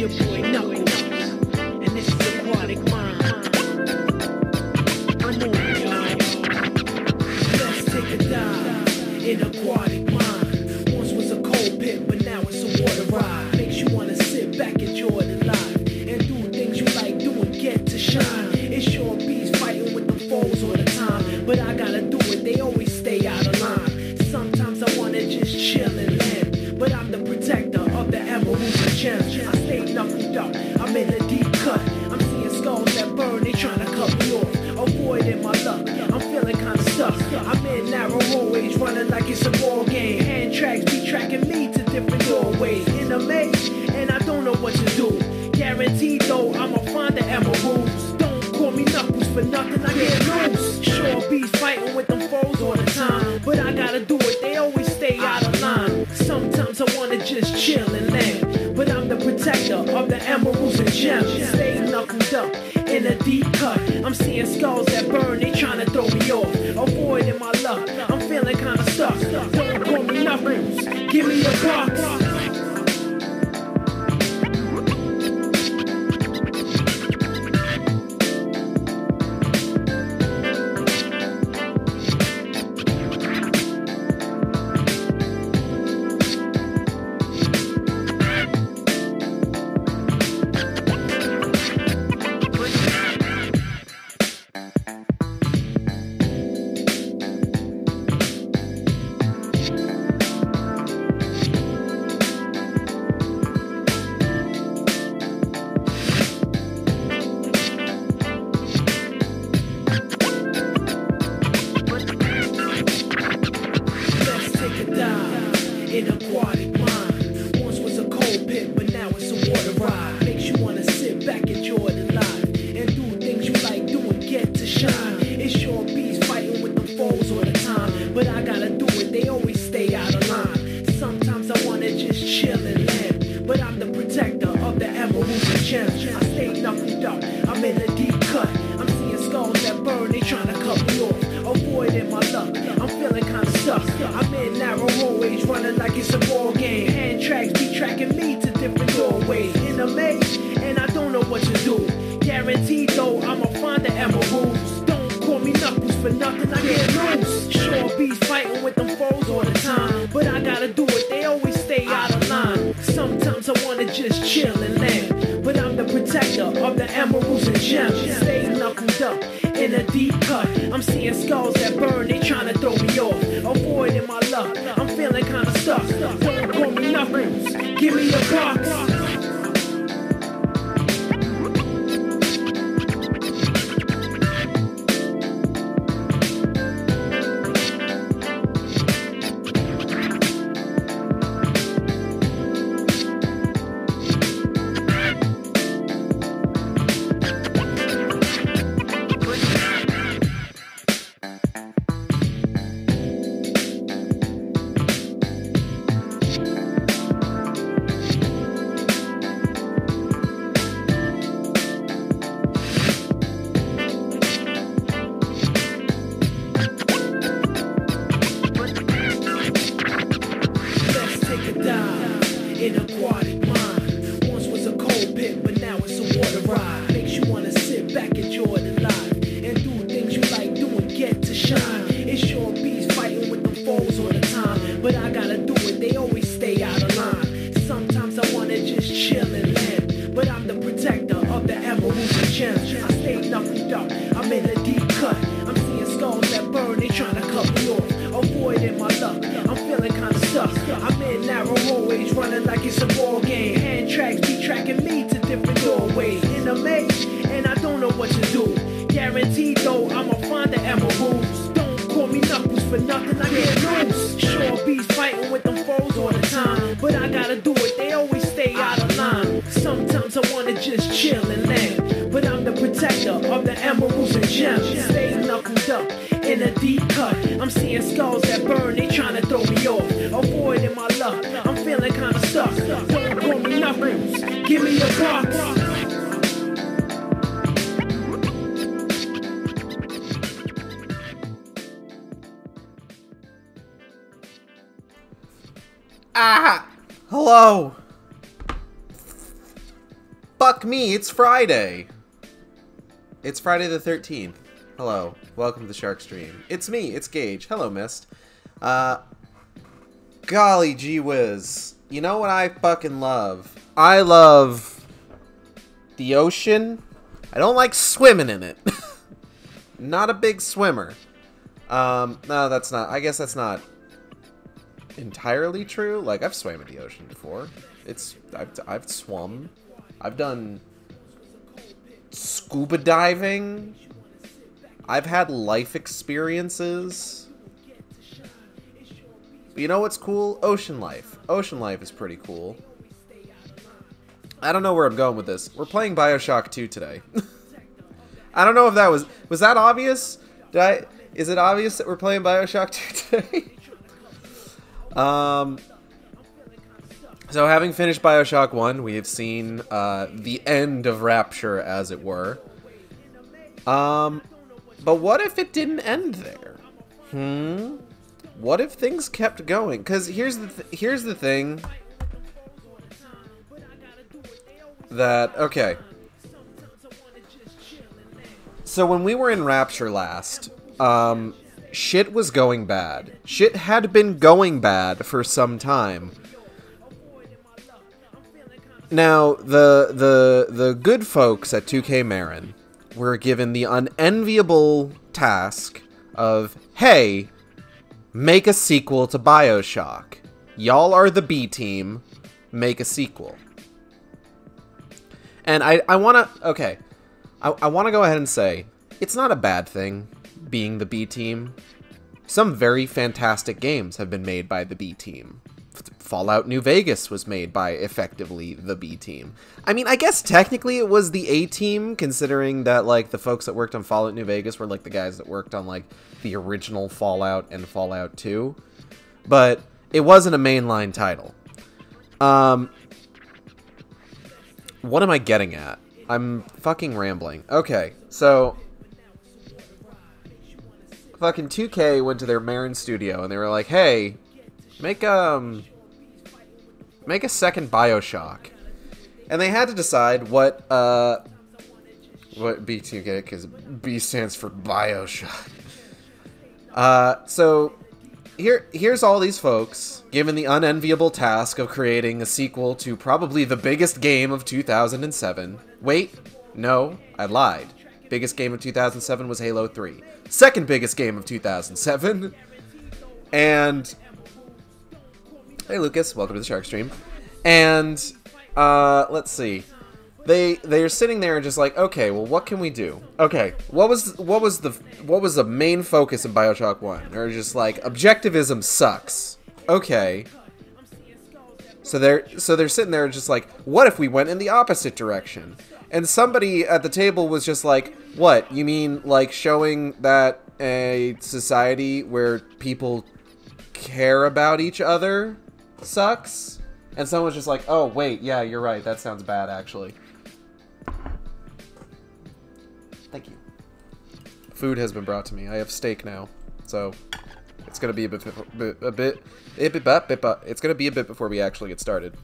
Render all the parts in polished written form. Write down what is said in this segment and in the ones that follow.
is your boy Knuckles, and this is Aquatic Mind. I'm on, y'all. Let's take a dive in Aquatic Mind. Once was a cold pit, but now it's a water ride. Makes you wanna sit back, enjoy the life, and do things you like doing, get to shine. It's your bees fighting with the foes all the time, but I gotta do it, they always stay out of line. Sometimes I wanna just chill and land, but I'm the protector of the emeralds and gems. I stay knuckled up, I'm in a deep cut. I'm seeing skulls that burn, they tryna cut me off. Avoiding my luck, I'm feeling kinda stuck. I'm in narrow hallways, running like it's a ball game. Hand tracks be tracking me to different doorways. In a maze, and I don't know what to do. Guaranteed though, I'ma find the emeralds. Don't call me Knuckles for nothing, I get loose. Sure bees fighting with them foes all the time, but I gotta do it, they always stay out of line. Sometimes I wanna just chill and land, but I'm the protector of the emeralds and gems. Stay knuckled up in a deep cut. I'm seeing skulls that burn, they tryna throw me off. Avoiding my luck, I'm feeling kinda stuck. Don't call me Knuckles, give me a box. In Aquatic Mind. Once was a cold pit, but now it's a water ride. Makes you wanna sit back, enjoy the life, and do things you like doing, get to shine. It's your bees fighting with the foes all the time, but I gotta do it, they always stay out of line. Sometimes I wanna just chill and land, but I'm the protector of the emeralds and gems. I stay knuckled up, I'm in a deep cut. I'm seeing skulls that burn, they tryna cut me off. Avoiding my luck, I'm feeling kinda stuck. I'm in narrow hallways, running like it's a ball game. Hand tracks be tracking me to different doorways. In a maze, and I don't know what to do. Guaranteed though, I'ma find the emeralds. Don't call me Knuckles for nothing, I get loose. Sure bees fighting with them foes all the time, but I gotta do it, they always stay out of line. Sometimes I wanna just chill and land, but I'm the protector of the emeralds and gems. Stay knuckled up in a deep cut. I'm seeing skulls that burn, they tryna throw me off. Avoiding my luck, I'm feeling kinda stuck. Don't call me Knuckles, give me a box. In Aquatic Mind. Once was a cold pit, but now it's a water ride. Makes you wanna sit back, enjoy the life, and do things you like doing, get to shine. It's your bees fighting with the foes all the time, but I gotta do it, they always stay out of line. Sometimes I wanna just chill and land, but I'm the protector of the emeralds and gems. I stay knuckled up, I'm in a deep cut. I'm seeing skulls that burn, they tryna cut me off. Avoiding my luck, I'm feeling kinda stuck. I'm in narrow hallways, running like it's a ball game. Hand tracks be tracking me to different doorways. In a maze, and I don't know what to do. Guaranteed though, I'ma find the emeralds. Don't call me Knuckles for nothing, I get loose. Sure bees fighting with them foes all the time, but I gotta do it, they always stay out of line. Sometimes I wanna just chill and land, but I'm the protector of the emeralds and gems. Stay knuckled up in a deep cut. I'm seeing skulls that burn, they tryna throw me off. Avoiding my luck, I'm feeling kinda stuck. Don't call me Knuckles, give me a box. Ah! Hello! Fuck me, it's Friday! It's Friday the 13th. Hello, welcome to the Shark Stream. It's me, it's Gage. Hello, Mist. Golly gee whiz. You know what I fucking love? I love the ocean. I don't like swimming in it. Not a big swimmer. No, that's not. I guess that's not entirely true. Like, I've swam in the ocean before. I've swum. I've done scuba diving. I've had life experiences. But you know what's cool? Ocean life. Ocean life is pretty cool. I don't know where I'm going with this. We're playing BioShock 2 today. I don't know if that was that obvious? Is it obvious that we're playing BioShock 2 today? So having finished BioShock 1, we have seen the end of Rapture, as it were. But what if it didn't end there? What if things kept going? Because here's the thing. Okay. So when we were in Rapture last, shit was going bad. Shit had been going bad for some time. Now, the good folks at 2K Marin were given the unenviable task of, hey, make a sequel to BioShock. Y'all are the B team, make a sequel. And I want to, okay, I want to go ahead and say, it's not a bad thing being the B team. Some very fantastic games have been made by the B team. Fallout New Vegas was made by, effectively, the B team. I mean, I guess technically it was the A team, considering that, like, the folks that worked on Fallout New Vegas were, like, the guys that worked on, like, the original Fallout and Fallout 2. But it wasn't a mainline title. What am I getting at? I'm fucking rambling. Okay, so fucking 2K went to their Marin studio and they were like, hey, make a second BioShock. And they had to decide what B2K, because B stands for BioShock. So here's all these folks given the unenviable task of creating a sequel to probably the biggest game of 2007. Wait, no, I lied. Biggest game of 2007 was Halo 3. Second biggest game of 2007. And hey Lucas, welcome to the Shark Stream. And let's see. They're sitting there and just like, okay, well, what can we do? Okay, what was the main focus of BioShock 1? They're just like, objectivism sucks. Okay. So they're sitting there just like, what if we went in the opposite direction? And somebody at the table was just like, what? You mean like showing that a society where people care about each other sucks? And someone was just like, oh, wait, yeah, you're right. That sounds bad, actually. Thank you. Food has been brought to me. I have steak now, so it's gonna be it's gonna be a bit before we actually get started.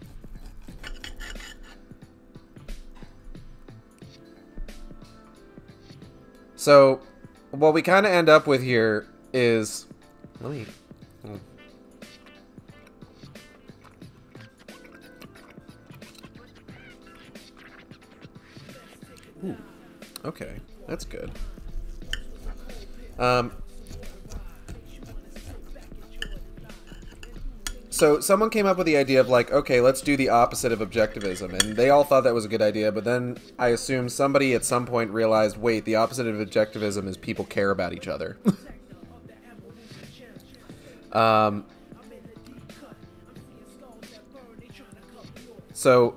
So, what we kind of end up with here is, let me. Ooh, okay, that's good. So someone came up with the idea of like, okay, let's do the opposite of objectivism, and they all thought that was a good idea, but then I assume somebody at some point realized, wait, the opposite of objectivism is people care about each other. So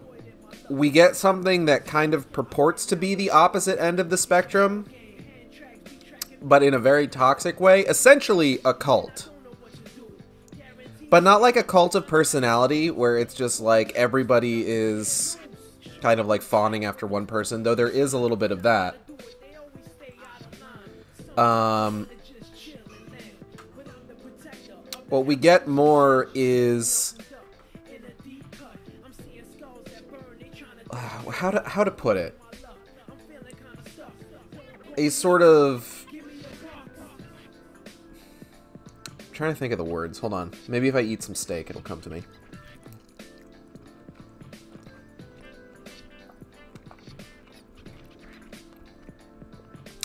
we get something that kind of purports to be the opposite end of the spectrum, but in a very toxic way, essentially a cult. But not like a cult of personality, where it's just like everybody is kind of like fawning after one person, though there is a little bit of that. What we get more is... how to put it? A sort of... I'm trying to think of the words. Hold on. Maybe if I eat some steak, it'll come to me.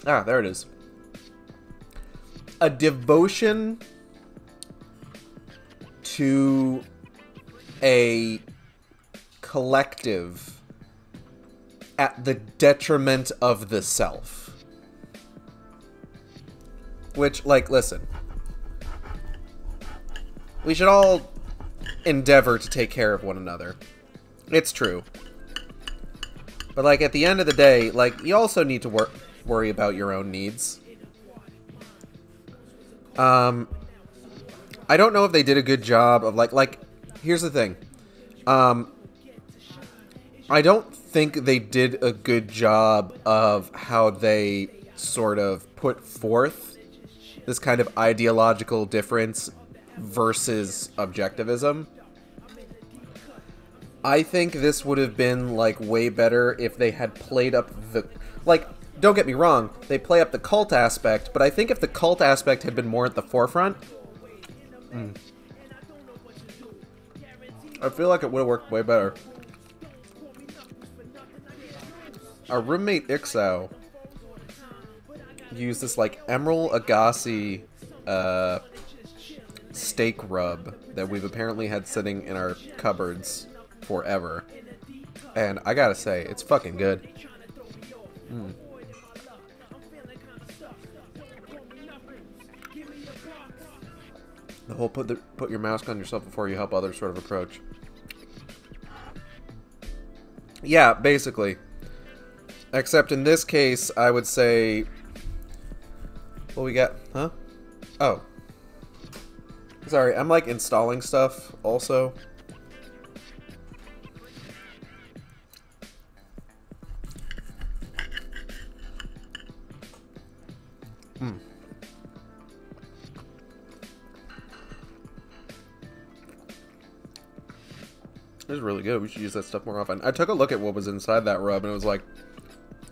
Ah, there it is. A devotion to a collective at the detriment of the self. Which, like, listen. We should all endeavor to take care of one another. It's true. But, like, at the end of the day, like, you also need to worry about your own needs. I don't know if they did a good job of, like, here's the thing. I don't think they did a good job of how they sort of put forth this kind of ideological difference versus objectivism. I think this would have been, like, way better if they had played up the... Like, don't get me wrong, they play up the cult aspect, but I think if the cult aspect had been more at the forefront... I feel like it would have worked way better. Our roommate Ixao used this, like, Emerald Agassi steak rub that we've apparently had sitting in our cupboards forever. And I gotta say, it's fucking good. The whole put your mask on yourself before you help others sort of approach. Yeah, basically. Except in this case, I would say... What we got? Huh? Oh. Sorry, I'm, like, installing stuff also. It's really good. We should use that stuff more often. I took a look at what was inside that rub, and it was like,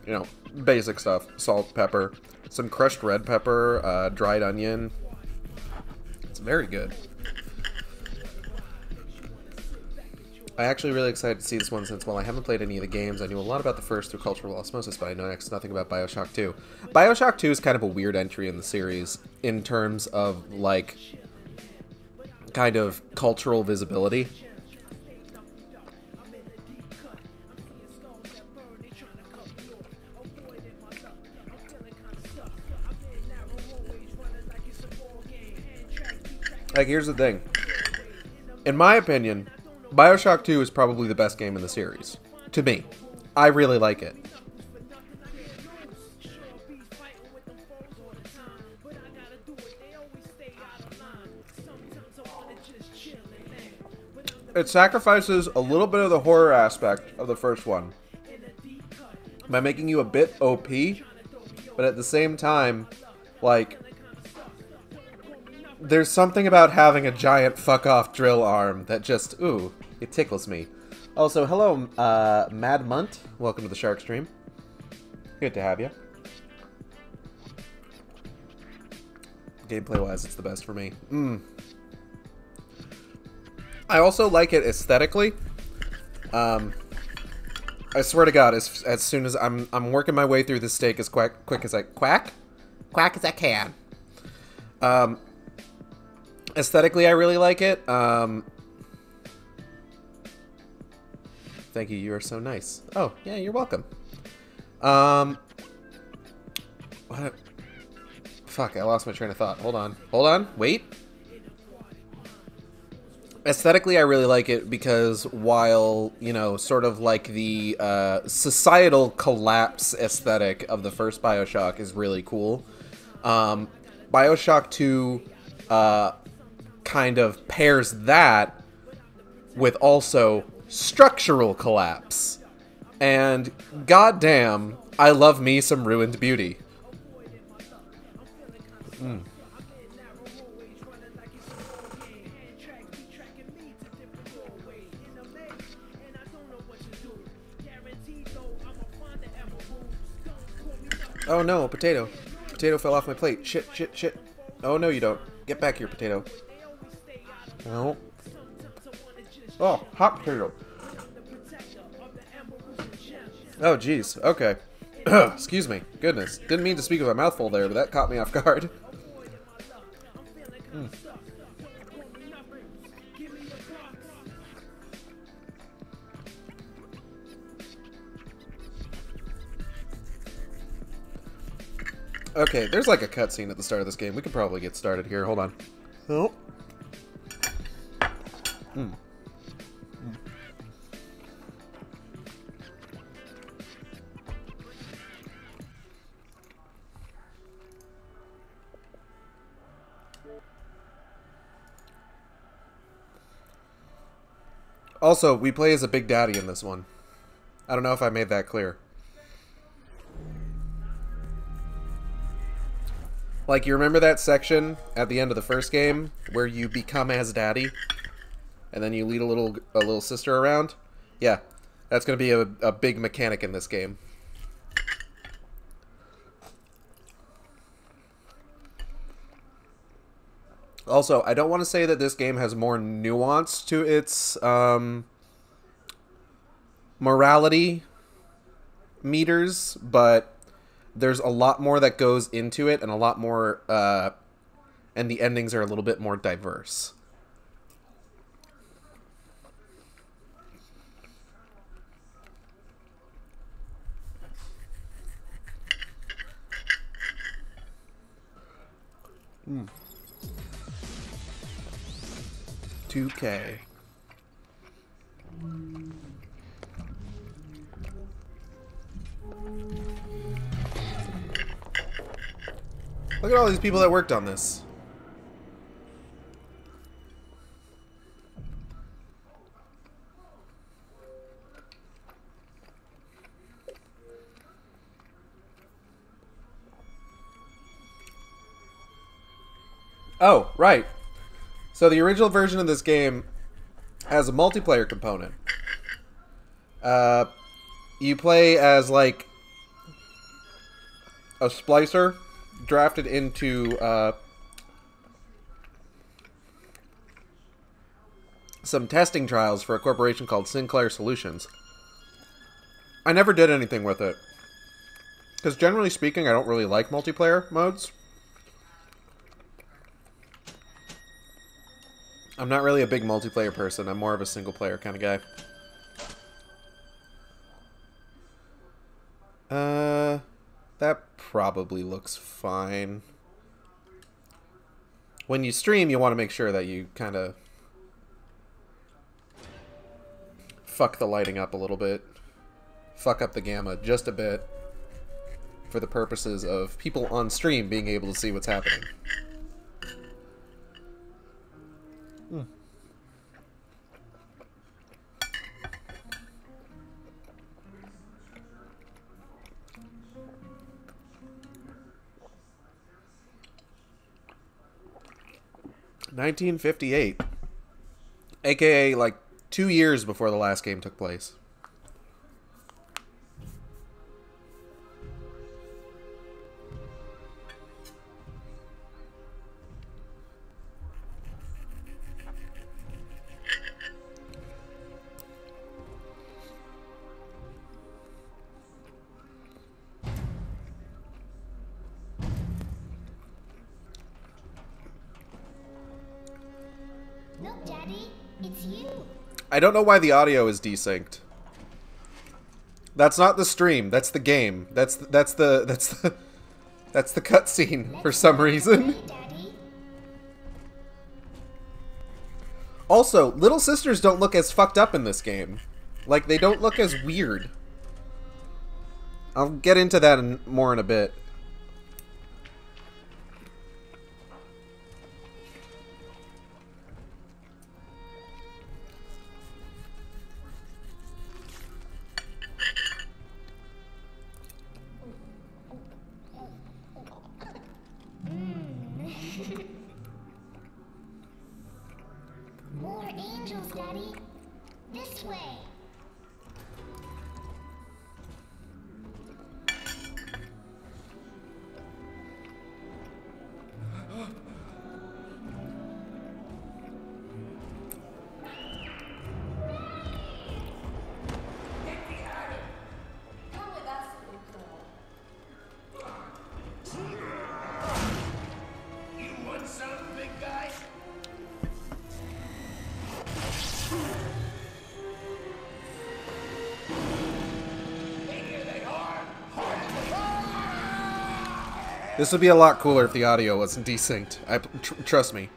you know, basic stuff. Salt, pepper, some crushed red pepper, dried onion. It's very good. I'm actually really excited to see this one since, while I haven't played any of the games, I knew a lot about the first through cultural osmosis, but I know next to nothing about BioShock 2. BioShock 2 is kind of a weird entry in the series in terms of, like, kind of cultural visibility. Like, here's the thing. In my opinion, BioShock 2 is probably the best game in the series. To me. I really like it. It sacrifices a little bit of the horror aspect of the first one by making you a bit OP, but at the same time, like... There's something about having a giant fuck-off drill arm that just, ooh, it tickles me. Also, hello, Mad Munt. Welcome to the Shark stream. Good to have you. Gameplay-wise, it's the best for me. I also like it aesthetically. I swear to God, as soon as I'm working my way through this steak as quick as I quack as I can. Aesthetically, I really like it. Thank you. You are so nice. Oh, yeah, you're welcome. What? Fuck, I lost my train of thought. Hold on. Hold on. Wait. Aesthetically, I really like it because while, you know, sort of like the societal collapse aesthetic of the first BioShock is really cool, BioShock 2 kind of pairs that with also structural collapse. And goddamn, I love me some ruined beauty. Oh no, potato. Potato fell off my plate. Shit, shit, shit. Oh no, you don't. Get back here, potato. No. Oh, hot potato. Oh, jeez. Okay. Excuse me. Goodness. Didn't mean to speak with a mouthful there, but that caught me off guard. Mm. Okay, there's like a cutscene at the start of this game. We could probably get started here. Hold on. Oh. Mm. Also, we play as a Big Daddy in this one. I don't know if I made that clear. Like, you remember that section at the end of the first game where you become as Daddy, and then you lead a little sister around? Yeah, that's going to be a big mechanic in this game. Also, I don't want to say that this game has more nuance to its morality meters, but there's a lot more that goes into it, and a lot more, and the endings are a little bit more diverse. Mm. 2K. Look at all these people that worked on this. Oh, right. So the original version of this game has a multiplayer component. You play as, like, a splicer drafted into some testing trials for a corporation called Sinclair Solutions. I never did anything with it, because generally speaking, I don't really like multiplayer modes. I'm not really a big multiplayer person. I'm more of a single player kind of guy. That probably looks fine. When you stream, you want to make sure that you kind of fuck the lighting up a little bit. Fuck up the gamma just a bit, for the purposes of people on stream being able to see what's happening. Hmm. $1958, aka like 2 years before the last game took place. Look, Daddy, it's you. I don't know why the audio is desynced. That's not the stream. That's the game. That's the cutscene for some reason. Daddy. Also, little sisters don't look as fucked up in this game. Like, they don't look as weird. I'll get into that more in a bit. More angels, Daddy. This way. This would be a lot cooler if the audio wasn't desynced. Trust me.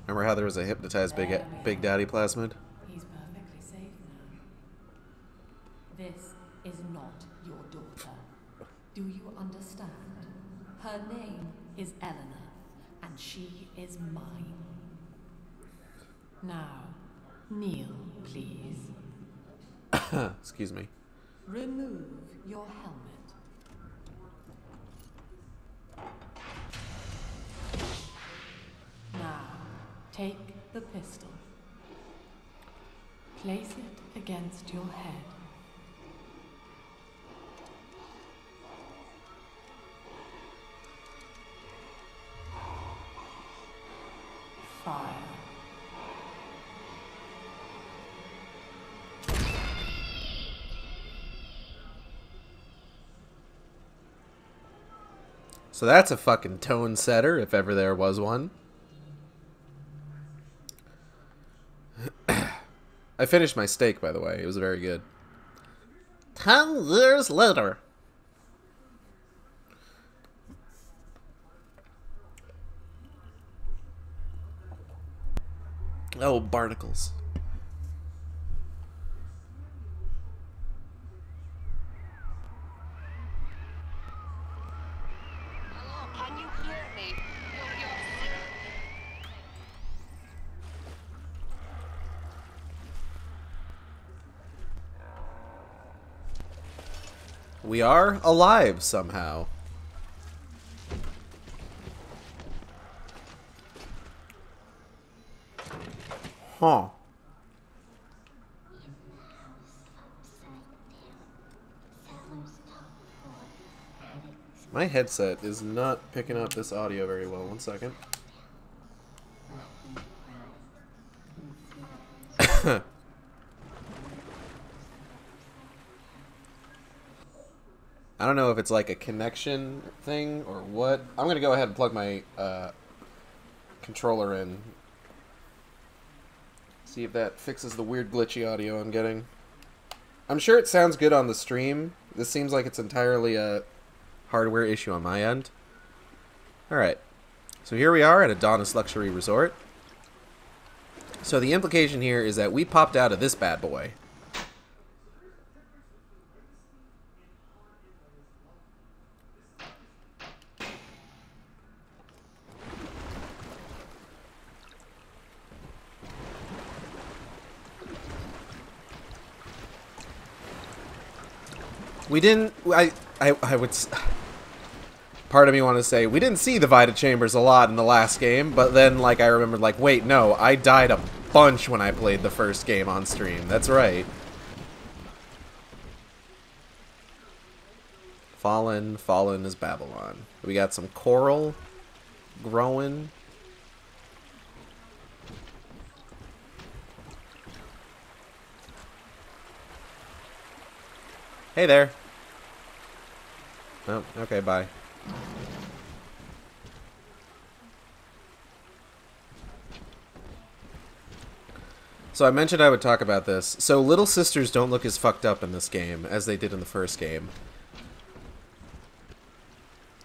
Remember how there was a hypnotized Big Daddy plasmid? He's perfectly safe now. This is not your daughter. Do you understand? Her name is Eleanor, and she is mine. Now, kneel, please. Excuse me. Remove your helmet. Now, take the pistol. Place it against your head. Fire. So that's a fucking tone setter, if ever there was one. I finished my steak, by the way. It was very good. 10 years later. Oh, barnacles. Hello, can you hear me? We are alive somehow. Huh. My headset is not picking up this audio very well. One second. I don't know if it's like a connection thing or what. I'm going to go ahead and plug my controller in. See if that fixes the weird glitchy audio I'm getting. I'm sure it sounds good on the stream. This seems like it's entirely a hardware issue on my end. Alright. So here we are at Adonis Luxury Resort. So the implication here is that we popped out of this bad boy. We didn't, I would, part of me want to say, we didn't see the Vita Chambers a lot in the last game, but then, like, I remembered, like, wait, no, I died a bunch when I played the first game on stream. That's right. Fallen is Babylon. We got some coral growing. Hey there. Oh, okay, bye. So I mentioned I would talk about this. So little sisters don't look as fucked up in this game as they did in the first game.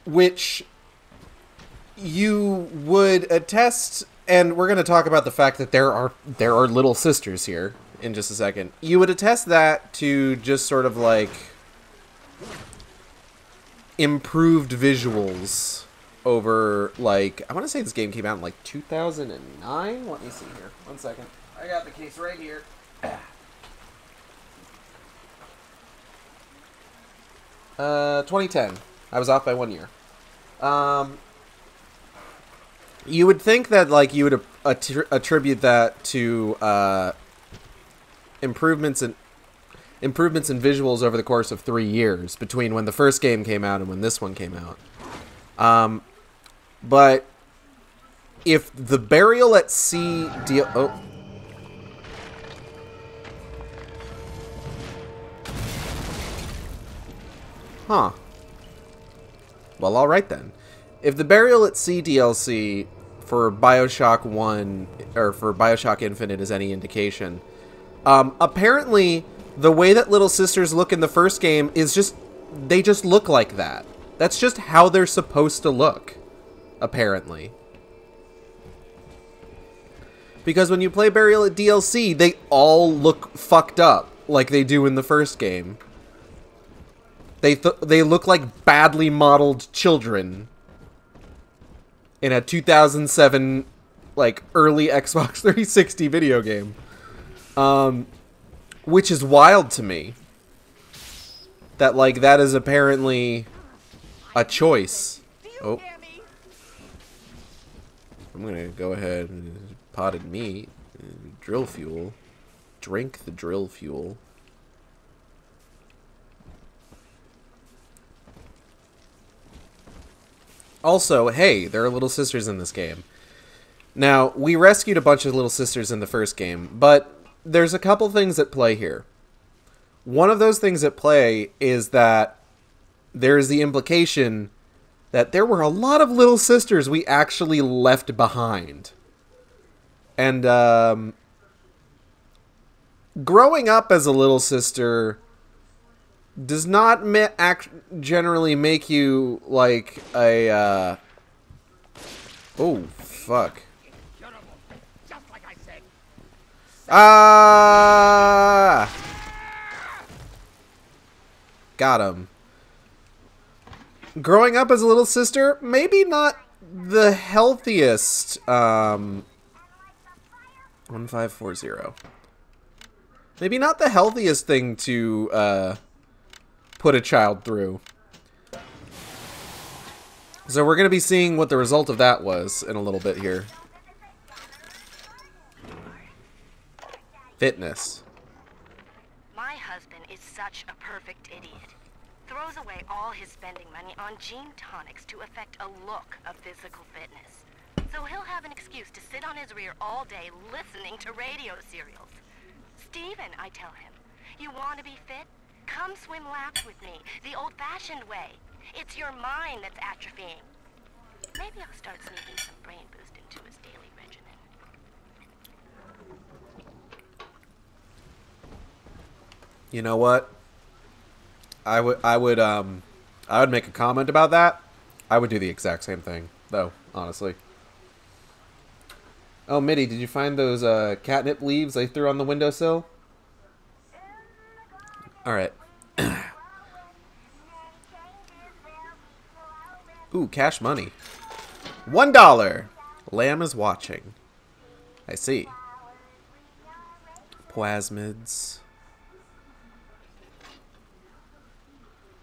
Which you would attest, and we're going to talk about the fact that there are little sisters here in just a second. You would attest that to just sort of like improved visuals over, like, I want to say this game came out in like 2009. Let me see here. One second. I got the case right here. 2010. I was off by 1 year. You would think that, like, you would attribute that to improvements in visuals over the course of 3 years between when the first game came out and when this one came out. But if the Burial at Sea deal... Oh. Huh. Well, alright then. If the Burial at Sea DLC for BioShock 1 or for BioShock Infinite is any indication, apparently the way that little sisters look in the first game is just, they just look like that. That's just how they're supposed to look, apparently. Because when you play Burial DLC, they all look fucked up like they do in the first game. They look like badly modeled children in a 2007, like, early Xbox 360 video game. Which is wild to me. That, like, that is apparently a choice. Oh. I'm gonna go ahead and potted meat, drill fuel. Drink the drill fuel. Also, hey, there are little sisters in this game. Now, we rescued a bunch of little sisters in the first game, but there's a couple things at play here. One of those things at play is that there's the implication that there were a lot of little sisters we actually left behind. And, growing up as a little sister does not generally make you, like, a, oh, fuck. Ah! Got him. Growing up as a little sister, maybe not the healthiest, 1540. Maybe not the healthiest thing to, put a child through. So we're going to be seeing what the result of that was in a little bit here. Fitness. My husband is such a perfect idiot. Throws away all his spending money on gene tonics to affect a look of physical fitness. So he'll have an excuse to sit on his rear all day listening to radio serials. Steven, I tell him, you want to be fit? Come swim laps with me, the old-fashioned way. It's your mind that's atrophying. Maybe I'll start sneaking some brain boost into his daily regimen. You know what? I would make a comment about that. I would do the exact same thing, though, honestly. Oh, Mitty, did you find those catnip leaves I threw on the windowsill? Alright. Ooh, cash money. $1! Lamb is watching. I see. Plasmids.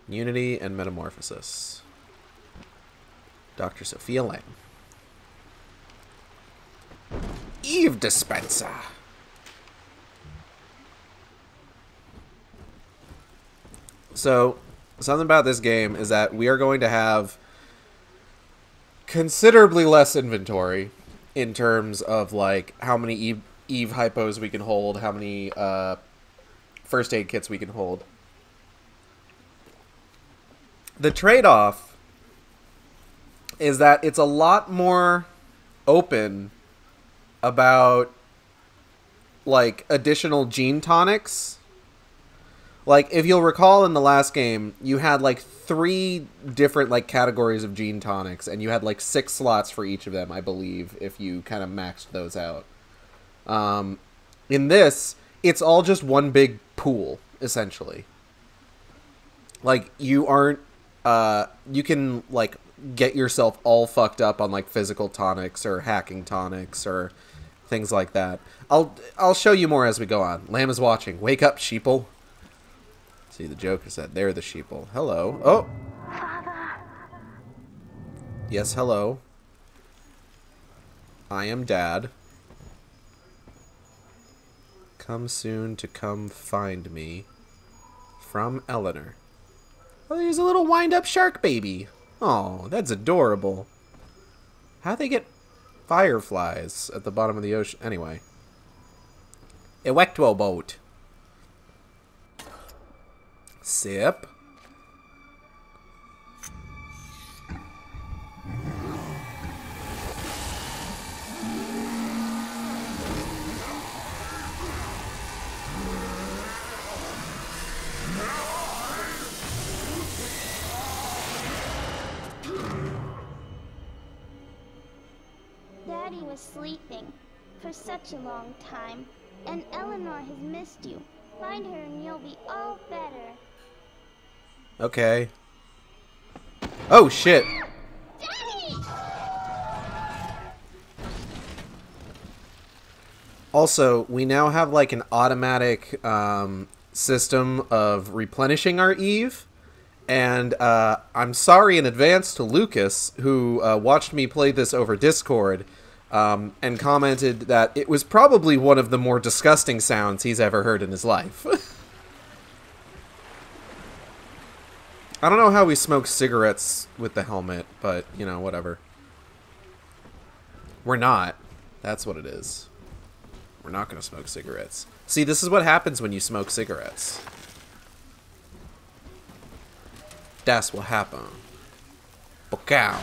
Unity and Metamorphosis. Dr. Sophia Lamb. Eve Dispenser. So, something about this game is that we are going to have considerably less inventory in terms of, like, how many Eve hypos we can hold, how many first aid kits we can hold. The trade-off is that it's a lot more open about, like, additional gene tonics. Like, if you'll recall in the last game, you had, like, 3 different, like, categories of gene tonics, and you had, like, 6 slots for each of them, I believe, if you kind of maxed those out. In this, it's all just one big pool, essentially. Like, you aren't, you can, like, get yourself all fucked up on, like, physical tonics or hacking tonics or things like that. I'll show you more as we go on. Lamb is watching. Wake up, sheeple. See, the joke is that they're the sheeple. Hello. Oh! Yes, hello. I am Dad. Come soon to come find me. From Eleanor. Oh, there's a little wind-up shark baby. Oh, that's adorable. How'd they get fireflies at the bottom of the ocean? Anyway. Ewecto boat. Sip. Daddy was sleeping for such a long time, and Eleanor has missed you. Find her and you'll be all better. Okay. Oh, shit. Daddy! Also, we now have like an automatic system of replenishing our Eve. And I'm sorry in advance to Lucas, who watched me play this over Discord, and commented that it was probably one of the more disgusting sounds he's ever heard in his life. I don't know how we smoke cigarettes with the helmet, but, you know, whatever. We're not. That's what it is. We're not going to smoke cigarettes. See, this is what happens when you smoke cigarettes. That's what happened. Bocow.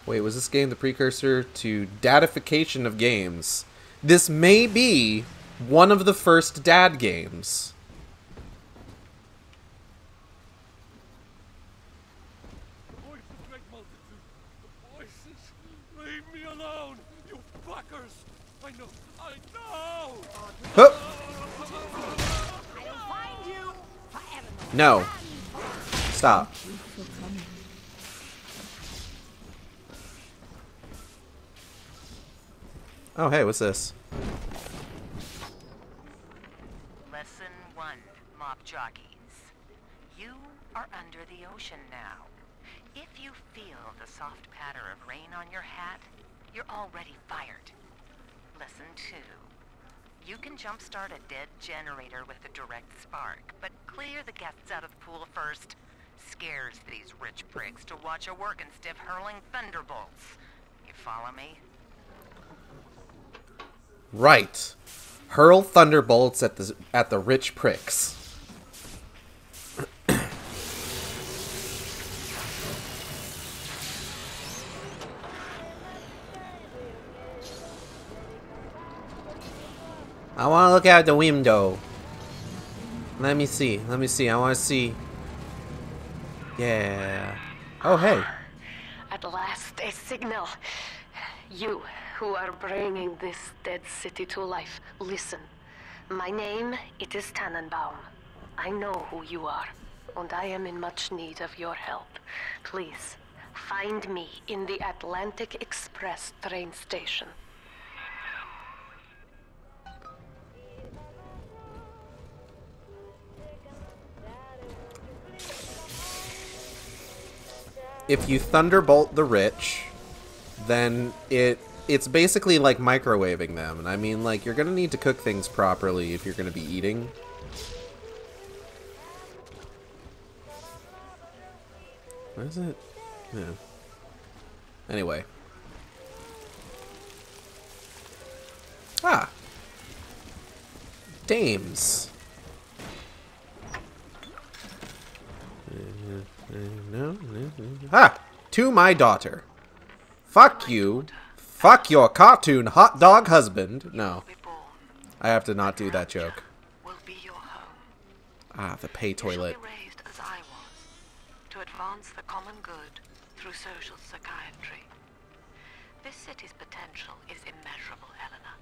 Wait, was this game the precursor to dadification of games? This may be one of the first dad games. Huh. No. Stop. Oh, hey, what's this? Lesson 1, mop jockeys. You are under the ocean now. If you feel the soft patter of rain on your hat, you're already fired. Lesson 2. You can jumpstart a dead generator with a direct spark, but clear the guests out of the pool first. Scares these rich pricks to watch a working stiff hurling thunderbolts. You follow me? Right. Hurl thunderbolts at the rich pricks. I want to look out the window. Let me see. Let me see. I want to see. Yeah. Oh, hey. At last, a signal. You, who are bringing this dead city to life, listen. My name, it is Tannenbaum. I know who you are, and I am in much need of your help. Please, find me in the Atlantic Express train station. If you thunderbolt the rich, then it's basically like microwaving them. And I mean, like, you're gonna need to cook things properly if you're gonna be eating. What is it? Yeah. Anyway. Ah! Dames. Ah! To my daughter. Fuck you. Fuck your cartoon hot dog husband. No. I have to not do that joke. Ah, the pay toilet. Raised as I was, to advance the common good through social psychiatry. This city's potential is immeasurable, Eleanor.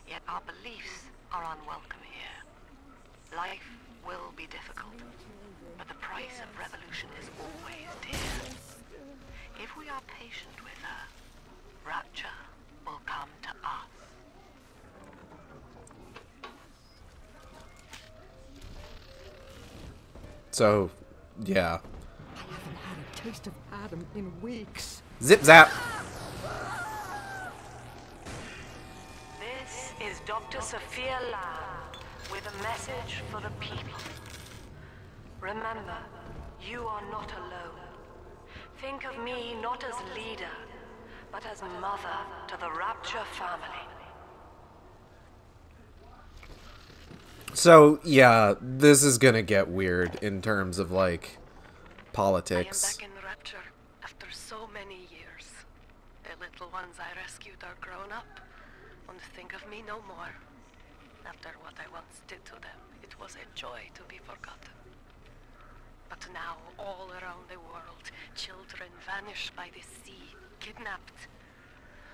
Yet our beliefs are unwelcome here. Life will be difficult, but the price of revolution is always dear. If we are patient with her, rapture will come to us. So, yeah. I haven't had a taste of Adam in weeks. Zip zap. This is Dr. Sophia Lamb with a message for the people. Remember, you are not alone. Think of me not as leader, but as mother to the Rapture family. So, yeah, this is gonna get weird in terms of, like, politics. I am back in Rapture after so many years. The little ones I rescued are grown up, and think of me no more. After what I once did to them, it was a joy to be forgotten. But now, all around the world, children vanish by the sea, kidnapped.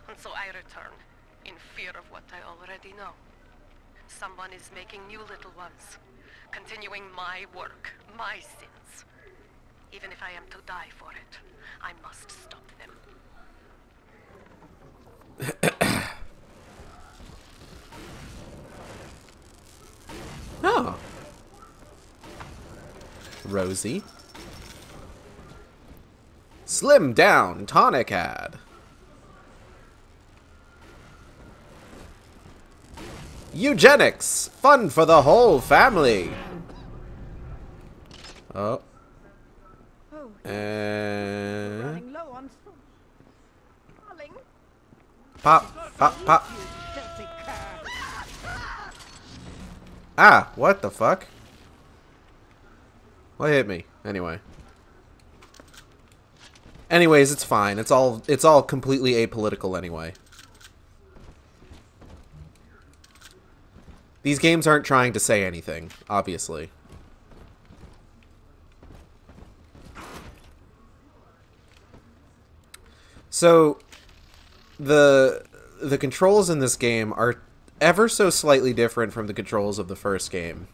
And so I return, in fear of what I already know. Someone is making new little ones, continuing my work, my sins. Even if I am to die for it, I must stop them. Oh. Rosie. Slim down tonic ad. Eugenics! Fun for the whole family! Oh. And... Running low on darling. Pop, pop, pop. Ah, what the fuck? What hit me? Anyway. Anyways, it's fine. It's all completely apolitical anyway. These games aren't trying to say anything, obviously. So, the controls in this game are ever so slightly different from the controls of the first game.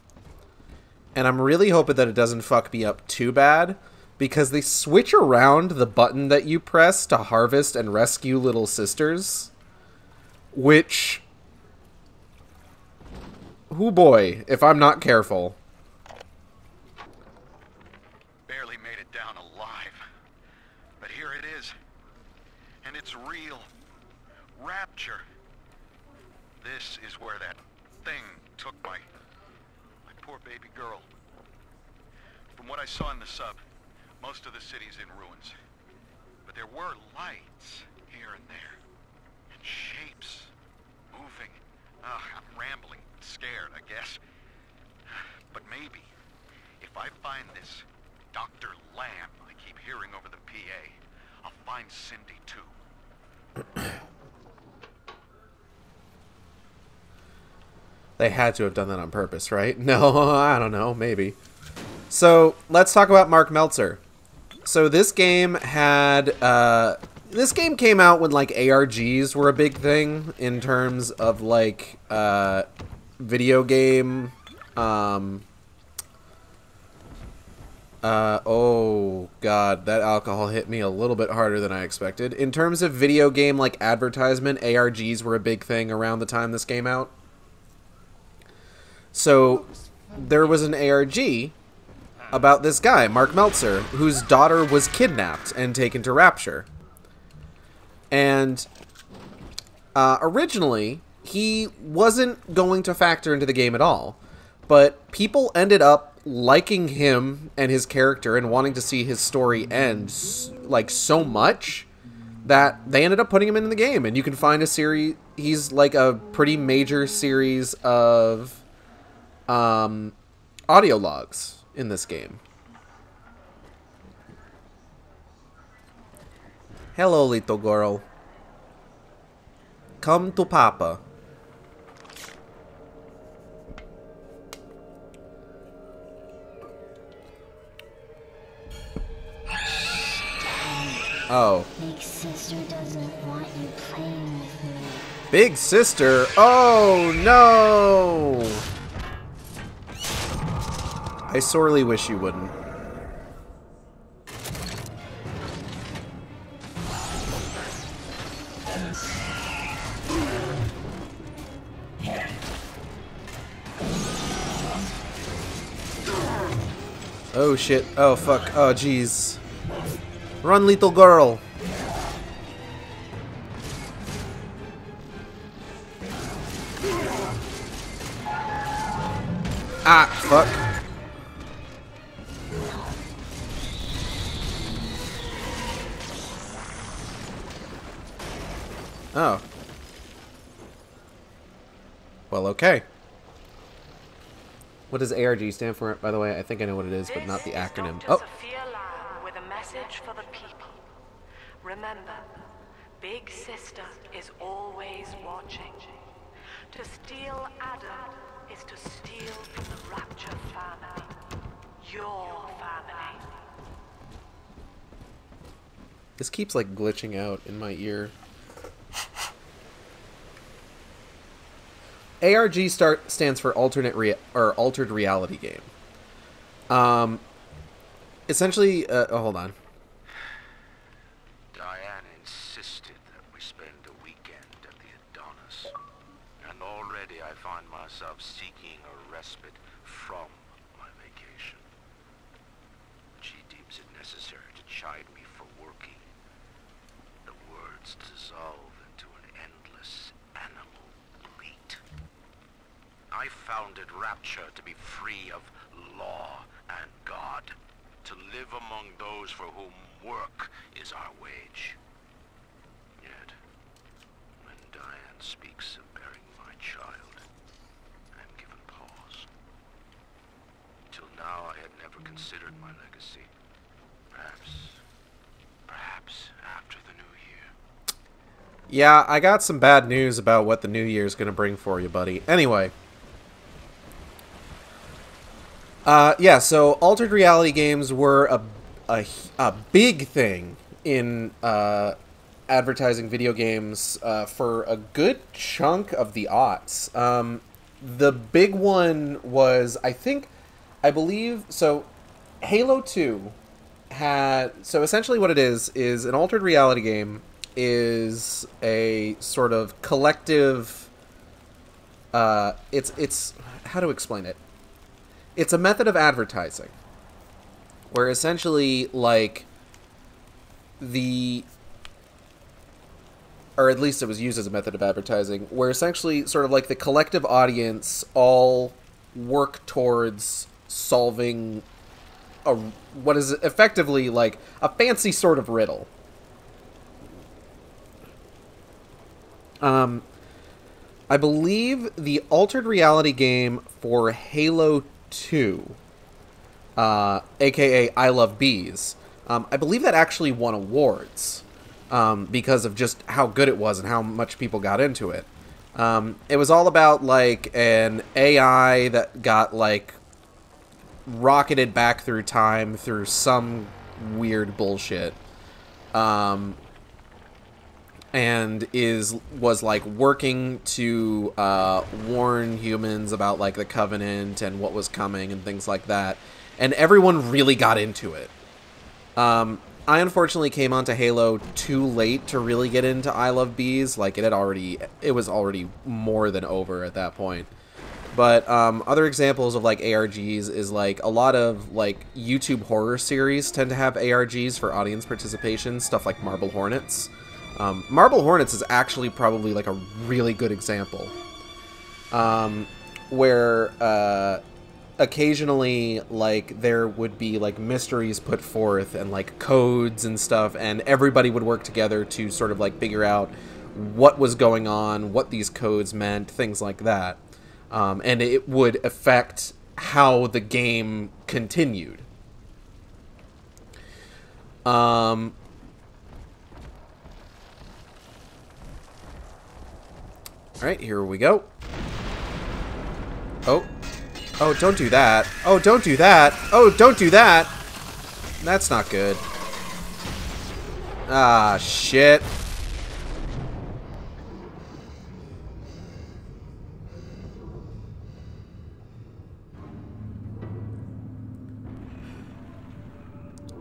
And I'm really hoping that it doesn't fuck me up too bad, because they switch around the button that you press to harvest and rescue little sisters, which... oh boy, if I'm not careful. Barely made it down alive. But here it is. And it's real. Rapture. This is where that thing took my poor baby girl. From what I saw in the sub, most of the city's in ruins. But there were lights here and there. And shapes moving. I'm rambling. Scared, I guess. But maybe, if I find this Dr. Lamb I keep hearing over the PA, I'll find Cindy too. They had to have done that on purpose, right? No, I don't know, maybe. So, let's talk about Mark Meltzer. So this game had, this game came out when, like, ARGs were a big thing in terms of, like, video game, oh god, that alcohol hit me a little bit harder than I expected. In terms of video game, like, advertisement, ARGs were a big thing around the time this came out. So, there was an ARG about this guy, Mark Meltzer, whose daughter was kidnapped and taken to Rapture. And, originally, he wasn't going to factor into the game at all. But people ended up liking him and his character and wanting to see his story end, like, so much that they ended up putting him in the game. And you can find a series, he's like a pretty major series of audio logs in this game. Hello, little girl. Come to Papa. Oh. Big sister doesn't want you playing with me. Big sister? Oh, no! I sorely wish you wouldn't. Oh shit. Oh fuck. Oh jeez. Run, little girl. Ah, fuck. Oh. Well, okay. What does ARG stand for, by the way? I think I know what it is, but not the acronym. Oh! Sophia Lamb with a message for the people. Remember, Big Sister is always watching. To steal Adam is to steal from the Rapture family. Your family. This keeps like glitching out in my ear. ARG stands for altered reality game. Essentially, hold on. Diana insisted that we spend a weekend at the Adonis, and already I find myself seeking a respite from my vacation. She deems it necessary to chide me for working. The words dissolve into an endless animal bleat. I founded Rapture to be free of law and God, to live among those for whom work is our wage. Yet, when Diane speaks of bearing my child, I'm given pause. Till now I had never considered my legacy. Perhaps after the new year. Yeah, I got some bad news about what the new year's gonna bring for you, buddy. Anyway. Yeah, so altered reality games were a big thing in advertising video games for a good chunk of the aughts. The big one was, I believe, so Halo 2 had, so essentially what it is an altered reality game is a sort of collective, it's, how to explain it? It's a method of advertising where essentially, like, or at least it was used as a method of advertising, where essentially sort of like the collective audience all work towards solving what is effectively like a fancy sort of riddle. I believe the altered reality game for Halo 2, aka I Love Bees, I believe that actually won awards because of just how good it was and how much people got into it. It was all about like an AI that got like rocketed back through time through some weird bullshit, and was like working to warn humans about like the Covenant and what was coming and things like that, and everyone really got into it. I unfortunately came onto Halo too late to really get into I Love Bees. Like it was already more than over at that point. But other examples of like ARGs is like a lot of like YouTube horror series tend to have ARGs for audience participation, stuff like Marble Hornets. Marble Hornets is actually probably like a really good example, where occasionally like there would be like mysteries put forth and like codes and stuff, and everybody would work together to sort of like figure out what was going on, what these codes meant, things like that. And it would affect how the game continued. Alright, here we go. Oh, don't do that. Oh, don't do that. Oh, don't do that. That's not good. Ah, shit.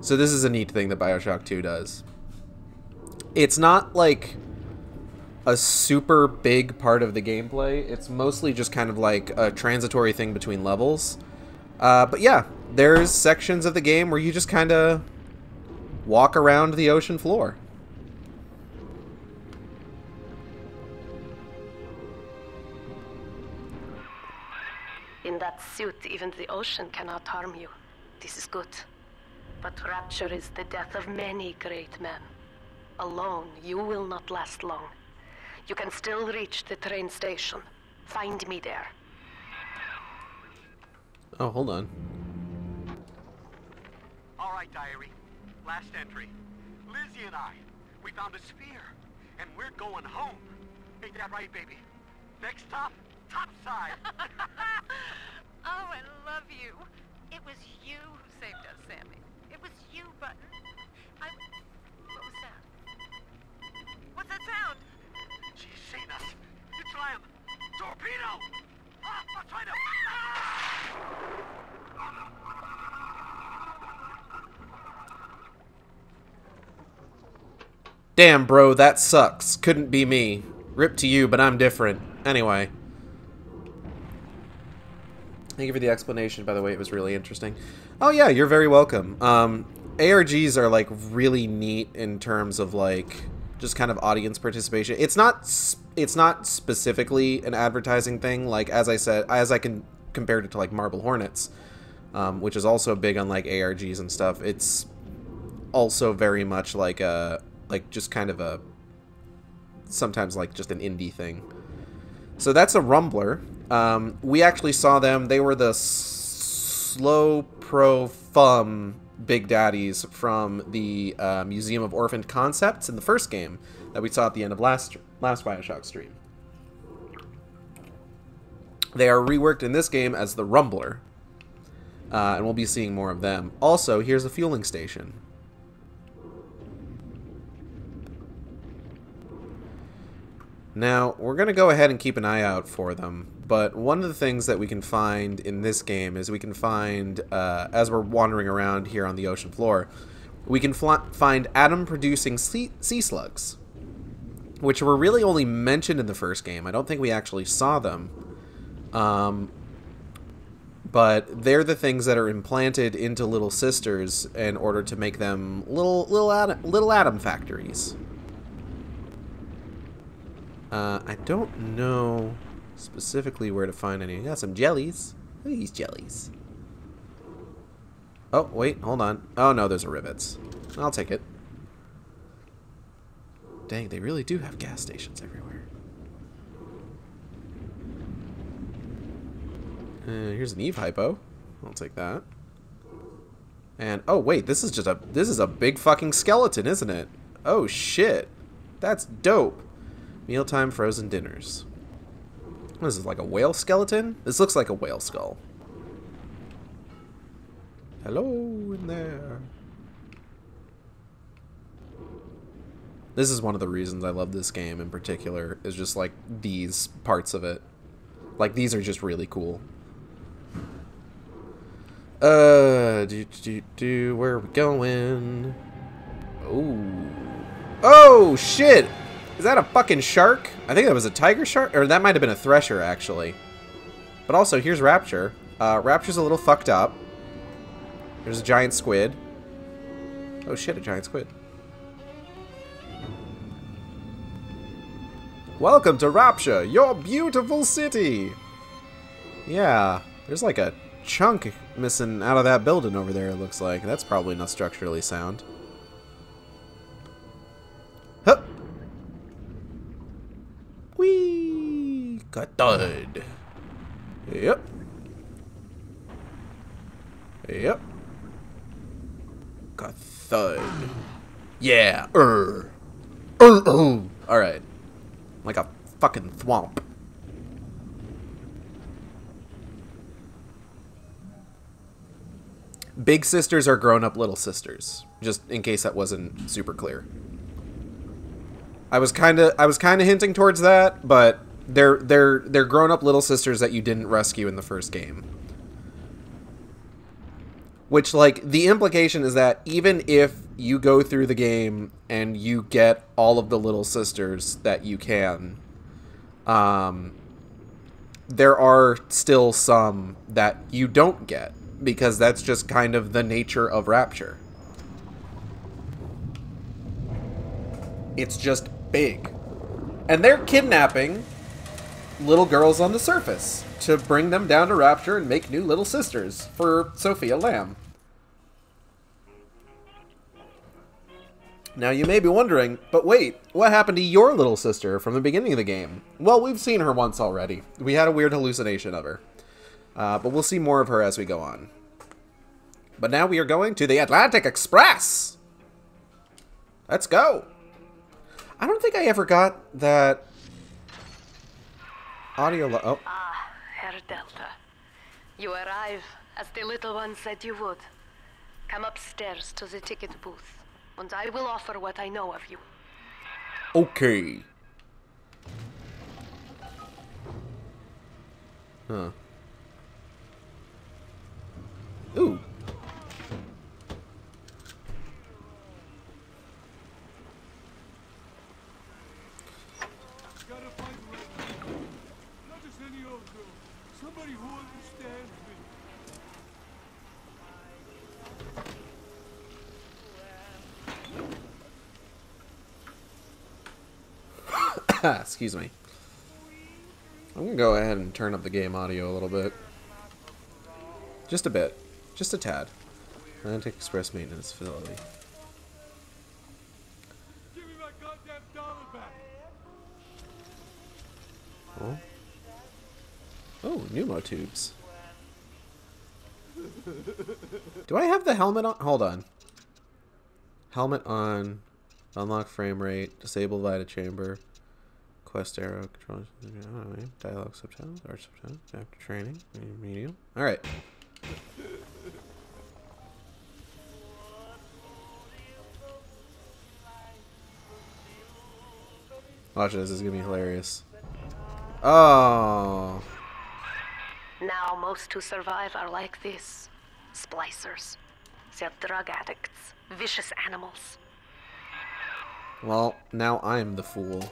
So this is a neat thing that BioShock 2 does. It's not like a super big part of the gameplay. It's mostly just kind of like a transitory thing between levels. But yeah, there's sections of the game where you just kind of walk around the ocean floor. In that suit, even the ocean cannot harm you. This is good. But Rapture is the death of many great men. Alone, you will not last long. You can still reach the train station. Find me there. Oh, hold on. All right, diary. Last entry. Lizzie and I, we found a sphere, and we're going home. Ain't that right, baby? Next stop, topside. Oh, I love you. It was you who saved us, Sammy. It was you, Button. What was that? What's that sound? She's seen us. It's Lamb. Torpedo! Ah, I'll try to... Damn, bro, that sucks. Couldn't be me. Rip to you, but I'm different. Anyway. Thank you for the explanation, by the way. It was really interesting. Oh, yeah, you're very welcome. ARGs are, like, really neat in terms of, like, just kind of audience participation. It's not specifically an advertising thing. Like, as I said, as I can compare it to, like, Marble Hornets, which is also big on, like, ARGs and stuff. It's also very much like a... like just kind of a sometimes like just an indie thing. So that's a Rumbler. We actually saw them. They were the slow pro fum big daddies from the Museum of Orphaned Concepts in the first game that we saw at the end of last BioShock stream. They are reworked in this game as the Rumbler, and we'll be seeing more of them. Also, here's a fueling station. Now, we're going to go ahead and keep an eye out for them, but one of the things that we can find in this game is we can find, as we're wandering around here on the ocean floor, we can find atom-producing sea slugs, which were really only mentioned in the first game. I don't think we actually saw them, but they're the things that are implanted into little sisters in order to make them little atom factories. I don't know specifically where to find any. Got some jellies. Look at these jellies. Oh, wait, hold on. Oh, no, those are rivets. I'll take it. Dang, they really do have gas stations everywhere. Here's an Eve hypo. I'll take that. And, oh, wait, this is a big fucking skeleton, isn't it? Oh, shit. That's dope. Mealtime frozen dinners. What is this, like a whale skeleton? This looks like a whale skull. Hello in there. This is one of the reasons I love this game in particular, is just like these parts of it. Like these are just really cool. Where are we going? Oh. Oh shit! Is that a fucking shark? I think that was a tiger shark, or that might have been a thresher, actually. But also, here's Rapture. Rapture's a little fucked up. There's a giant squid. Oh shit, a giant squid. Welcome to Rapture, your beautiful city! Yeah, there's like a chunk missing out of that building over there, it looks like. That's probably not structurally sound. Huh! Whee! Ka-thud. Yep. Yep. Ka-thud. Yeah. Alright. Like a fucking thwomp. Big sisters are grown-up little sisters. Just in case that wasn't super clear. I was kind of hinting towards that, but they're grown-up little sisters that you didn't rescue in the first game. Which, like, the implication is that even if you go through the game and you get all of the little sisters that you can, there are still some that you don't get, because that's just kind of the nature of Rapture. It's just big. And they're kidnapping little girls on the surface to bring them down to Rapture and make new little sisters for Sophia Lamb. Now you may be wondering, but wait, what happened to your little sister from the beginning of the game? Well, we've seen her once already. We had a weird hallucination of her. But we'll see more of her as we go on. But now we are going to the Atlantic Express! Let's go! I don't think I ever got that Oh. Ah, Herr Delta. You arrive, as the little one said you would. Come upstairs to the ticket booth, and I will offer what I know of you. Okay. Huh. Ooh. Somebody who understands me. Excuse me. I'm gonna go ahead and turn up the game audio a little bit. Just a bit. Just a tad. Atlantic Express Maintenance Facility. Give me my goddamn dollar back. Oh. Oh, pneumo tubes. Do I have the helmet on? Hold on. Helmet on. Unlock frame rate. Disable Vita chamber. Quest arrow. Control. Dialogue subtitles. Art subtitles. After training. Medium. Alright. Watch this. This is gonna be hilarious. Oh. Now, most who survive are like this. Splicers. They're drug addicts. Vicious animals. Well, now I'm the fool.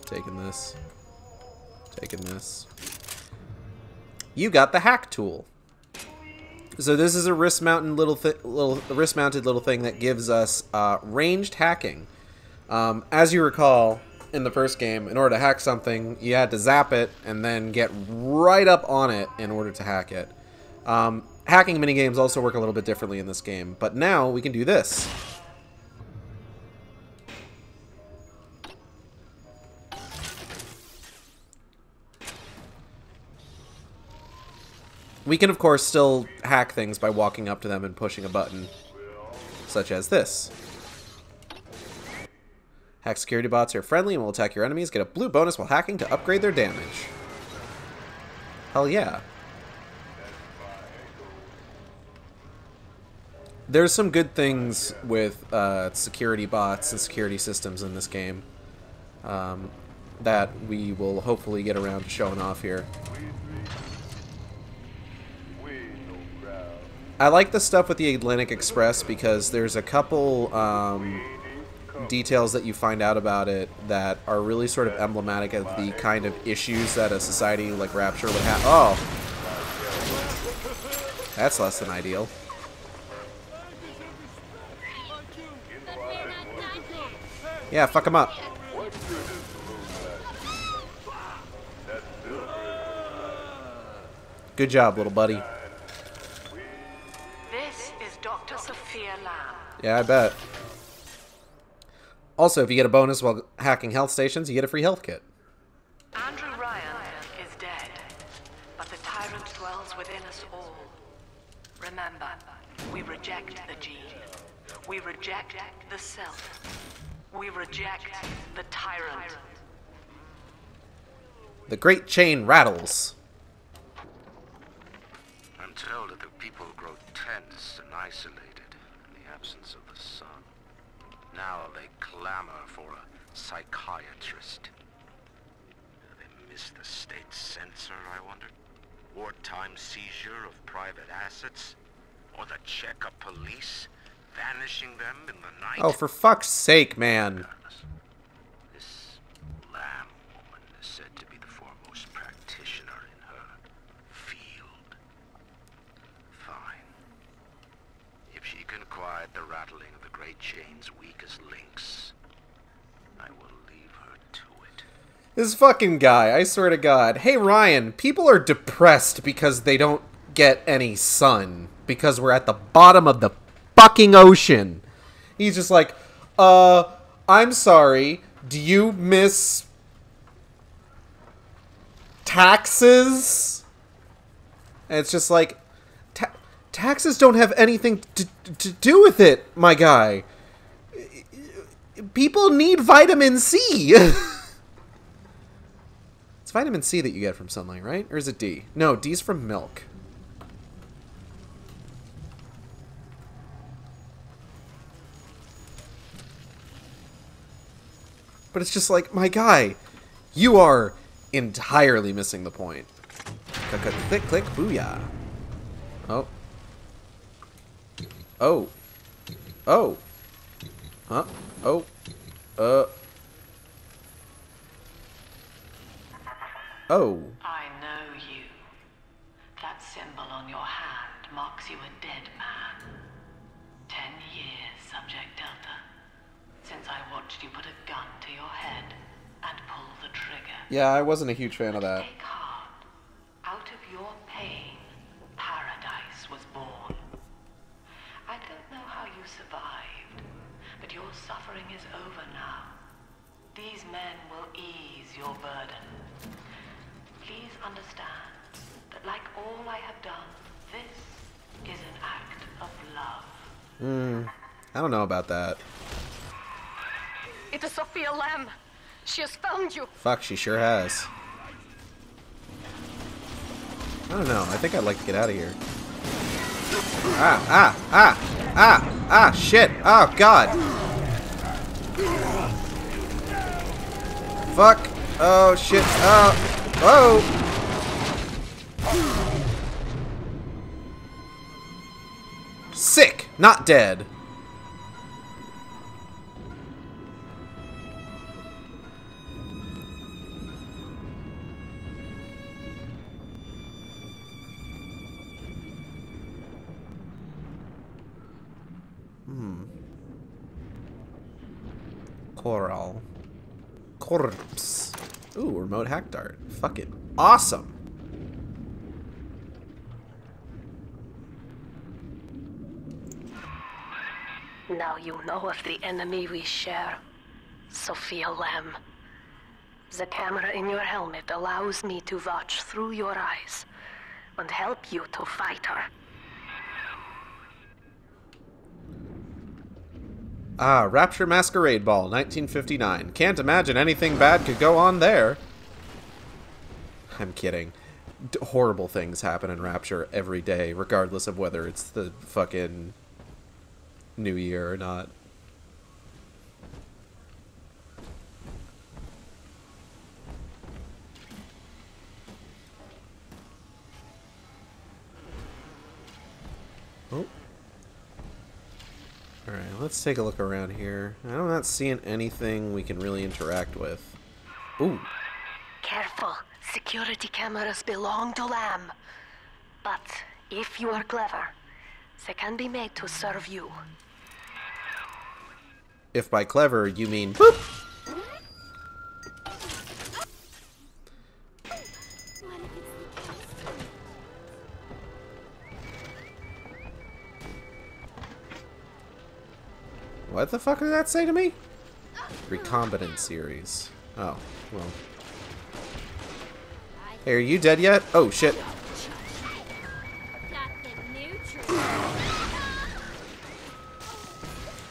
Taking this. Taking this. You got the hack tool. So this is a wrist-mounted little thing that gives us ranged hacking. As you recall, in the first game, in order to hack something, you had to zap it and then get right up on it in order to hack it. Hacking minigames also work a little bit differently in this game, but now we can do this. We can, of course, still hack things by walking up to them and pushing a button, such as this. Hack security bots are friendly and will attack your enemies. Get a blue bonus while hacking to upgrade their damage. Hell yeah. There's some good things with security bots and security systems in this game that we will hopefully get around to showing off here. I like the stuff with the Atlantic Express because there's a couple details that you find out about it that are really sort of emblematic of the kind of issues that a society like Rapture would have. Oh! That's less than ideal. Yeah, fuck him up. Good job, little buddy. This is Dr. Sophia Lamb. Yeah, I bet. Also, if you get a bonus while hacking health stations, you get a free health kit. Andrew Ryan is dead, but the tyrant dwells within us all. Remember, we reject the gene. We reject the self. We reject the tyrant. The great chain rattles. I'm told that the people grow tense and isolated in the absence of the sun. Now they clamor for a psychiatrist. Do they miss the state censor, I wonder? Wartime seizure of private assets? Or the Cheka police vanishing them in the night? Oh, for fuck's sake, man. This Lamb woman is said to be the foremost practitioner in her field. Fine. If she can quiet the rattling of the great chain's weakest links, I will leave her to it. This fucking guy, I swear to God. Hey, Ryan, people are depressed because they don't get any sun. Because we're at the bottom of the fucking ocean. He's just like, I'm sorry. Do you miss taxes? And it's just like, taxes don't have anything to do with it, my guy. People need vitamin C. It's vitamin C that you get from sunlight, right? Or is it D? No, D's from milk. But it's just like, my guy, you are entirely missing the point. Click, click, booyah. Oh. Oh. Oh. Huh? Oh. Oh. I know you. That symbol on your hand marks you a dead man. 10 years, Subject Delta. Since I watched you put a gun to your head and pull the trigger. Yeah, I wasn't a huge fan of that. Take heart. Out of your pain, paradise was born. I don't know how you survived, but your suffering is over now. These men will ease your burden. Please understand that like all I have done, this is an act of love. I don't know about that. It is Sophia Lamb. She has found you. Fuck, she sure has. I don't know. I think I'd like to get out of here. Shit. Oh, God. Fuck. Oh, shit. Oh. Sick. Not dead. Coral. Corpse. Ooh, remote hack dart. Fuck it. Awesome. Now you know of the enemy we share, Sophia Lamb. The camera in your helmet allows me to watch through your eyes and help you to fight her. Ah, Rapture Masquerade Ball, 1959. Can't imagine anything bad could go on there. I'm kidding. Horrible things happen in Rapture every day, regardless of whether it's the fucking New Year or not. Oh. Alright, let's take a look around here. I'm not seeing anything we can really interact with. Ooh. Careful. Security cameras belong to Lamb. But if you are clever, they can be made to serve you. If by clever you mean boop! What the fuck did that say to me? Recombinant series. Oh, well. Hey, are you dead yet? Oh, shit.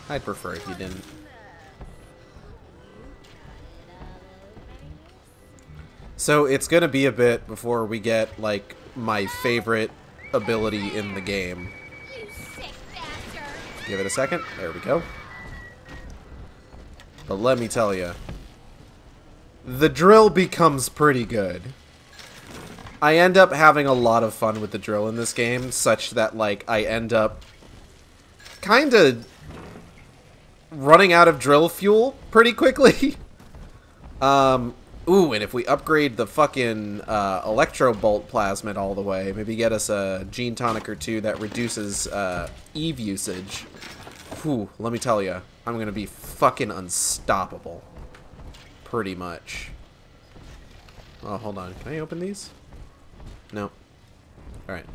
I'd prefer if you didn't. So it's gonna be a bit before we get, like, my favorite ability in the game. Give it a second. There we go. But let me tell you, the drill becomes pretty good. I end up having a lot of fun with the drill in this game, such that, like, I end up kind of running out of drill fuel pretty quickly. Ooh, and if we upgrade the fucking Electro Bolt Plasmid all the way, maybe get us a Gene Tonic or two that reduces Eve usage. Whew, let me tell you, I'm gonna be fucking unstoppable. Pretty much. Oh, hold on. Can I open these? No. Alright.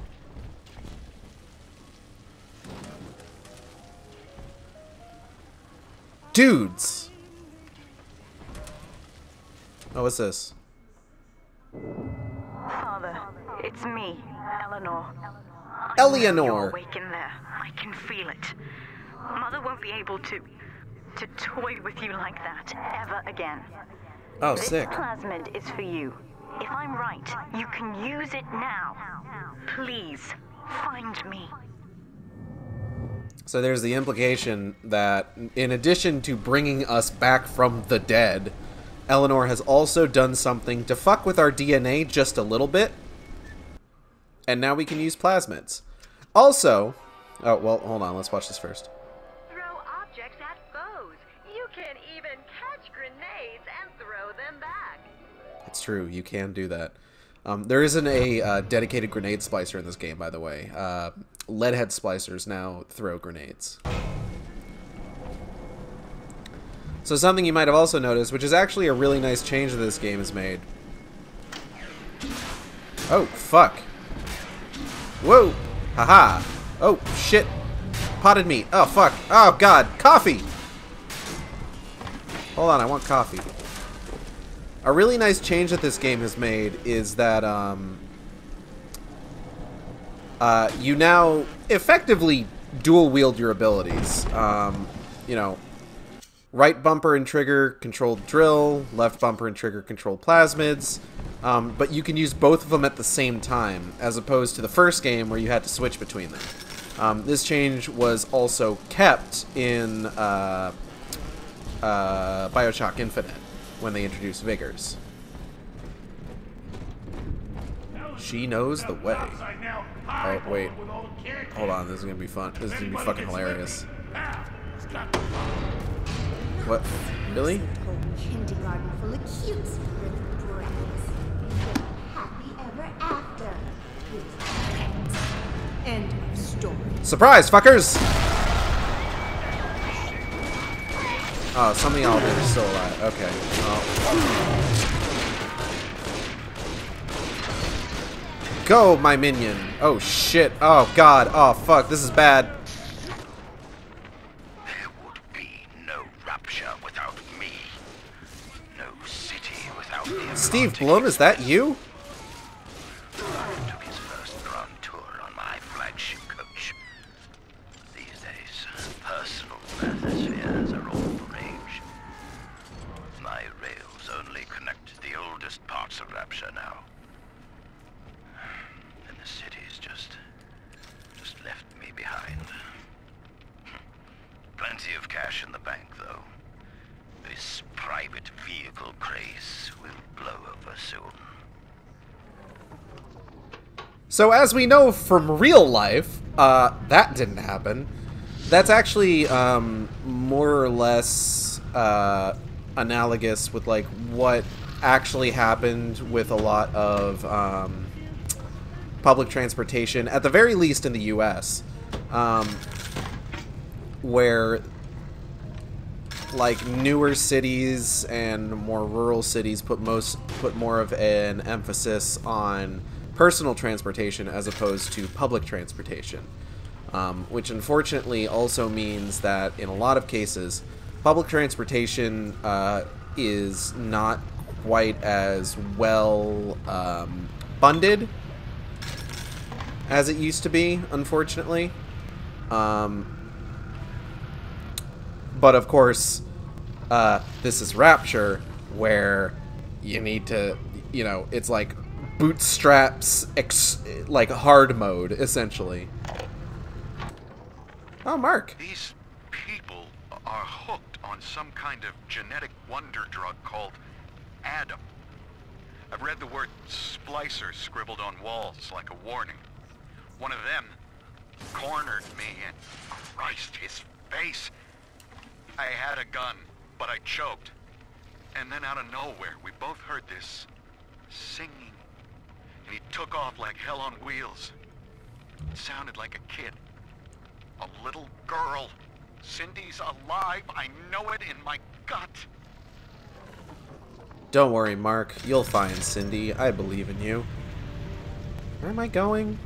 Dudes! Oh, what's this? Father, it's me, Eleanor. Eleanor! You're awake in there. I can feel it. Mother won't be able to toy with you like that ever again. Oh, this sick. Plasmid is for you. I'm right, you can use it now. Please, find me. So there's the implication that, in addition to bringing us back from the dead, Eleanor has also done something to fuck with our DNA just a little bit. And now we can use plasmids. Also... Oh, well, hold on. Let's watch this first. Throw objects at foes. You can even catch grenades and throw them back. It's true. You can do that. There isn't a dedicated grenade splicer in this game, by the way. Leadhead splicers now throw grenades. So something you might have also noticed, which is actually a really nice change that this game has made. Oh, fuck. Whoa! Haha! Oh, shit! Potted meat! Oh, fuck! Oh, God! Coffee! Hold on, I want coffee. A really nice change that this game has made is that, you now effectively dual-wield your abilities. You know, right bumper and trigger control drill, left bumper and trigger control plasmids, but you can use both of them at the same time, as opposed to the first game where you had to switch between them. This change was also kept in BioShock Infinite, when they introduced Vigors. She knows the way. Oh, wait. Hold on, this is gonna be fun. This is gonna be fucking hilarious. What? Really? Kindergarten full of cute little brains. Happy ever after. End of story. Surprise, fuckers! Oh, some of y'all are still alive. Okay. Oh. Go, my minion. Oh, shit. Oh, God. Oh, fuck. This is bad. There would be no rapture without me. No city without the Steve Blum, is that you? took his first grand tour on my flagship coach. These days, personal bathyspheres are all the rage. My rails only connect the oldest parts of Rapture now. And the city's just left me behind. Plenty of cash in the bank, though. This private vehicle craze will blow over soon. So as we know from real life, that didn't happen. That's actually more or less analogous with like what actually happened with a lot of public transportation, at the very least in the US, where like newer cities and more rural cities put more of an emphasis on personal transportation as opposed to public transportation, which unfortunately also means that in a lot of cases public transportation is not quite as well funded as it used to be, unfortunately. But of course, this is Rapture, where you need to, you know, it's like bootstraps, like hard mode, essentially. Oh, Mark. These people are hooked on some kind of genetic wonder drug called Adam. I've read the word splicer scribbled on walls like a warning. One of them cornered me and Christ, his face. I had a gun, but I choked. And then out of nowhere, we both heard this singing. And he took off like hell on wheels. It sounded like a kid. A little girl. Cindy's alive. I know it in my gut. Don't worry, Mark. You'll find Cindy. I believe in you. Where am I going?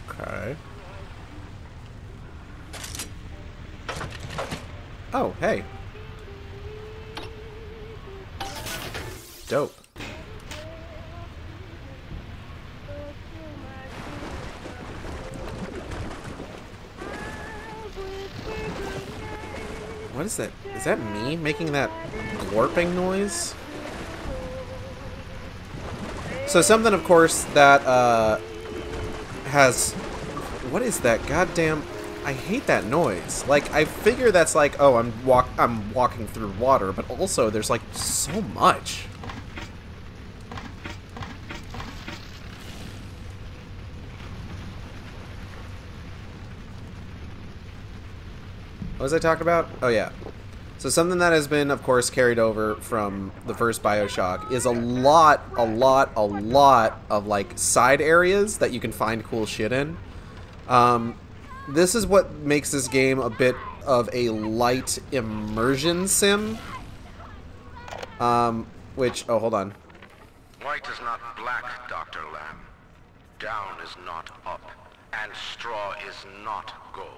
Okay. Oh, hey. dope. What is that? Is that me making that glorping noise? So something, of course, that has... What is that goddamn... I hate that noise. Like, I figure that's like, oh, I'm walking through water, but also there's like so much. What was I talking about? Oh yeah. So something that has been, of course, carried over from the first BioShock is a lot of like side areas that you can find cool shit in. This is what makes this game a bit of a light immersion sim. Which, oh, hold on. White is not black, Dr. Lamb. Down is not up, and straw is not gold.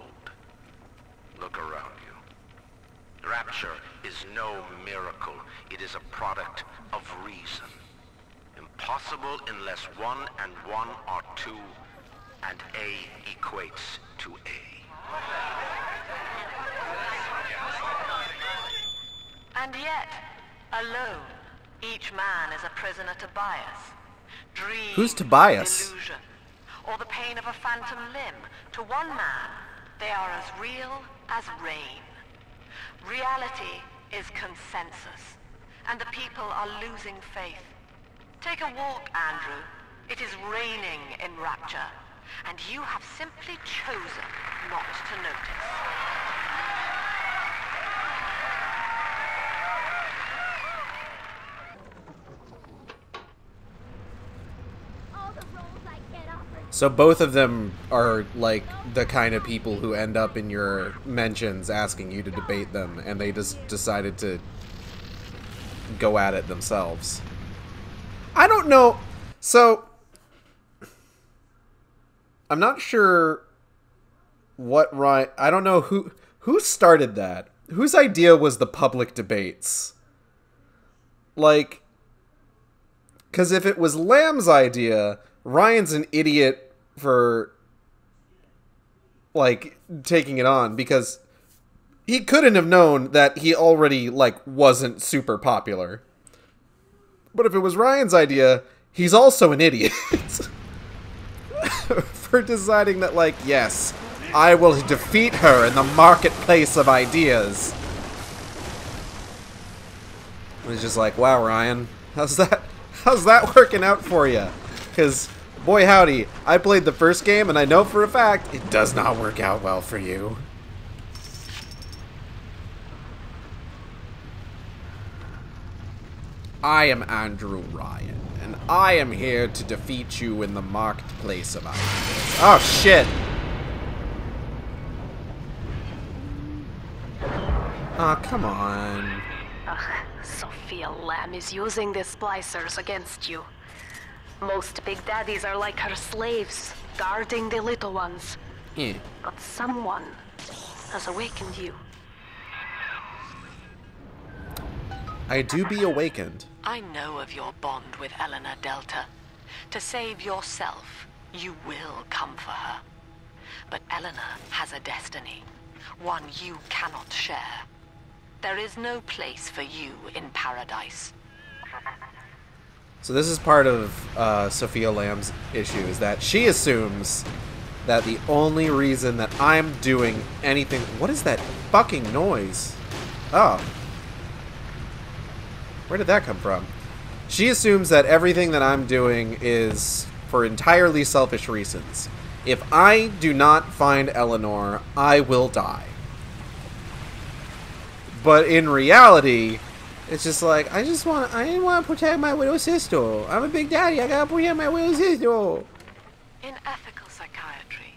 Look around you. Rapture is no miracle. It is a product of reason. Impossible unless 1 and 1 are 2, and A equates to A. And yet, alone, each man is a prisoner to bias. Dream, Who's Tobias? delusion, or the pain of a phantom limb. To one man, they are as real as rain. Reality is consensus, and the people are losing faith. Take a walk, Andrew. It is raining in Rapture, and you have simply chosen not to notice. So both of them are like the kind of people who end up in your mentions asking you to debate them, and they just decided to go at it themselves. I don't know. So I'm not sure what I don't know who started that. Whose idea was the public debates? Like, because if it was Lamb's idea, Ryan's an idiot for, like, taking it on, because he couldn't have known that he already, like, wasn't super popular. But if it was Ryan's idea, he's also an idiot. For deciding that, like, yes, I will defeat her in the marketplace of ideas. And it's just like, wow, Ryan, how's that working out for you? Because, boy howdy, I played the first game, and I know for a fact it does not work out well for you. I am Andrew Ryan, and I am here to defeat you in the marketplace of ideas. Oh, shit! Aw, come on. Sophia Lamb is using the splicers against you. Most big daddies are like her slaves, guarding the little ones. Yeah. But someone has awakened you. I do be awakened. I know of your bond with Eleanor Delta. To save yourself, you will come for her. But Eleanor has a destiny, one you cannot share. There is no place for you in paradise. So this is part of Sophia Lamb's issue, is that she assumes that the only reason that I'm doing anything... What is that fucking noise? Oh. Where did that come from? She assumes that everything that I'm doing is for entirely selfish reasons. If I do not find Eleanor, I will die. But in reality, it's just like, I want to protect my little sister. I'm a big daddy, I gotta protect my little sister. In ethical psychiatry,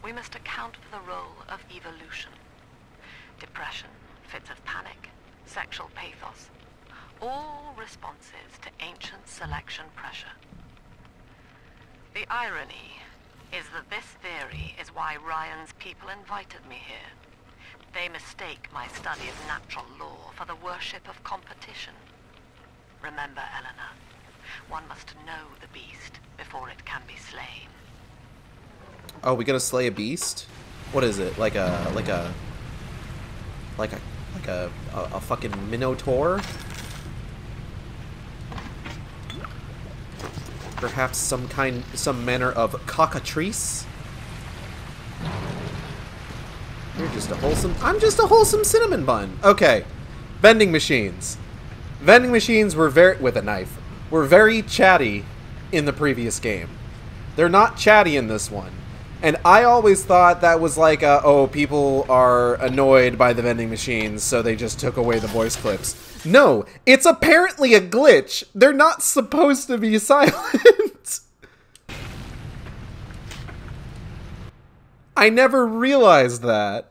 we must account for the role of evolution. Depression, fits of panic, sexual pathos, all responses to ancient selection pressure. The irony is that this theory is why Ryan's people invited me here. They mistake my study of natural law for the worship of competition. Remember, Eleanor, One must know the beast before it can be slain. Oh, we gotta slay a beast? What is it? Like a fucking minotaur? Perhaps some manner of cockatrice? You're just a wholesome... I'm just a wholesome cinnamon bun. Okay. Vending machines. Vending machines were with a knife, were very chatty in the previous game. They're not chatty in this one. And I always thought that was like, oh, people are annoyed by the vending machines, so they just took away the voice clips. No, it's apparently a glitch. They're not supposed to be silent. I never realized that.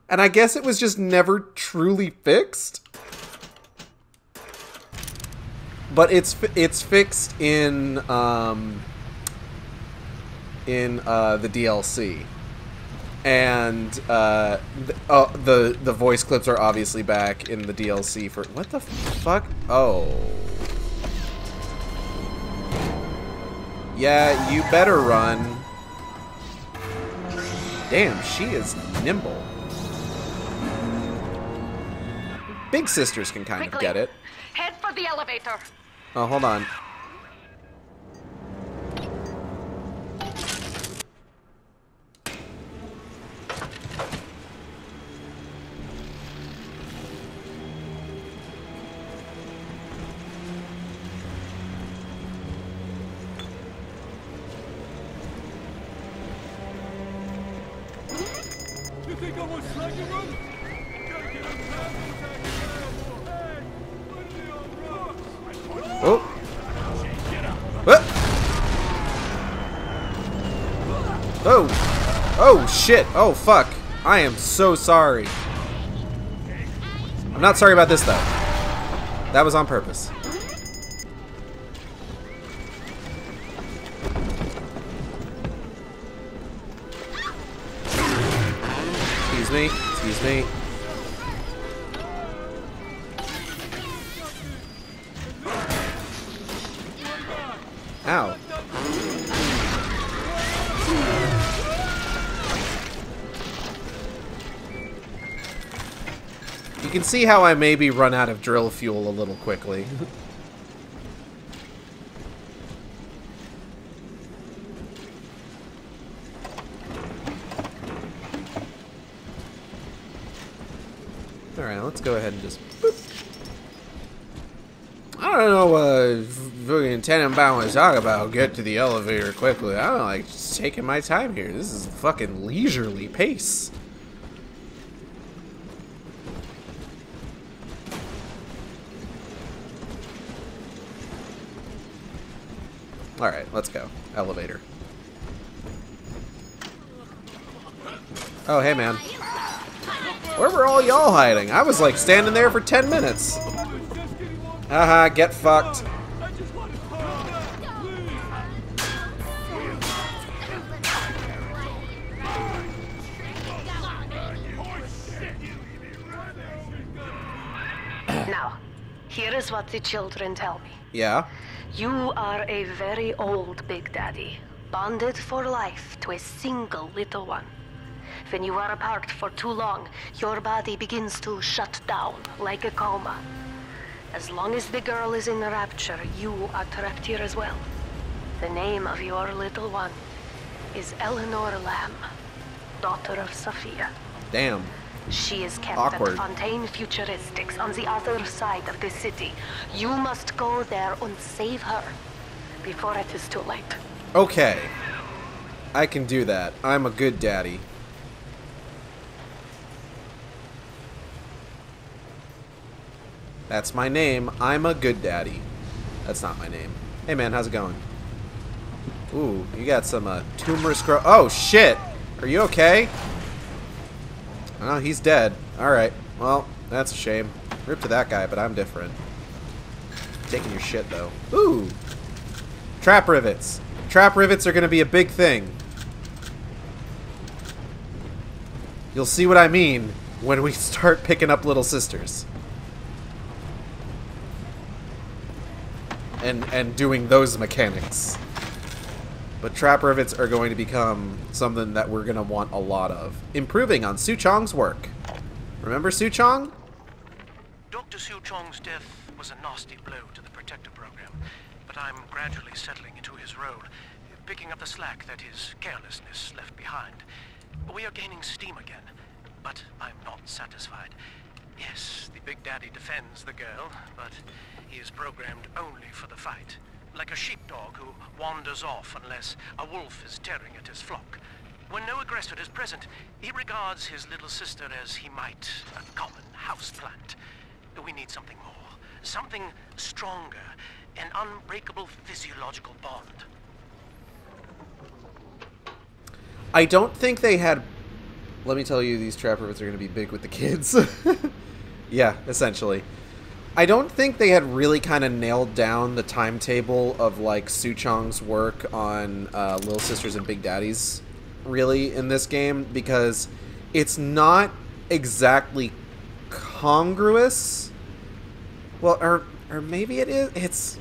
And I guess it was just never truly fixed. But it's fixed in the DLC, and the voice clips are obviously back in the DLC for what the fuck? Oh, yeah, you better run. Damn, she is nimble. Big sisters can kind of get it. Head for the elevator. Oh, hold on. You think I was slacking them? Oh. What? Oh. Oh, shit. Oh, fuck. I am so sorry. I'm not sorry about this, though. That was on purpose. Excuse me. Excuse me. Ow. You can see how I maybe run out of drill fuel a little quickly. Alright, let's go ahead and just... Boop. I don't know what fucking Tenenbaum was talking about. Get to the elevator quickly. I don't like just taking my time here. This is a fucking leisurely pace. Alright, let's go. Elevator. Oh, hey, man. Where were all y'all hiding? I was like standing there for 10 minutes. Haha, get fucked. Now, here is what the children tell me. Yeah? You are a very old Big Daddy, bonded for life to a single little one. When you are apart for too long, your body begins to shut down like a coma. As long as the girl is in rapture, you are trapped here as well. The name of your little one is Eleanor Lamb, daughter of Sophia. Damn. She is kept Awkward. at Fontaine Futuristics on the other side of the city. You must go there and save her before it is too late. Okay. I can do that. I'm a good daddy. That's my name. I'm a good daddy. That's not my name. Hey man, how's it going? Ooh, you got some tumorous growth. Oh shit! Are you okay? Oh, he's dead. Alright. Well, that's a shame. Rip to that guy, but I'm different. Taking your shit though. Ooh! Trap rivets. Trap rivets are gonna be a big thing. You'll see what I mean when we start picking up little sisters. and doing those mechanics. But trap rivets are going to become something that we're going to want a lot of. Improving on Suchong's work. Remember Suchong? Dr. Suchong's death was a nasty blow to the Protector program, but I'm gradually settling into his role, picking up the slack that his carelessness left behind. We are gaining steam again, but I'm not satisfied. Yes, the Big Daddy defends the girl, but he is programmed only for the fight. Like a sheepdog who wanders off unless a wolf is tearing at his flock. When no aggressor is present, he regards his little sister as he might a common houseplant. We need something more, something stronger, an unbreakable physiological bond. I don't think they had... Let me tell you, these trap rivets are going to be big with the kids. Yeah, essentially. I don't think they had really kind of nailed down the timetable of, like, Suchong's work on Little Sisters and Big Daddies, really, in this game, because it's not exactly congruous. Well, or maybe it is.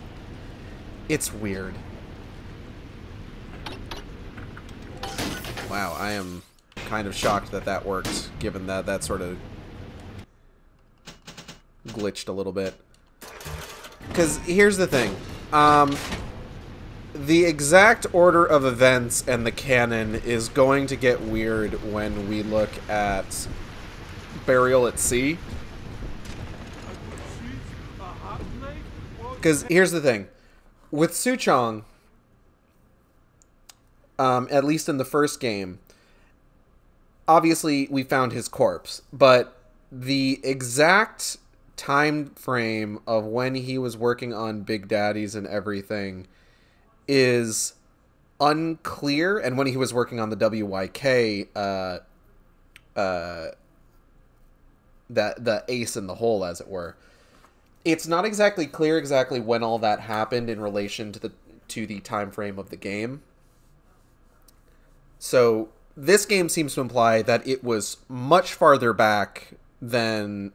It's weird. Wow, I am kind of shocked that that worked, given that that sort of glitched a little bit. Because here's the thing. The exact order of events and the canon is going to get weird when we look at Burial at Sea. Because here's the thing. With Suchong, at least in the first game, obviously we found his corpse, but the exact time frame of when he was working on Big Daddies and everything is unclear, and when he was working on the WYK, the ace in the hole, as it were. It's not exactly clear exactly when all that happened in relation to the time frame of the game. So this game seems to imply that it was much farther back than...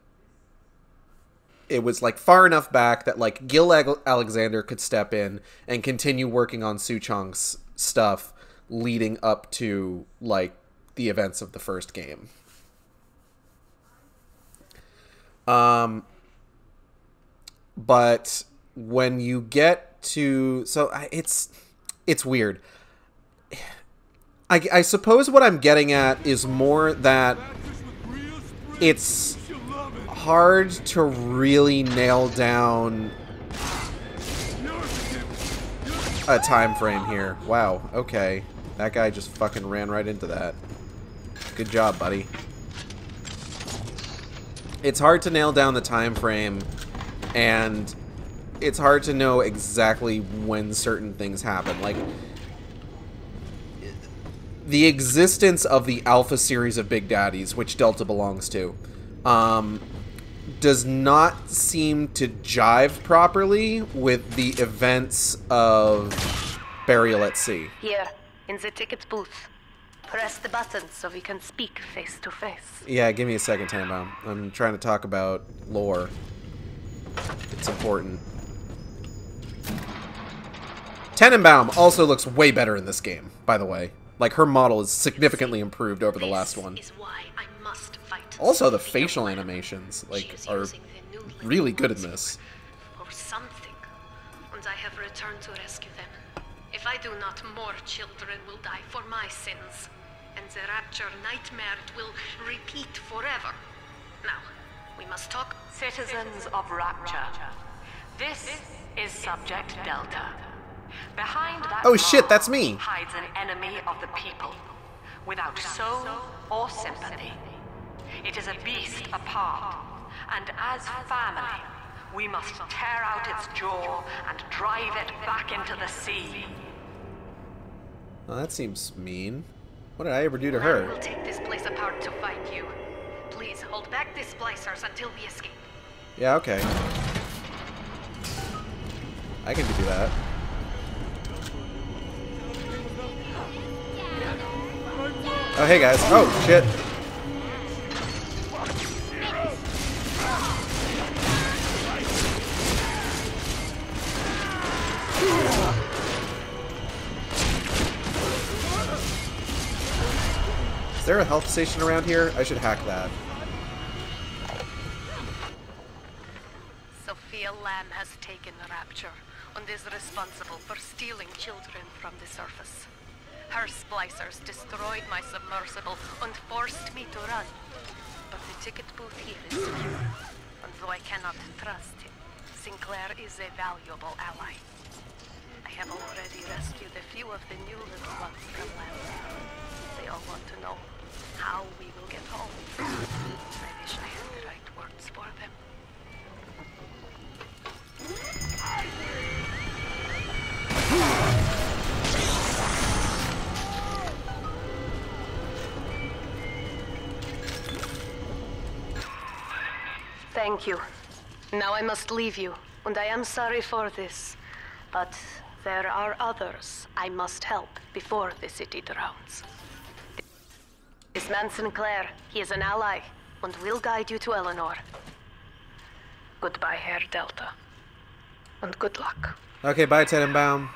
It was, like, far enough back that, like, Gil Alexander could step in and continue working on Suchong's stuff leading up to, like, the events of the first game. But when you get to... So, it's weird. I suppose what I'm getting at is more that it's hard to really nail down a time frame here. Wow, okay. That guy just fucking ran right into that. Good job, buddy. It's hard to nail down the time frame, and it's hard to know exactly when certain things happen. Like, the existence of the Alpha series of Big Daddies, which Delta belongs to, does not seem to jive properly with the events of Burial at Sea. Here, in the ticket booth. Press the button so we can speak face to face. Yeah, give me a second, Tannenbaum. I'm trying to talk about lore. It's important. Tannenbaum also looks way better in this game, by the way. Like, her model is significantly improved over the last one. Also, the facial animations, like, are really good in this. Or something. And I have returned to rescue them. If I do not, more children will die for my sins. And the Rapture nightmare will repeat forever. Now, we must talk. Citizens of Rapture. This is Subject Delta. Behind that oh shit, that's me! Hides an enemy of the people, without soul or sympathy. It is a beast apart, and as family, we must tear out its jaw and drive it back into the sea. Well, that seems mean. What did I ever do to her? We'll take this place apart to fight you. Please hold back the splicers until we escape. Yeah, okay. I can do that. Oh, hey guys. Oh, shit. Is there a health station around here? I should hack that. Sophia Lamb has taken the Rapture and is responsible for stealing children from the surface. Her splicers destroyed my submersible and forced me to run. But the ticket booth here is secure, and though I cannot trust him, Sinclair is a valuable ally. I have already rescued a few of the new little ones from Lamb. They all want to know how we will get home. I wish I had the right words for them. Thank you. Now I must leave you, and I am sorry for this. But there are others I must help before the city drowns. This man Sinclair, he is an ally, and will guide you to Eleanor. Goodbye, Herr Delta. And good luck. Okay, bye, Tenenbaum.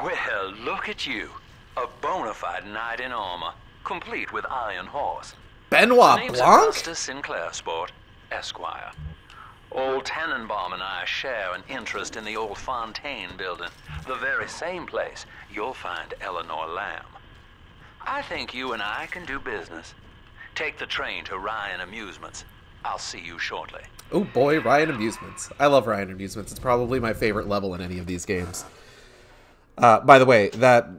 Well, look at you. A bona fide knight in armor, complete with iron horse. Benoit Name's Blanc? Augustus Sinclair Sport, Esquire. Old Tenenbaum and I share an interest in the old Fontaine building, the very same place you'll find Eleanor Lamb. I think you and I can do business. Take the train to Ryan Amusements. I'll see you shortly. Oh boy, Ryan Amusements. I love Ryan Amusements. It's probably my favorite level in any of these games. By the way, that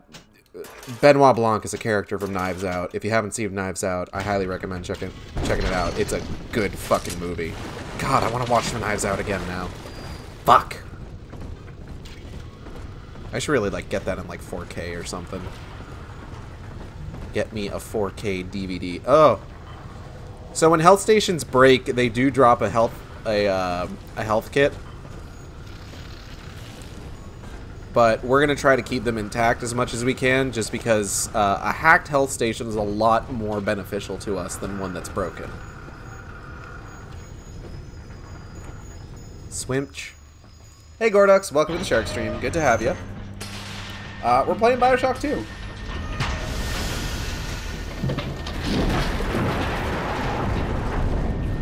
Benoit Blanc is a character from Knives Out. If you haven't seen Knives Out, I highly recommend checking it out. It's a good fucking movie. God, I want to watch the Knives Out again now. Fuck. I should really like get that in like 4K or something. Get me a 4K DVD. Oh. So when health stations break, they do drop a health kit. But we're going to try to keep them intact as much as we can, just because a hacked health station is a lot more beneficial to us than one that's broken. Swimch. Hey Gordux, welcome to the Shark Stream. Good to have you. We're playing BioShock 2.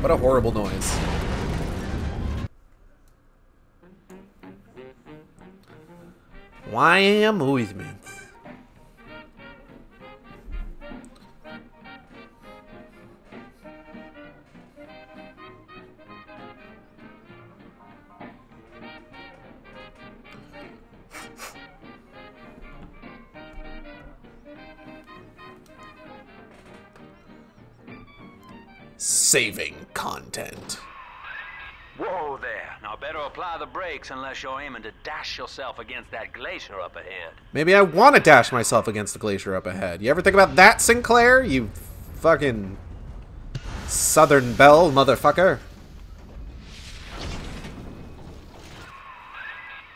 What a horrible noise. Why amusements? Saving content. Whoa there. Now better apply the brakes unless you're aiming to dash yourself against that glacier up ahead. Maybe I want to dash myself against the glacier up ahead. You ever think about that, Sinclair? You fucking Southern Belle motherfucker.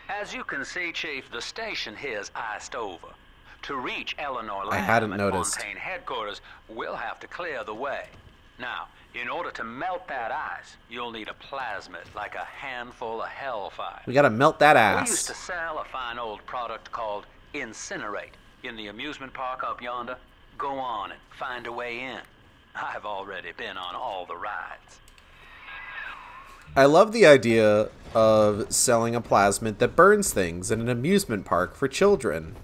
As you can see, Chief, the station here's iced over. To reach Eleanor I hadn't Lamb at noticed. Fontaine headquarters, we'll have to clear the way. Now, in order to melt that ice, you'll need a plasmid, like a handful of hellfire. We gotta melt that We used ass. to sell a fine old product called Incinerate in the amusement park up yonder. Go on and find a way in. I've already been on all the rides. I love the idea of selling a plasmid that burns things in an amusement park for children.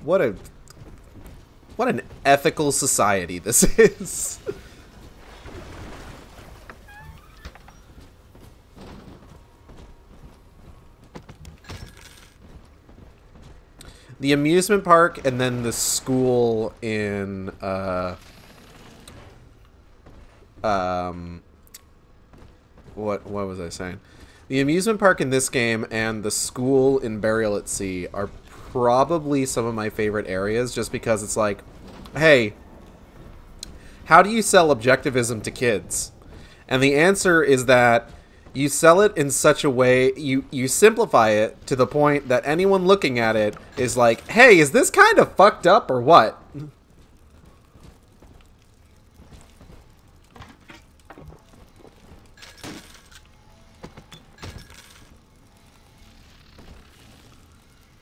What an ethical society this is. The amusement park and then the school in what was I saying? The amusement park in this game and the school in Burial at Sea are probably some of my favorite areas, just because it's like, hey, how do you sell objectivism to kids? And the answer is that you sell it in such a way, you simplify it to the point that anyone looking at it is like, hey, is this kind of fucked up or what?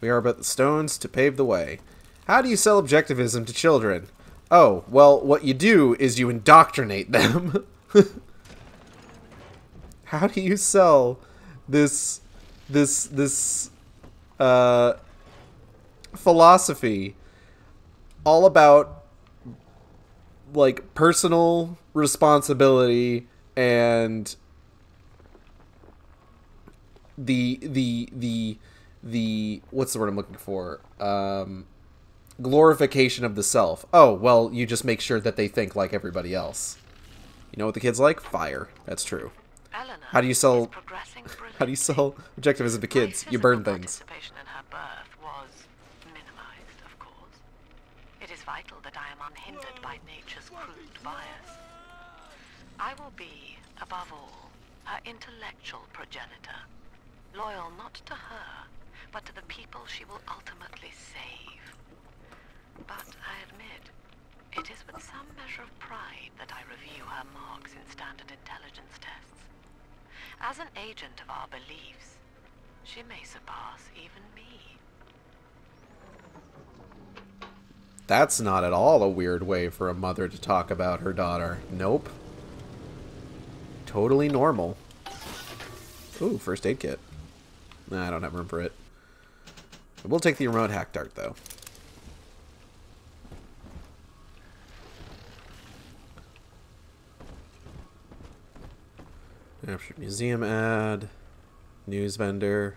We are but the stones to pave the way. How do you sell objectivism to children? Oh, well, what you do is you indoctrinate them. How do you sell this philosophy all about, like, personal responsibility and the what's the word I'm looking for? Glorification of the self. Oh, well, you just make sure that they think like everybody else. You know what the kids like? Fire. That's true. How do you sell objectivism to kids? You burn things. Participation in her birth was minimized, of course. It is vital that I am unhindered by nature's crude bias. I will be, above all, her intellectual progenitor, loyal not to her, but to the people she will ultimately save. But I admit, it is with some measure of pride that I review her marks in standard intelligence tests. As an agent of our beliefs, she may surpass even me. That's not at all a weird way for a mother to talk about her daughter. Nope. Totally normal. Ooh, first aid kit. Nah, I don't have room for it. We'll take the remote hack dart, though. After museum ad, news vendor,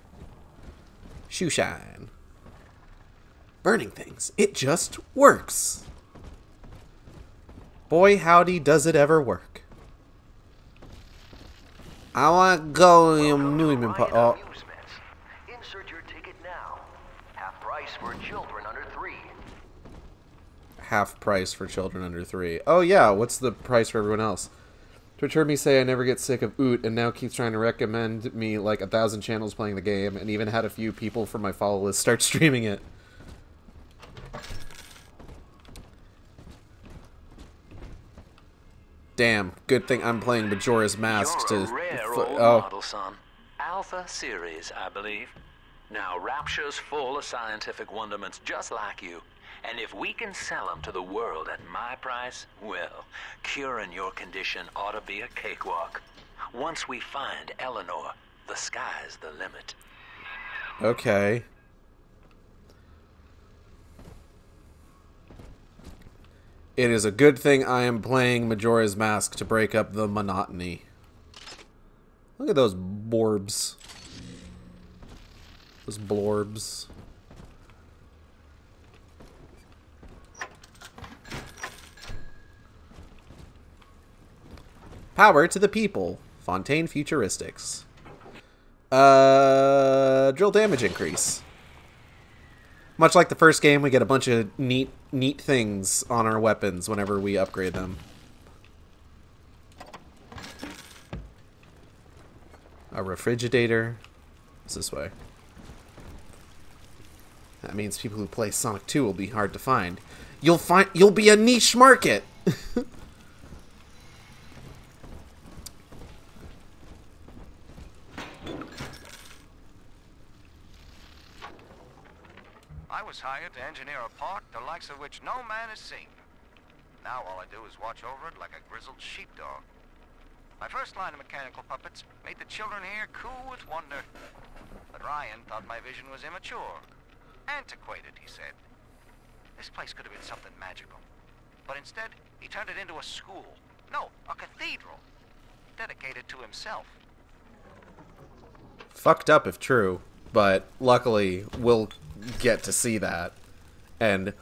shoe shine. Burning things. It just works. Boy, howdy, does it ever work. I want to go in Newman Park. Oh. Insert your ticket now. Half price for children under 3. Half price for children under 3. Oh yeah, what's the price for everyone else? Twitch heard me say I never get sick of Oot and now keeps trying to recommend me like 1,000 channels playing the game and even had a few people from my follow list start streaming it. Damn, good thing I'm playing Majora's Mask to... Model, son. Alpha series, I believe. Now, Rapture's full of scientific wonderments just like you. And if we can sell them to the world at my price, well, curing your condition ought to be a cakewalk. Once we find Eleanor, the sky's the limit. Okay. It is a good thing I am playing Majora's Mask to break up the monotony. Look at those borbs. Those blorbs. Power to the people. Fontaine Futuristics. Drill damage increase. Much like the first game, we get a bunch of neat things on our weapons whenever we upgrade them. A refrigerator. It's this way. That means people who play Sonic 2 will be hard to find. You'll be a niche market. I was hired to engineer a park the likes of which no man has seen. Now all I do is watch over it like a grizzled sheepdog. My first line of mechanical puppets made the children here cool with wonder. But Ryan thought my vision was immature. Antiquated, he said. This place could have been something magical. But instead, he turned it into a school. No, a cathedral. Dedicated to himself. Fucked up if true, but luckily we'll get to see that. And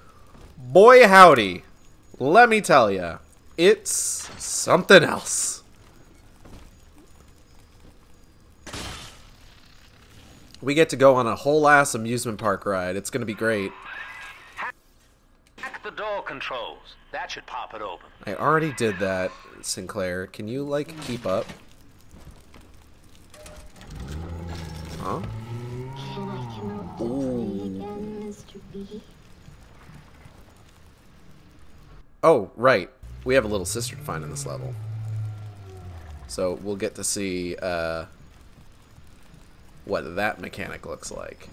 boy howdy, let me tell ya, it's something else. We get to go on a whole ass amusement park ride. It's gonna be great. Hack the door controls. That should pop it open. I already did that, Sinclair. Can you, like, keep up? Huh? Can I come out to play again, Mr. B? Oh, right. We have a little sister to find in this level. So we'll get to see what that mechanic looks like.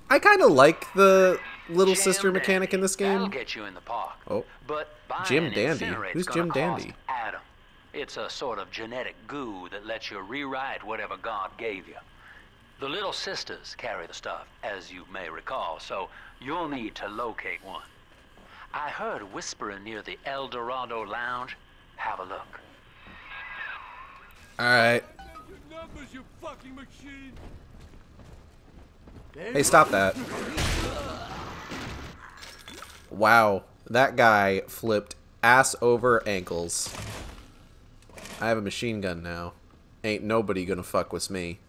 I kind of like the little sister mechanic in this That'll game. get you in the park. Oh, But buying Jim an Dandy. incinerate's Who's gonna Jim cost Dandy? Adam. It's a sort of genetic goo that lets you rewrite whatever God gave you. The little sisters carry the stuff, as you may recall, so you'll need to locate one. I heard whispering near the El Dorado Lounge. Have a look. All right. Numbers, you fucking machine. Hey, stop that. Wow, that guy flipped ass over ankles. I have a machine gun now. Ain't nobody gonna fuck with me.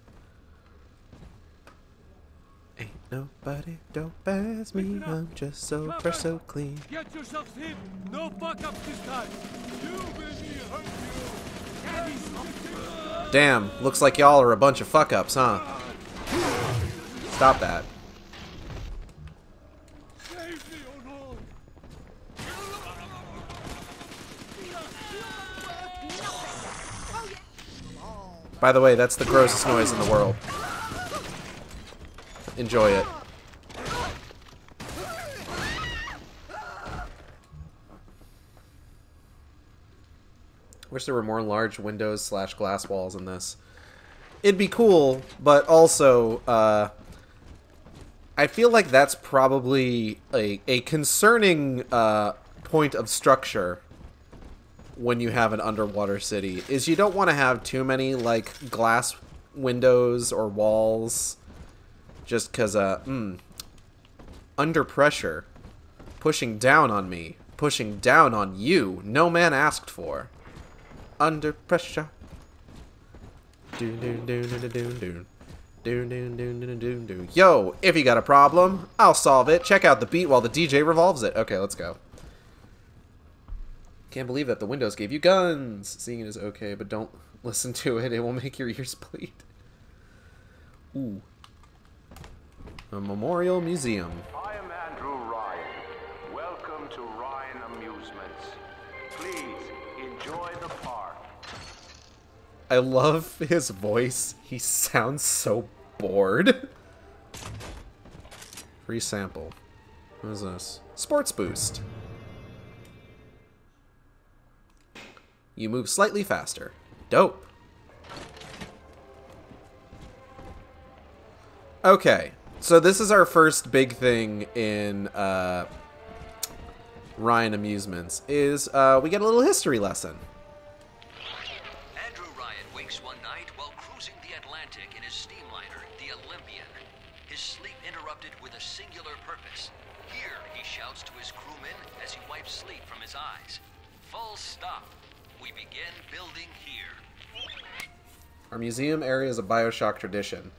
Ain't nobody don't pass me. I'm just so fresh, so clean. Get yourselves hit. No fuck ups this time. You made me hurt you. Daddy's Damn, looks like y'all are a bunch of fuck ups, huh? Stop that. Save me, oh no. By the way, that's the grossest noise in the world. Enjoy it. Wish there were more large windows / glass walls in this. It'd be cool, but also, I feel like that's probably a concerning point of structure when you have an underwater city, is you don't want to have too many, like, glass windows or walls, just because, under pressure, pushing down on me, pushing down on you, no man asked for. Under pressure. Yo, if you got a problem, I'll solve it. Check out the beat while the DJ revolves it. Okay, let's go. Can't believe that the Windows gave you guns. Seeing it is okay, but don't listen to it. It will make your ears bleed. Ooh. A memorial museum. I am Andrew Ryan. Welcome to Ryan Amusements. Please enjoy the park. I love his voice. He sounds so bored. Free sample. What is this? Sports boost. You move slightly faster. Dope. Okay, so this is our first big thing in Ryan Amusements, is we get a little history lesson. Andrew Ryan wakes one night while cruising the Atlantic in his steamliner, the Olympian. His sleep interrupted with a singular purpose. Here, he shouts to his crewmen as he wipes sleep from his eyes. Full stop. We begin building here. Our museum area is a BioShock tradition.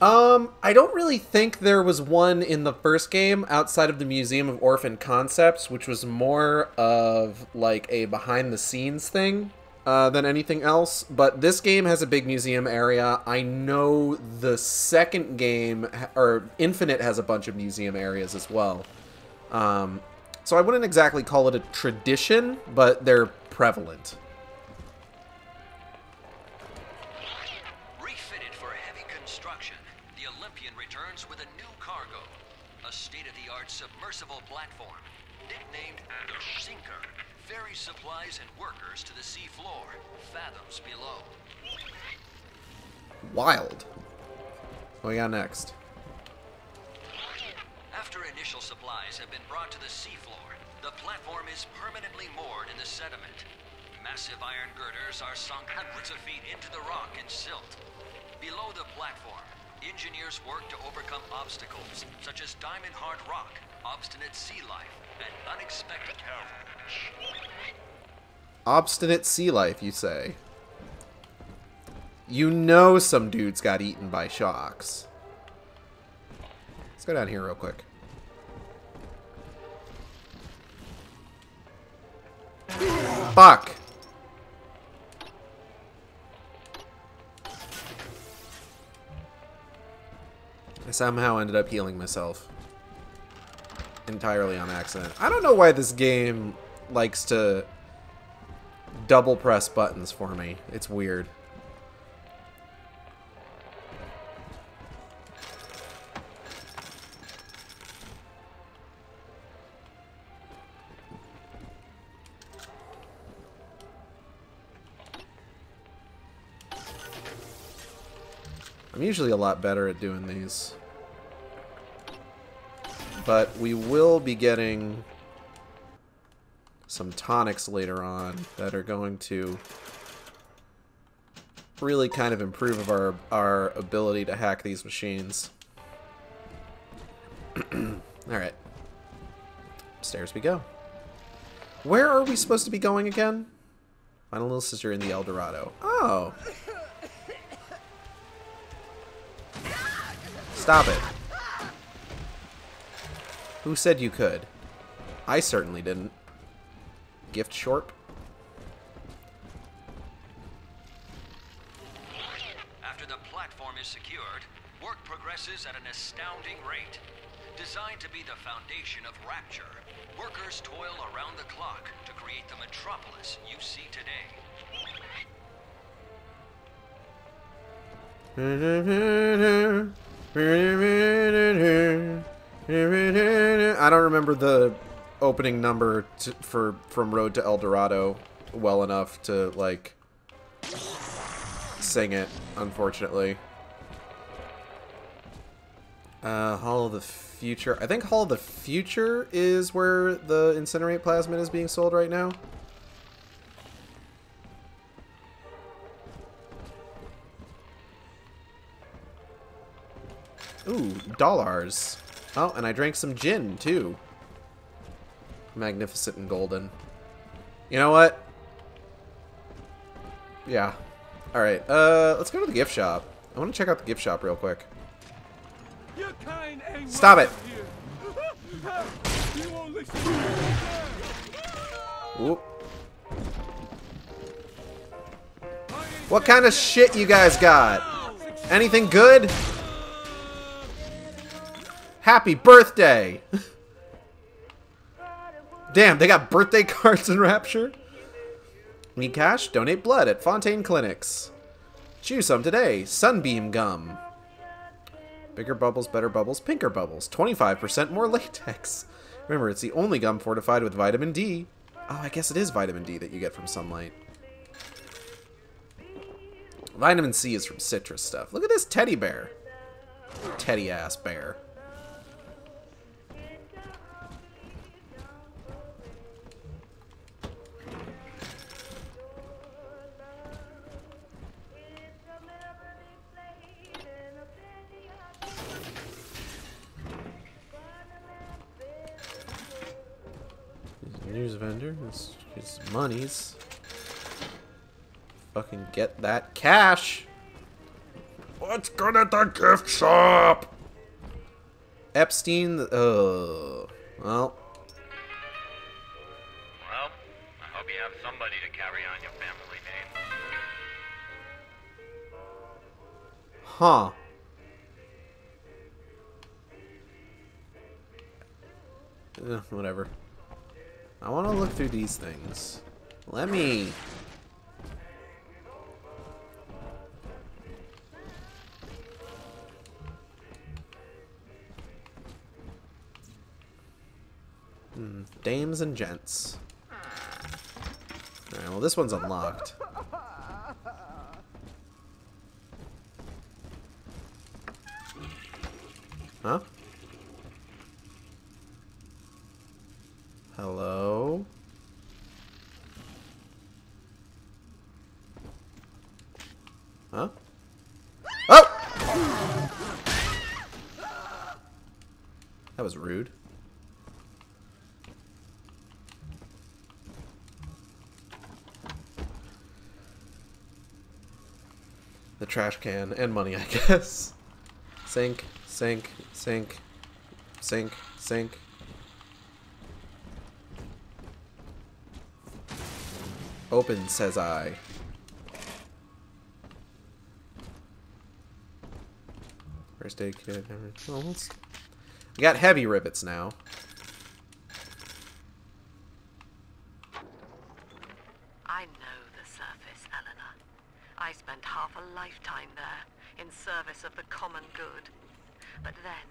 I don't really think there was one in the first game outside of the Museum of Orphan Concepts, which was more of like a behind-the-scenes thing than anything else. But this game has a big museum area. I know the second game, or Infinite, has a bunch of museum areas as well. So I wouldn't exactly call it a tradition, but they're prevalent. Refitted for heavy construction, the Olympian returns with a new cargo. A state-of-the-art submersible platform, nicknamed the Sinker, ferries supplies and workers to the sea floor, fathoms below. Wild. What we got next? After initial supplies have been brought to the seafloor, the platform is permanently moored in the sediment. Massive iron girders are sunk hundreds of feet into the rock and silt. Below the platform, engineers work to overcome obstacles such as diamond-hard rock, obstinate sea life, and unexpected help. Obstinate sea life, you say? You know some dudes got eaten by sharks. Let's go down here real quick. Fuck! I somehow ended up healing myself. Entirely on accident. I don't know why this game likes to double press buttons for me. It's weird. I'm usually a lot better at doing these. But we will be getting some tonics later on that are going to really kind of improve our ability to hack these machines. Alright. Upstairs we go. Where are we supposed to be going again? Final little sister in the El Dorado. Oh. Stop it. Who said you could? I certainly didn't. Gift short. After the platform is secured, work progresses at an astounding rate. Designed to be the foundation of Rapture, workers toil around the clock to create the metropolis you see today. I don't remember the opening number from Road to El Dorado well enough to, like, sing it, unfortunately. Hall of the Future. I think Hall of the Future is where the Incinerate Plasmid is being sold right now. Ooh, dollars. Oh, and I drank some gin, too. Magnificent and golden. You know what? Yeah. Alright, let's go to the gift shop. I want to check out the gift shop real quick. Stop it! Whoop. What kind of shit you guys got? Anything good? Happy birthday! Damn, they got birthday cards in Rapture? Need cash? Donate blood at Fontaine Clinics. Choose some today. Sunbeam Gum. Bigger bubbles, better bubbles, pinker bubbles. 25% more latex. Remember, it's the only gum fortified with vitamin D. Oh, I guess it is vitamin D that you get from sunlight. Vitamin C is from citrus stuff. Look at this teddy bear. Teddy-ass bear. News vendor, his monies. Fucking get that cash. Let's go to the gift shop. Epstein, well. Well, I hope you have somebody to carry on your family name. Huh. Whatever. I want to look through these things. Let me. Dames and gents. Alright, well this one's unlocked. Huh? Hello? Huh? Oh! That was rude. The trash can and money, I guess. Sink, sink, sink, sink, sink. Open, says I. First aid kit. Well, we got heavy rivets now. I know the surface, Eleanor. I spent half a lifetime there, in service of the common good. But then,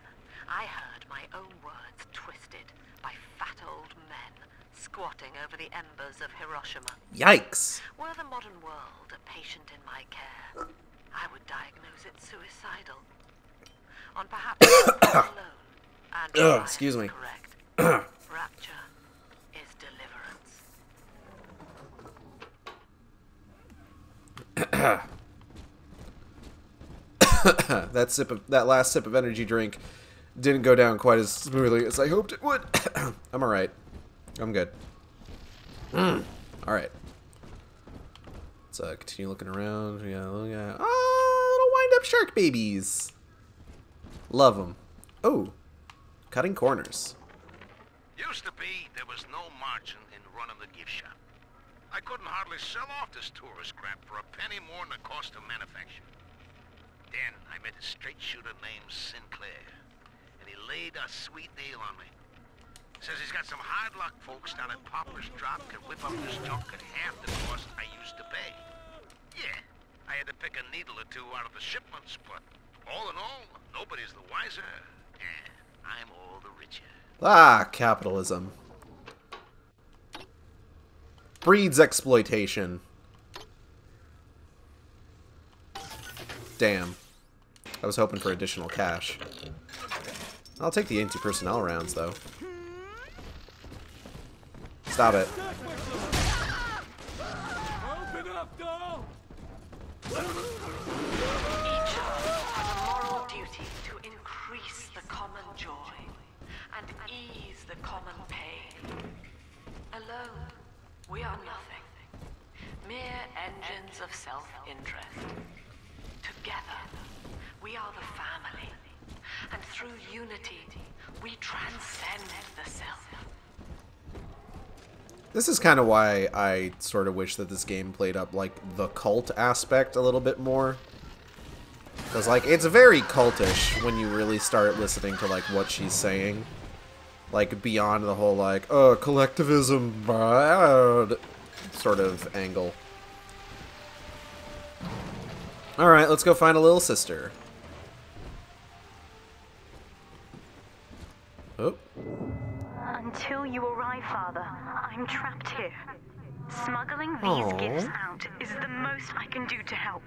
I heard my own words twisted by fat old men squatting over the embers of Hiroshima. Yikes! Were the modern world a patient in my care, I I would diagnose it suicidal. On perhaps alone. And Ugh, excuse me. correct. Rapture is deliverance. That last sip of energy drink didn't go down quite as smoothly as I hoped it would. I'm alright. I'm good. Alright. Let's continue looking around. Yeah, look at... Oh, little wind-up shark babies. Love them. Oh, cutting corners. Used to be there was no margin in running the gift shop. I couldn't hardly sell off this tourist crap for a penny more than the cost of manufacture. Then I met a straight shooter named Sinclair, and he laid a sweet deal on me. Says he's got some hard luck folks down at Popper's Drop can whip up this junk at half the cost I used to pay. Yeah, I had to pick a needle or two out of the shipments, but all in all, nobody's the wiser, and I'm all the richer. Ah, capitalism. Breeds exploitation. Damn. I was hoping for additional cash. I'll take the anti-personnel rounds, though. Stop it. Open up, doll! Each has a moral duty to increase the common joy and ease the common pain. Alone, we are nothing. Mere engines of self-interest. Together, we are the family. And through unity, we transcend the self. This is kind of why I sort of wish that this game played up, like, the cult aspect a little bit more. Because, like, it's very cultish when you really start listening to, like, what she's saying. Like, beyond the whole, like, oh, collectivism, bad sort of angle. Alright, let's go find a little sister. Oh. Until you arrive, Father, I'm trapped here. Smuggling these gifts out is the most I can do to help.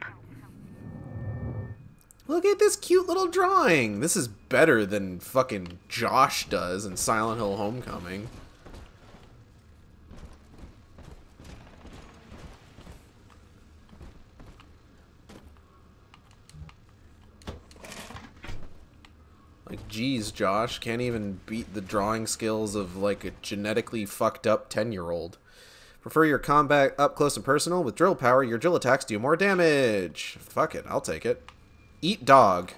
Look at this cute little drawing. This is better than fucking Josh does in Silent Hill Homecoming. Like, geez, Josh, can't even beat the drawing skills of, like, a genetically fucked up 10-year-old. Prefer your combat up close and personal? With drill power, your drill attacks do more damage. Fuck it, I'll take it. Eat dog.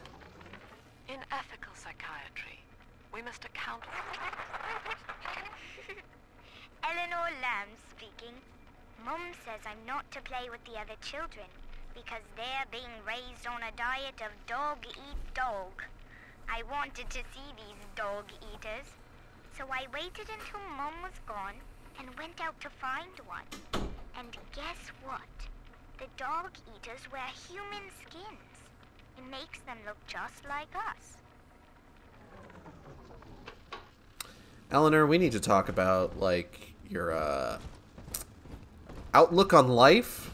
In ethical psychiatry, we must account for... Eleanor Lamb speaking. Mum says I'm not to play with the other children because they're being raised on a diet of dog-eat-dog. I wanted to see these dog eaters, so I waited until Mum was gone and went out to find one. And guess what? The dog eaters wear human skins. It makes them look just like us. Eleanor, we need to talk about, like, your, outlook on life.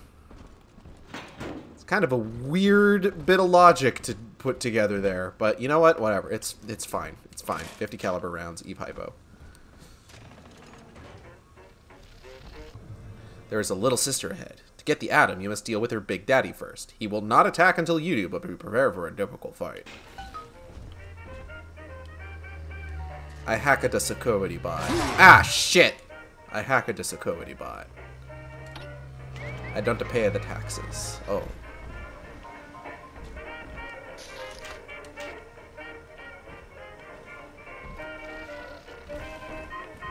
It's kind of a weird bit of logic to put together there, but you know what? Whatever. It's fine. It's fine. 50 caliber rounds, Eve Hypo. There is a little sister ahead. To get the Atom, you must deal with her Big Daddy first. He will not attack until you do, but be prepared for a difficult fight. I hack a security bot. Ah, shit! I hack a security bot. I don't have to pay the taxes. Oh.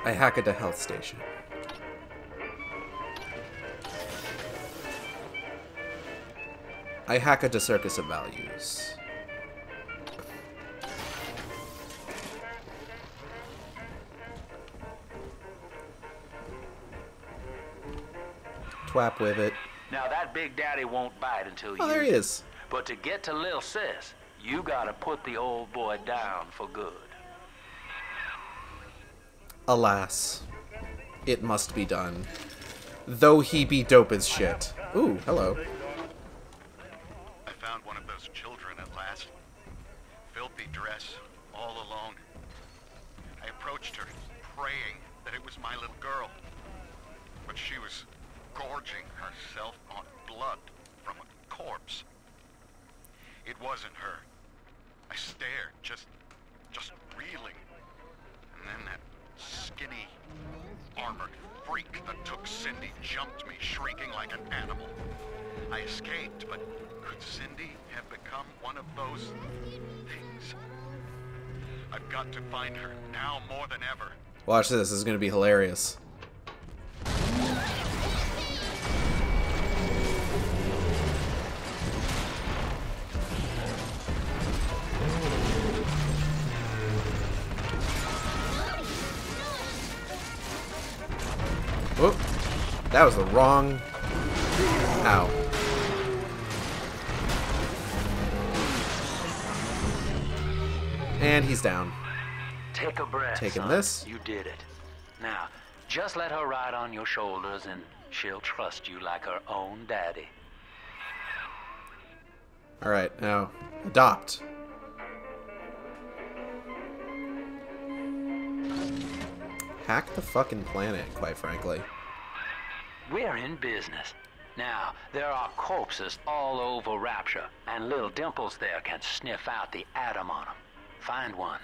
I hack a health station. I hack a circus of values. Twap with it. Now that Big Daddy won't bite until you... Oh, there he is. But to get to Lil Sis, you gotta put the old boy down for good. Alas, it must be done. Though he be dope as shit. Ooh, hello. I found one those children at last. Filthy dress, all alone. I approached her, praying that it was my little girl. But she was gorging herself on blood from a corpse. It wasn't her. I stared, just reeling. And then that skinny, armored freak that took Cindy jumped me, shrieking like an animal. I escaped, but could Cindy have become one of those things? I've got to find her, now more than ever. Watch this. This is going to be hilarious. Whoop. That was the wrong... Ow. And he's down. Take a breath, Taking son. this. You did it. Now, just let her ride on your shoulders and she'll trust you like her own daddy. Alright, now, adopt. Hack the fucking planet, quite frankly. We're in business. Now, there are corpses all over Rapture, and little Dimples there can sniff out the atom on them. Find one.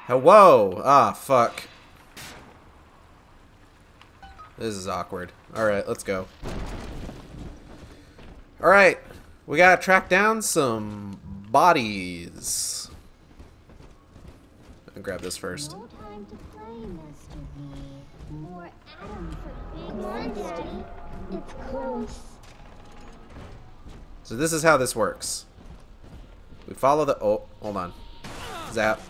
Whoa! Ah, fuck. This is awkward. Alright, let's go. Alright, we gotta track down some bodies. I'll grab this first. No time to play, Master V. More atoms for big Come on, Daddy. It's close. So this is how this works. We follow the... Oh, hold on. Zap.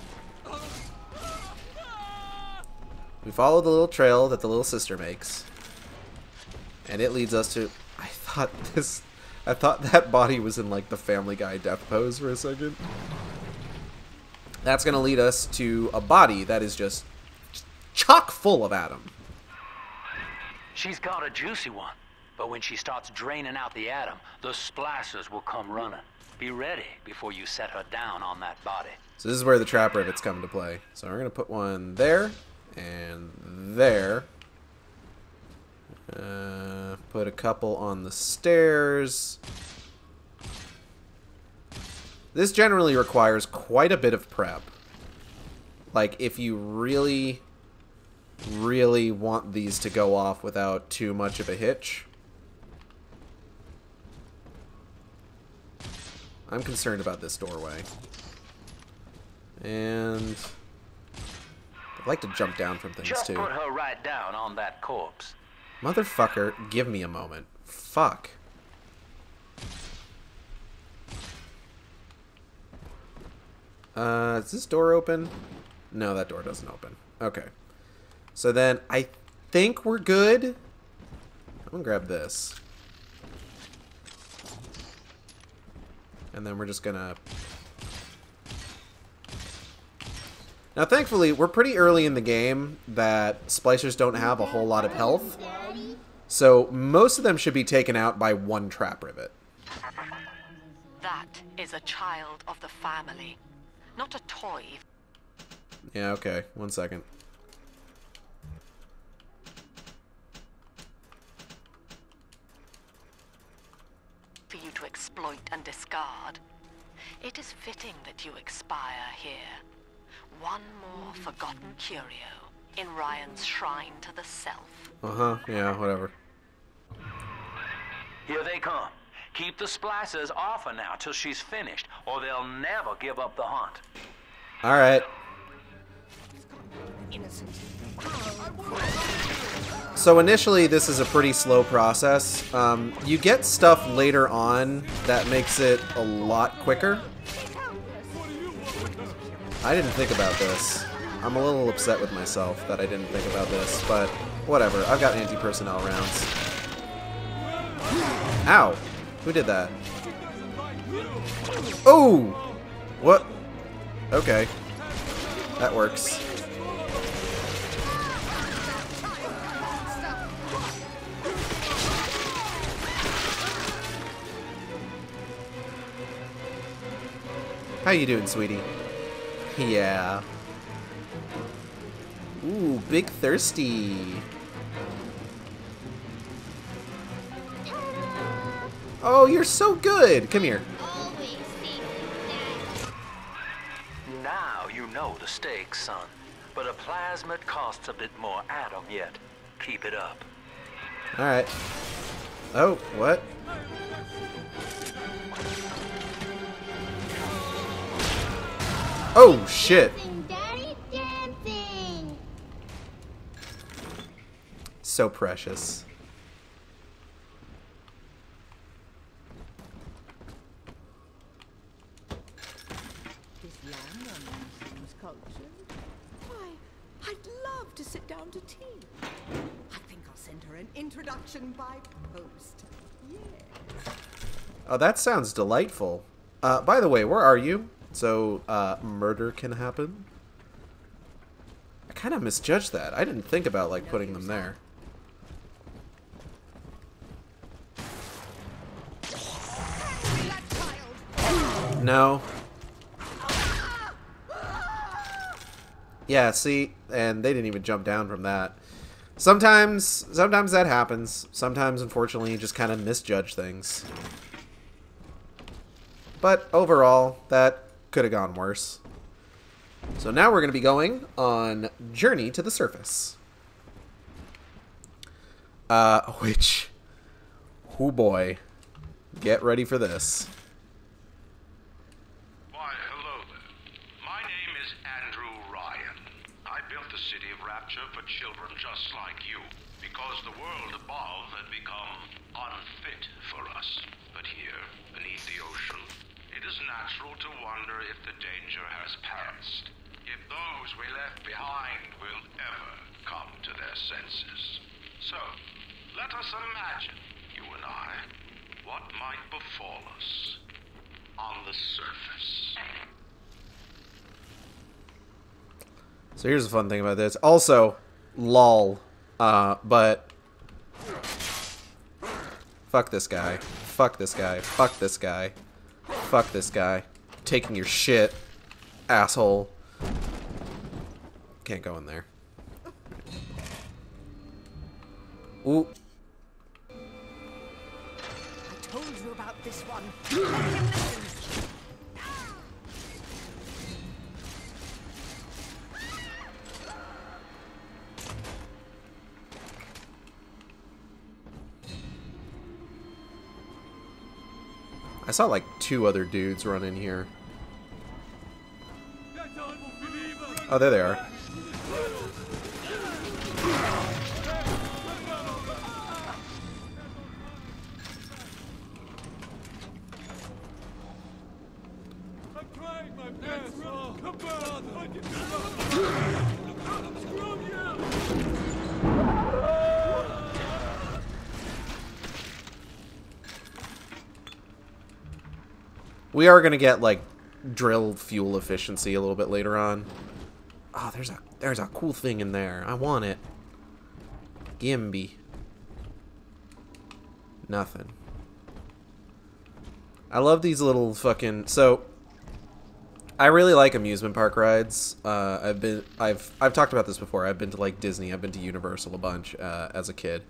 We follow the little trail that the little sister makes. And it leads us to... I thought that body was in like the Family Guy death pose for a second. That's going to lead us to a body that is just chock full of atom. She's got a juicy one, but when she starts draining out the atom, the splashers will come running. Be ready before you set her down on that body. So this is where the trap rivets come into play. So we're going to put one there and there. Put a couple on the stairs. This generally requires quite a bit of prep. Like, if you really want these to go off without too much of a hitch. I'm concerned about this doorway. And I'd like to jump down from things Just too. put her right down on that corpse. Motherfucker, give me a moment. Fuck. Is this door open? No, that door doesn't open. Okay. So then, I think we're good. I'm gonna grab this. And then we're just gonna... Now, thankfully, we're pretty early in the game that splicers don't have a whole lot of health. So, most of them should be taken out by one trap rivet. That is a child of the family, not a toy. Yeah, okay. 1 second. For you to exploit and discard. It is fitting that you expire here. One more forgotten curio in Ryan's shrine to the self. Uh-huh. Yeah, whatever. Here they come. Keep the splicers off her now till she's finished, or they'll never give up the hunt. Alright. So initially, this is a pretty slow process. You get stuff later on that makes it a lot quicker. I didn't think about this. I'm a little upset with myself that I didn't think about this, but whatever. I've got anti-personnel rounds. Ow! Who did that? Oh! What? Okay. That works. How you doing, sweetie? Yeah. Ooh, big thirsty. Oh, you're so good. Come here. Now you know the stakes, son. But a plasmid costs a bit more atom yet. Keep it up. Alright. Oh, what? Oh, shit. So precious. This lamb one seems cultured. Why, I'd love to sit down to tea. I think I'll send her an introduction by post. Yeah. Oh, that sounds delightful. By the way, where are you? So, murder can happen? I kind of misjudged that. I didn't think about, like, putting them there. No. Yeah, see? And they didn't even jump down from that. Sometimes that happens. Sometimes, unfortunately, you just kind of misjudge things. But overall, that could have gone worse. So now we're going to be going on Journey to the Surface. Which... Oh boy. Get ready for this. Why, hello there. My name is Andrew Ryan. I built the city of Rapture for children just like you, because the world above had become unfit for us. But here, beneath the ocean, it is natural to wonder if the danger has passed. If those we left behind will ever come to their senses. So, let us imagine, you and I, what might befall us on the surface. So here's the fun thing about this. Also, lol. But... Fuck this guy. Fuck this guy. Fuck this guy. Fuck this guy. Taking your shit, asshole. Can't go in there. Ooh. I told you about this one. Let him listen. I saw like 2 other dudes run in here. Oh, there they are. We are gonna get like drill fuel efficiency a little bit later on. Oh, there's a cool thing in there. I want it. Gimby. Nothing. I love these little fucking... So, I really like amusement park rides. I've talked about this before. I've been to like Disney. I've been to Universal a bunch as a kid.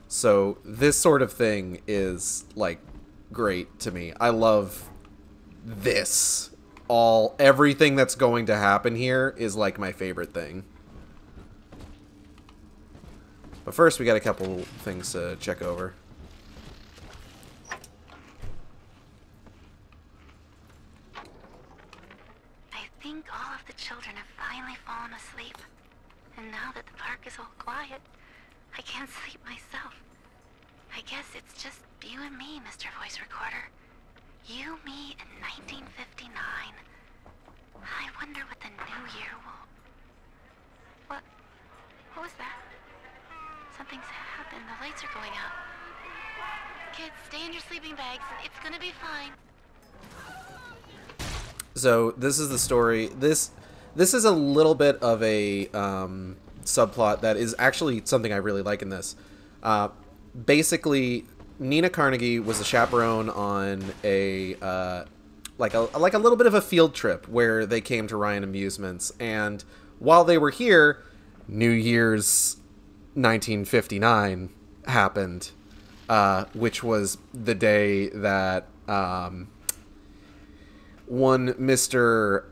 So this sort of thing is like great to me. I love this. Everything that's going to happen here is like my favorite thing. But first we got a couple things to check over. I think all of the children have finally fallen asleep. And now that the park is all quiet, I can't sleep myself. I guess it's just you and me, Mr. Voice Recorder. You, me, in 1959. I wonder what the new year will... What was that? Something's happened. The lights are going out. Kids, stay in your sleeping bags. It's gonna be fine. So this is the story. This is a little bit of a subplot that is actually something I really like in this. Basically, Nina Carnegie was a chaperone on a like a little bit of a field trip where they came to Ryan Amusements, and while they were here, New Year's 1959 happened, which was the day that one Mr.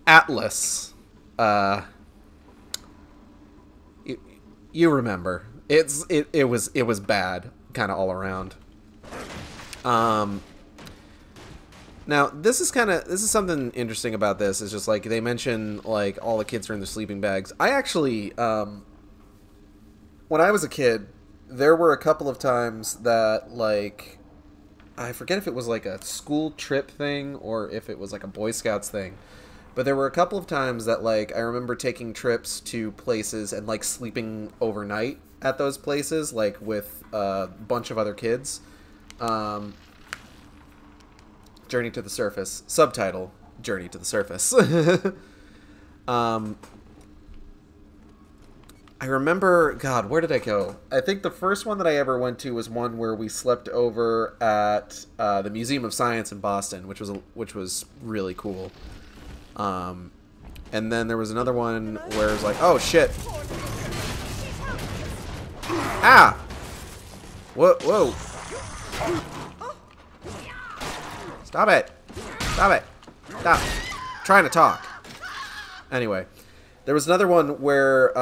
Atlas, you remember. It was bad, kind of all around. Now this is something interesting about this. Is just like they mention like all the kids are in their sleeping bags. I actually, when I was a kid, there were a couple of times that like I forget if it was like a school trip thing or if it was like a Boy Scouts thing. But there were a couple of times that, like, I remember taking trips to places and, like, sleeping overnight at those places, like, with a bunch of other kids. Journey to the Surface. Subtitle, Journey to the Surface. I remember, God, where did I go? I think the first one that I ever went to was one where we slept over at the Museum of Science in Boston, which was really cool. And then there was another one where it was like, oh shit. Ah! Whoa. Stop it. Stop. I'm trying to talk. Anyway, there was another one where,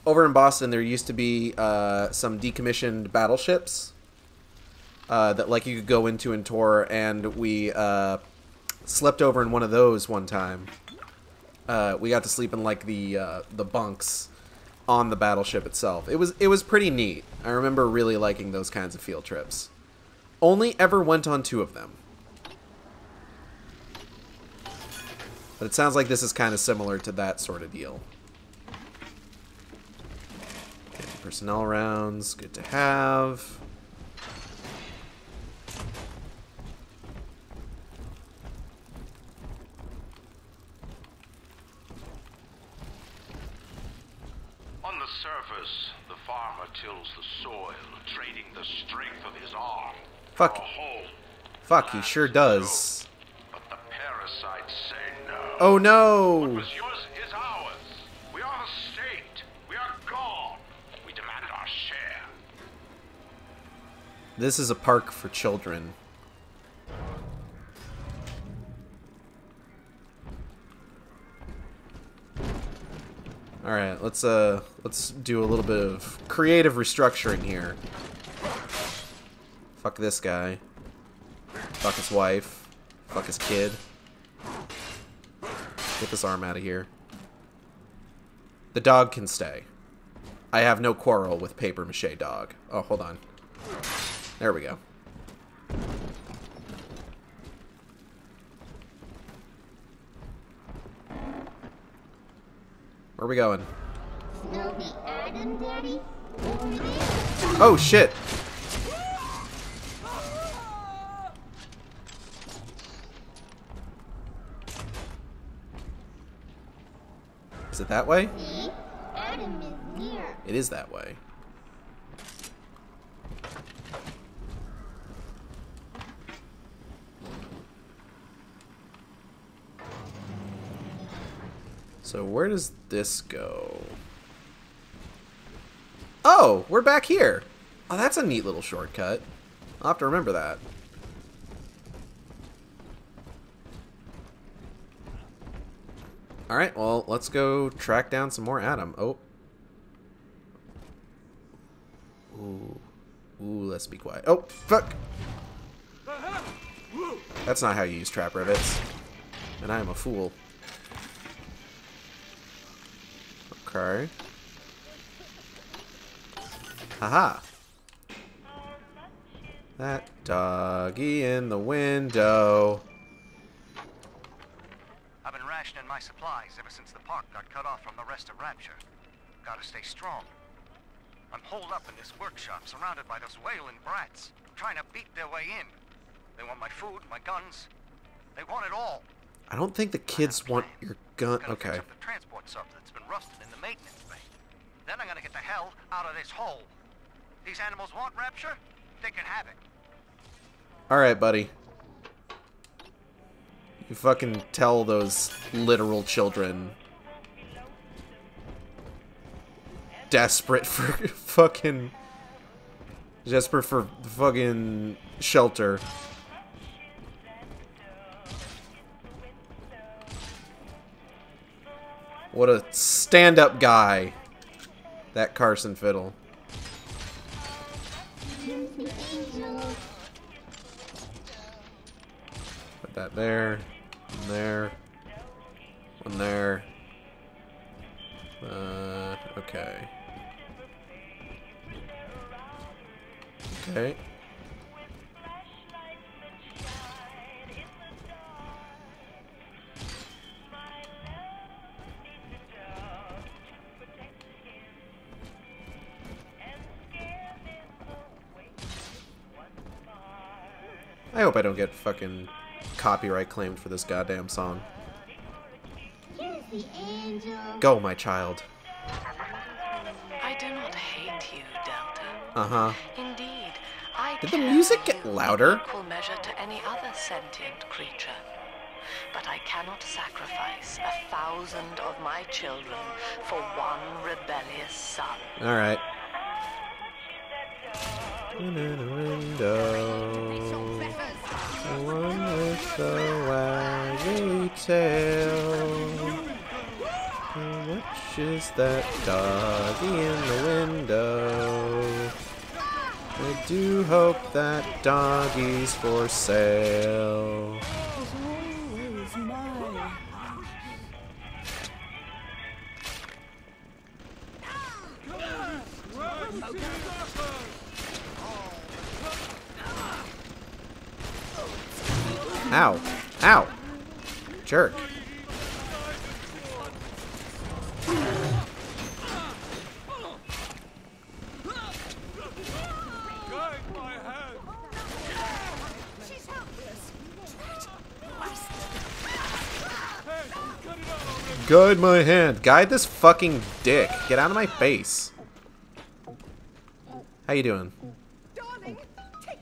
over in Boston, there used to be, some decommissioned battleships, that, like, you could go into and tour, and we, slept over in one of those one time. We got to sleep in like the bunks on the battleship itself. It was pretty neat. I remember really liking those kinds of field trips. Only ever went on 2 of them. But it sounds like this is kind of similar to that sort of deal. Okay, personnel rounds, good to have. On the surface, the farmer tills the soil, trading the strength of his arm for a hoe. Fuck, he sure does. But the parasites say no. Oh no! What was yours is ours. We are the state. We are gone. We demand our share. This is a park for children. Alright, let's do a little bit of creative restructuring here. Fuck this guy. Fuck his wife. Fuck his kid. Get this arm out of here. The dog can stay. I have no quarrel with paper mache dog. Oh, hold on. There we go. Where are we going? Oh shit! Is it that way? It is that way. So where does this go? Oh, we're back here. Oh, that's a neat little shortcut. I'll have to remember that. Alright, well, let's go track down some more Adam. Oh. Ooh. Ooh, let's be quiet. Oh, fuck! That's not how you use trap rivets. And I am a fool. Okay. Haha. That doggy in the window. I've been rationing my supplies ever since the park got cut off from the rest of Rapture. Gotta stay strong. I'm holed up in this workshop, surrounded by those wailing brats, trying to beat their way in. They want my food, my guns. They want it all. I don't think the kids want your gun. Okay. Fix up the transport sub that's been rusted in the maintenance bay. Then I'm gonna get the hell out of this hole. These animals want rapture, they can have it. Alright, buddy. You fucking tell those literal children. Desperate for fucking shelter. What a stand-up guy, that Carson Fiddle. Put that there, and there, one there. Okay. Okay. I hope I don't get fucking copyright claimed for this goddamn song. Here's the angel. Go, my child. I do not hate you, Delta. Uh-huh. Indeed, I Did the music get louder? equal measure to any other sentient creature. But I cannot sacrifice 1,000 of my children for one rebellious son. Alright. In a window, the one with the waggy tail. Which is that doggy in the window? I do hope that doggy's for sale. Ow. Ow. Jerk. Guide my hand. Guide this fucking dick. Get out of my face. How you doing?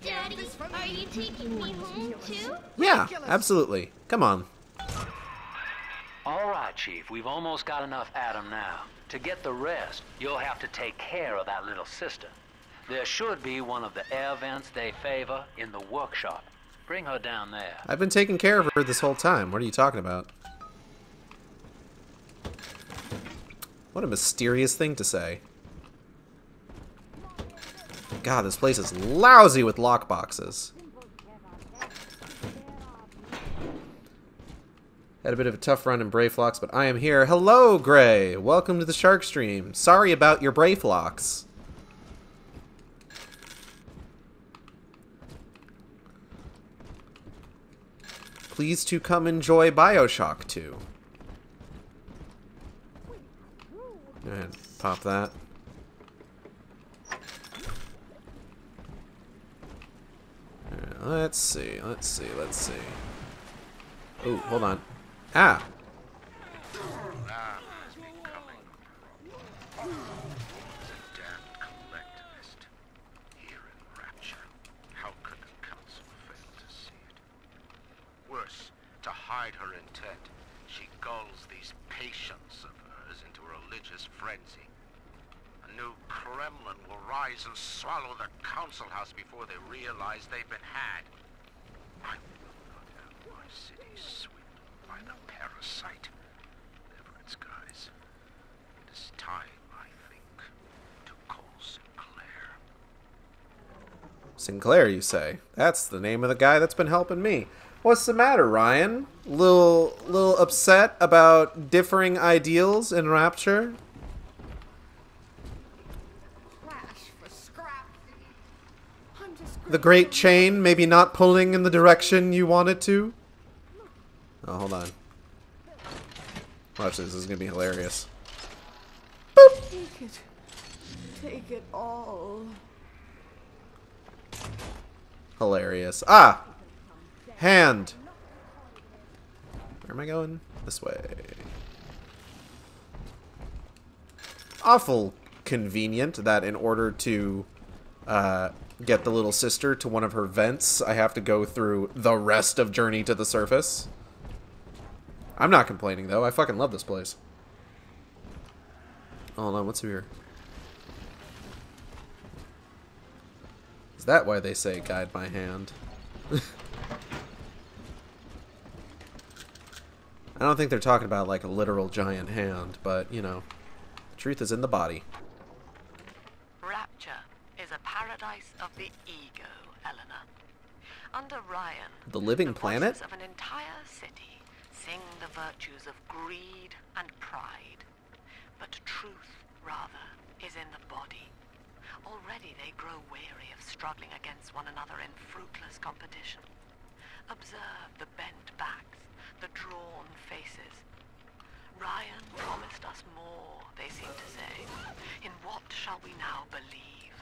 Daddy, are you taking me home too? Yeah, absolutely. Come on. All right, Chief. We've almost got enough Adam now. To get the rest, you'll have to take care of that little sister. There should be one of the air vents they favor in the workshop. Bring her down there. I've been taking care of her this whole time. What are you talking about? What a mysterious thing to say. God, this place is lousy with lockboxes. Had a bit of a tough run in Brayflocks, but I am here. Hello, Gray! Welcome to the Shark Stream. Sorry about your Brayflocks. Please to come enjoy BioShock 2. Go ahead, pop that. Alright, let's see. Ooh, hold on. Ah! Worse, to hide her intent, she gulls these patients of hers into a religious frenzy. A new Kremlin will rise and swallow the council house before they realize they've been had. I will not have my city swindled by the parasite. Whatever its guise, it is time, I think, to call Sinclair. Sinclair, you say? That's the name of the guy that's been helping me. What's the matter, Ryan? Little upset about differing ideals in Rapture? The Great Chain maybe not pulling in the direction you wanted to? Oh, hold on. Watch this is gonna be hilarious. Boop! Take it all. Hilarious. Ah! Hand! Where am I going? This way. Awful convenient that in order to get the little sister to one of her vents, I have to go through the rest of Journey to the Surface. I'm not complaining, though. I fucking love this place. Hold on, what's here? Is that why they say guide my hand? I don't think they're talking about like a literal giant hand, but, you know, the truth is in the body. Rapture is a paradise of the ego, Eleanor. Under Ryan, The living the planet? voices of an entire city sing the virtues of greed and pride. But truth, rather, is in the body. Already they grow weary of struggling against one another in fruitless competition. Observe the bent backs, the drawn faces. Ryan promised us more, they seem to say. In what shall we now believe?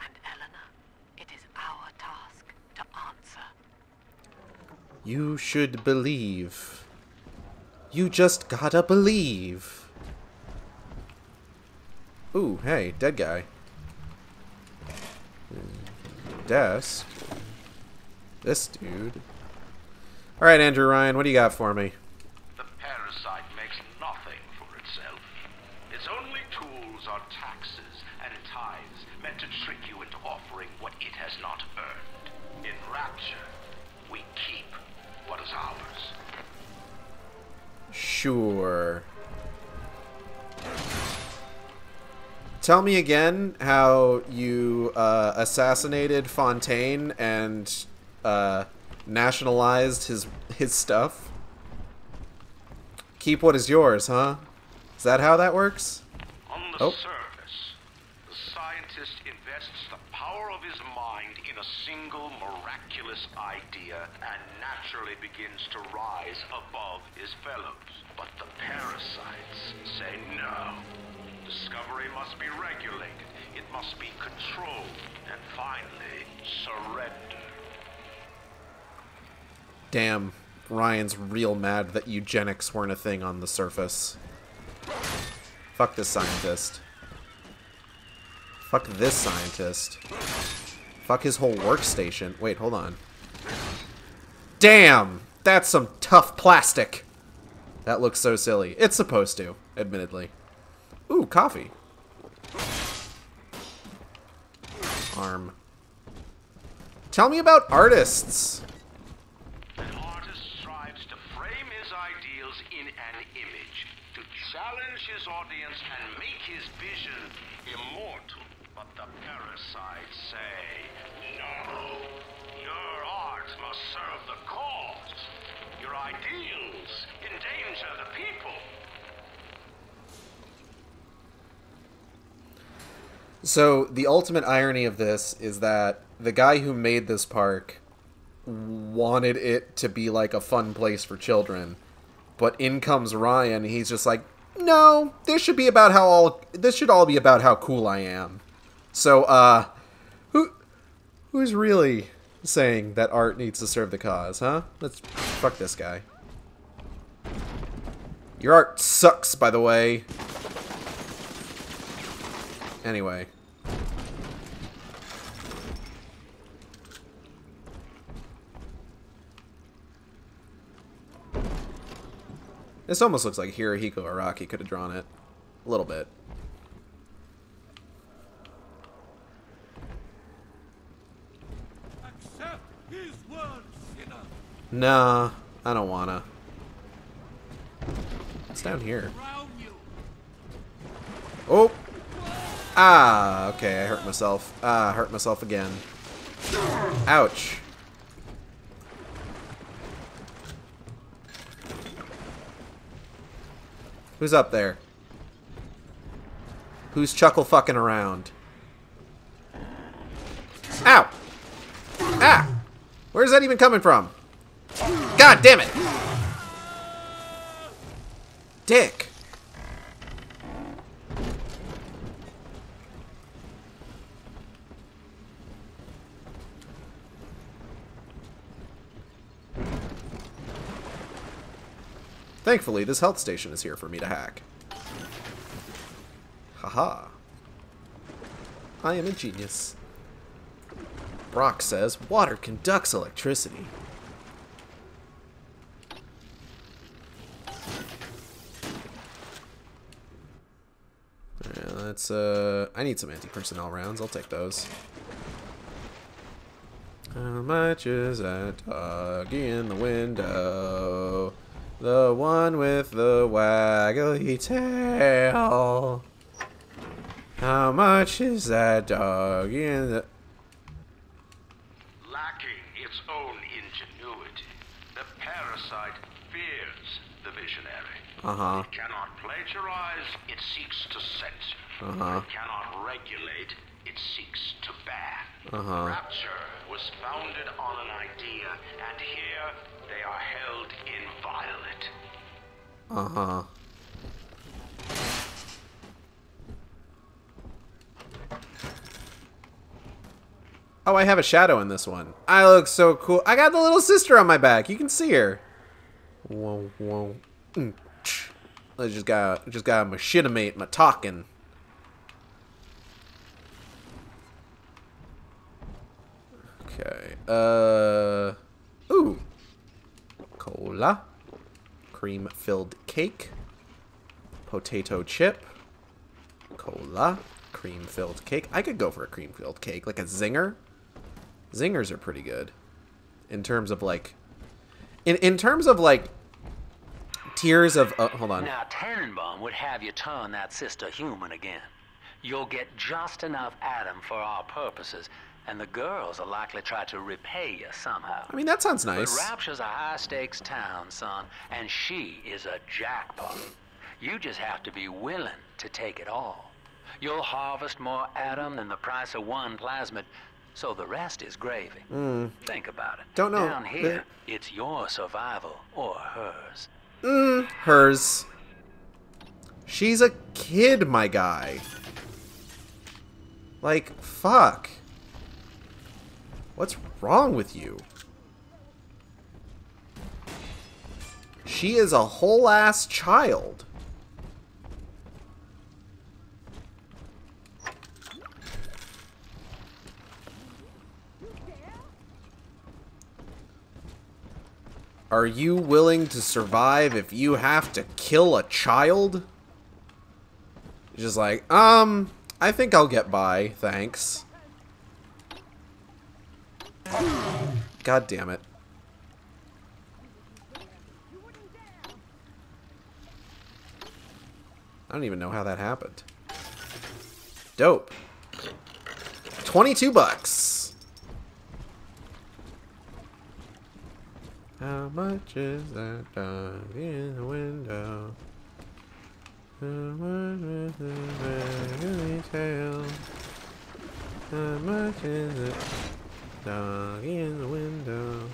And Eleanor, it is our task to answer. You should believe. You just gotta believe. Ooh, hey, dead guy. Desk. This dude. Alright, Andrew Ryan, what do you got for me? The parasite makes nothing for itself. Its only tools are taxes and tithes meant to trick you into offering what it has not earned. In Rapture, we keep what is ours. Sure. Tell me again how you assassinated Fontaine and nationalized his stuff. Keep what is yours, huh? Is that how that works? On the surface, the scientist invests the power of his mind in a single miraculous idea and naturally begins to rise above his fellows. But the parasites say no. Discovery must be regulated, it must be controlled, and finally, surrender. Damn, Ryan's real mad that eugenics weren't a thing on the surface. Fuck this scientist. Fuck this scientist. Fuck his whole workstation. Wait, hold on. Damn! That's some tough plastic! That looks so silly. It's supposed to, admittedly. Ooh, coffee. Arm. Tell me about artists. An artist strives to frame his ideals in an image, to challenge his audience and make his vision immortal. But the parasites say, no, your art must serve the cause. Your ideals endanger the people. So, the ultimate irony of this is that the guy who made this park wanted it to be like a fun place for children. But in comes Ryan, he's just like, no, this should all be about how cool I am. So, who's really saying that art needs to serve the cause, huh? Let's fuck this guy. Your art sucks, by the way. Anyway. This almost looks like Hirohiko Araki could have drawn it. A little bit. Accept his word, sinner. Nah, I don't wanna. It's down here. Oh! Ah, okay, I hurt myself. Ah, I hurt myself again. Ouch. Who's up there? Who's chuckle fucking around? Ow! Ah! Where's that even coming from? God damn it! Dick! Thankfully, this health station is here for me to hack. Haha. I am a genius. Brock says water conducts electricity. Yeah, let's, I need some anti-personnel rounds. I'll take those. How much is that dog in the window? The one with the waggly tail. How much is that dog in the... Lacking its own ingenuity, the parasite fears the visionary. Uh-huh. It cannot plagiarize, it seeks to censor. Uh-huh. It cannot regulate, it seeks to ban. Uh-huh. Rapture was founded on an idea, and here they are held inviolate. Uh-huh. Oh, I have a shadow in this one. I look so cool. I got the little sister on my back. You can see her. Whoa, whoa. I just got machinimate my talking. Okay. Ooh. Cola. Cream-filled cake. Potato chip. Cola. Cream-filled cake. I could go for a cream-filled cake. Like a zinger. Zingers are pretty good. In terms of like... In terms of like... Tiers of... hold on. Now, Tannenbaum would have you turn that sister human again. You'll get just enough Adam for our purposes, and the girls will likely try to repay you somehow. I mean, that sounds nice. But Rapture's a high-stakes town, son, and she is a jackpot. You just have to be willing to take it all. You'll harvest more Adam than the price of one plasmid, so the rest is gravy. Think about it. Don't know. Down here, it's your survival or hers. Hers. She's a kid, my guy. Like, fuck. What's wrong with you? She is a whole-ass child. Are you willing to survive if you have to kill a child? Just like, I think I'll get by, thanks. God damn it. I don't even know how that happened. Dope. 22 bucks. How much is that dog in the window? The one with the waggly tail. How much is it? Dog in the window.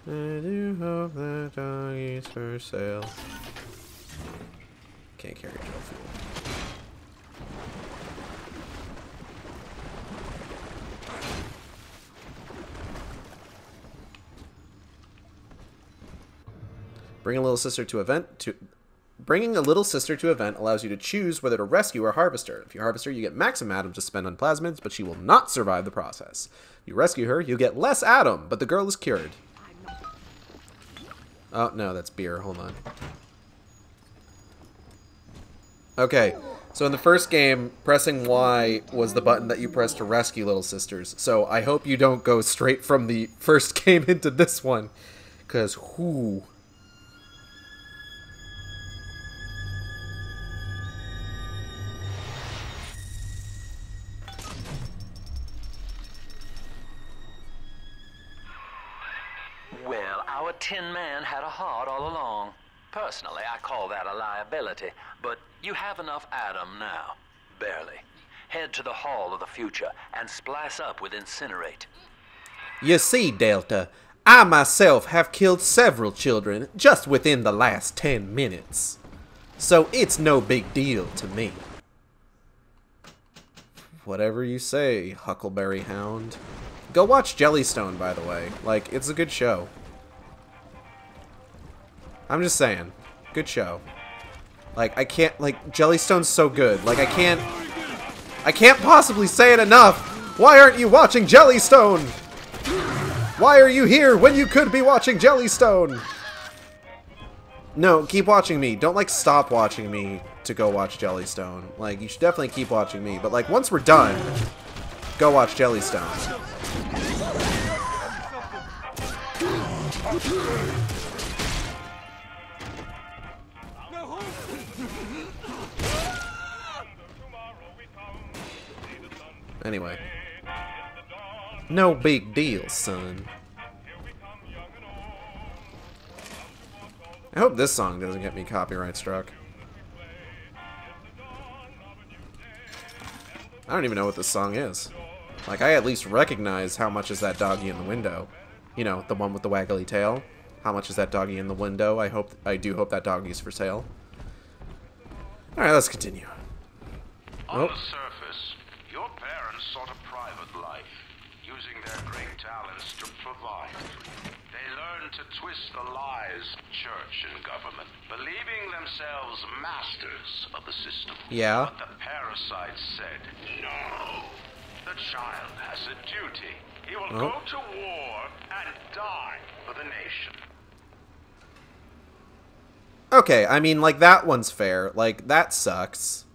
I do hope that dog is for sale. Can't carry dual fuel. Bringing a little sister to event allows you to choose whether to rescue or harvest her. If you harvest her, you get maximum atoms to spend on plasmids, but she will not survive the process. If you rescue her, you get less atom, but the girl is cured. Oh, no, that's beer. Hold on. Okay, so in the first game, pressing Y was the button that you press to rescue little sisters. So I hope you don't go straight from the first game into this one. Because, whoo... Well, our Tin Man had a heart all along. Personally, I call that a liability, but you have enough Adam now. Barely. Head to the Hall of the Future and splice up with Incinerate. You see, Delta, I myself have killed several children just within the last 10 minutes. So it's no big deal to me. Whatever you say, Huckleberry Hound. Go watch Jellystone, by the way. Like, it's a good show. I'm just saying. Good show. Like, I can't, like, Jellystone's so good. Like, I can't possibly say it enough. Why aren't you watching Jellystone? Why are you here when you could be watching Jellystone? No, keep watching me. Don't, like, stop watching me to go watch Jellystone. Like, you should definitely keep watching me. But, like, once we're done, go watch Jellystone. Anyway. No big deal, son. I hope this song doesn't get me copyright struck. I don't even know what this song is. Like, I at least recognize how much is that doggy in the window. You know, the one with the waggly tail. How much is that doggy in the window? I do hope that doggy's for sale. Alright, let's continue. On the surface, your parents sought a private life, using their great talents to provide. They learned to twist the lies, church and government, believing themselves masters of the system. Yeah. But the parasites said, no. The child has a duty. He will go to war and die for the nation. Okay, I mean, like, that one's fair. Like, that sucks.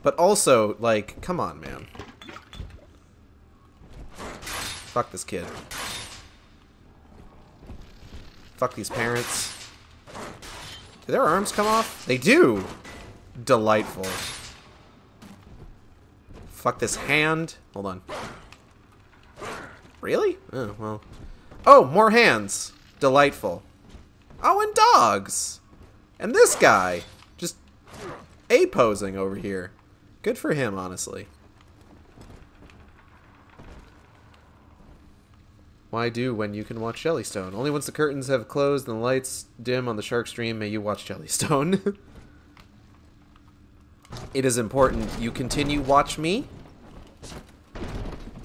But also, like, come on, man. Fuck this kid. Fuck these parents. Do their arms come off? They do! Delightful. Fuck this hand. Hold on. Really? Oh, well. Oh, more hands. Delightful. Oh, and dogs! And this guy. Just A-posing over here. Good for him, honestly. Why do when you can watch Jellystone? Only once the curtains have closed and the lights dim on the shark stream may you watch Jellystone. It is important you continue watch me.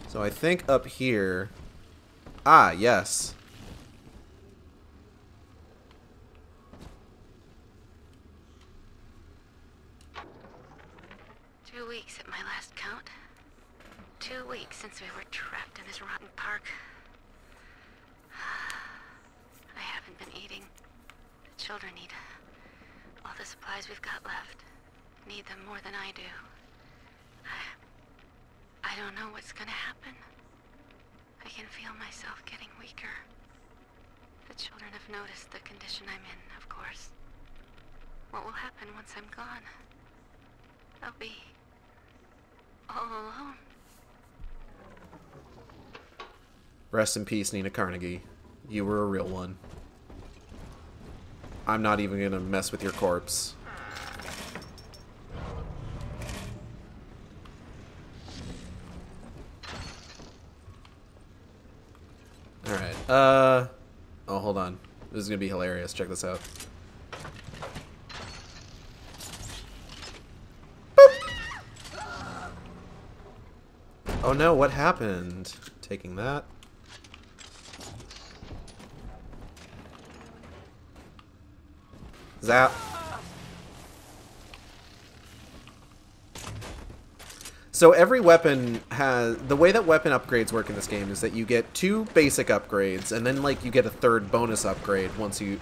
So I think up here... Ah, yes. Weeks at my last count. 2 weeks since we were trapped in this rotten park. I haven't been eating. The children need all the supplies we've got left. Need them more than I do. I don't know what's gonna happen. I can feel myself getting weaker. The children have noticed the condition I'm in, of course. What will happen once I'm gone? I'll be all alone. Rest in peace, Nina Carnegie. You were a real one. I'm not even gonna mess with your corpse. Alright, oh, hold on. This is gonna be hilarious. Check this out. Oh no, what happened? Taking that. Zap. So every weapon has... The way that weapon upgrades work in this game is that you get 2 basic upgrades, and then, like, you get a 3rd bonus upgrade once you...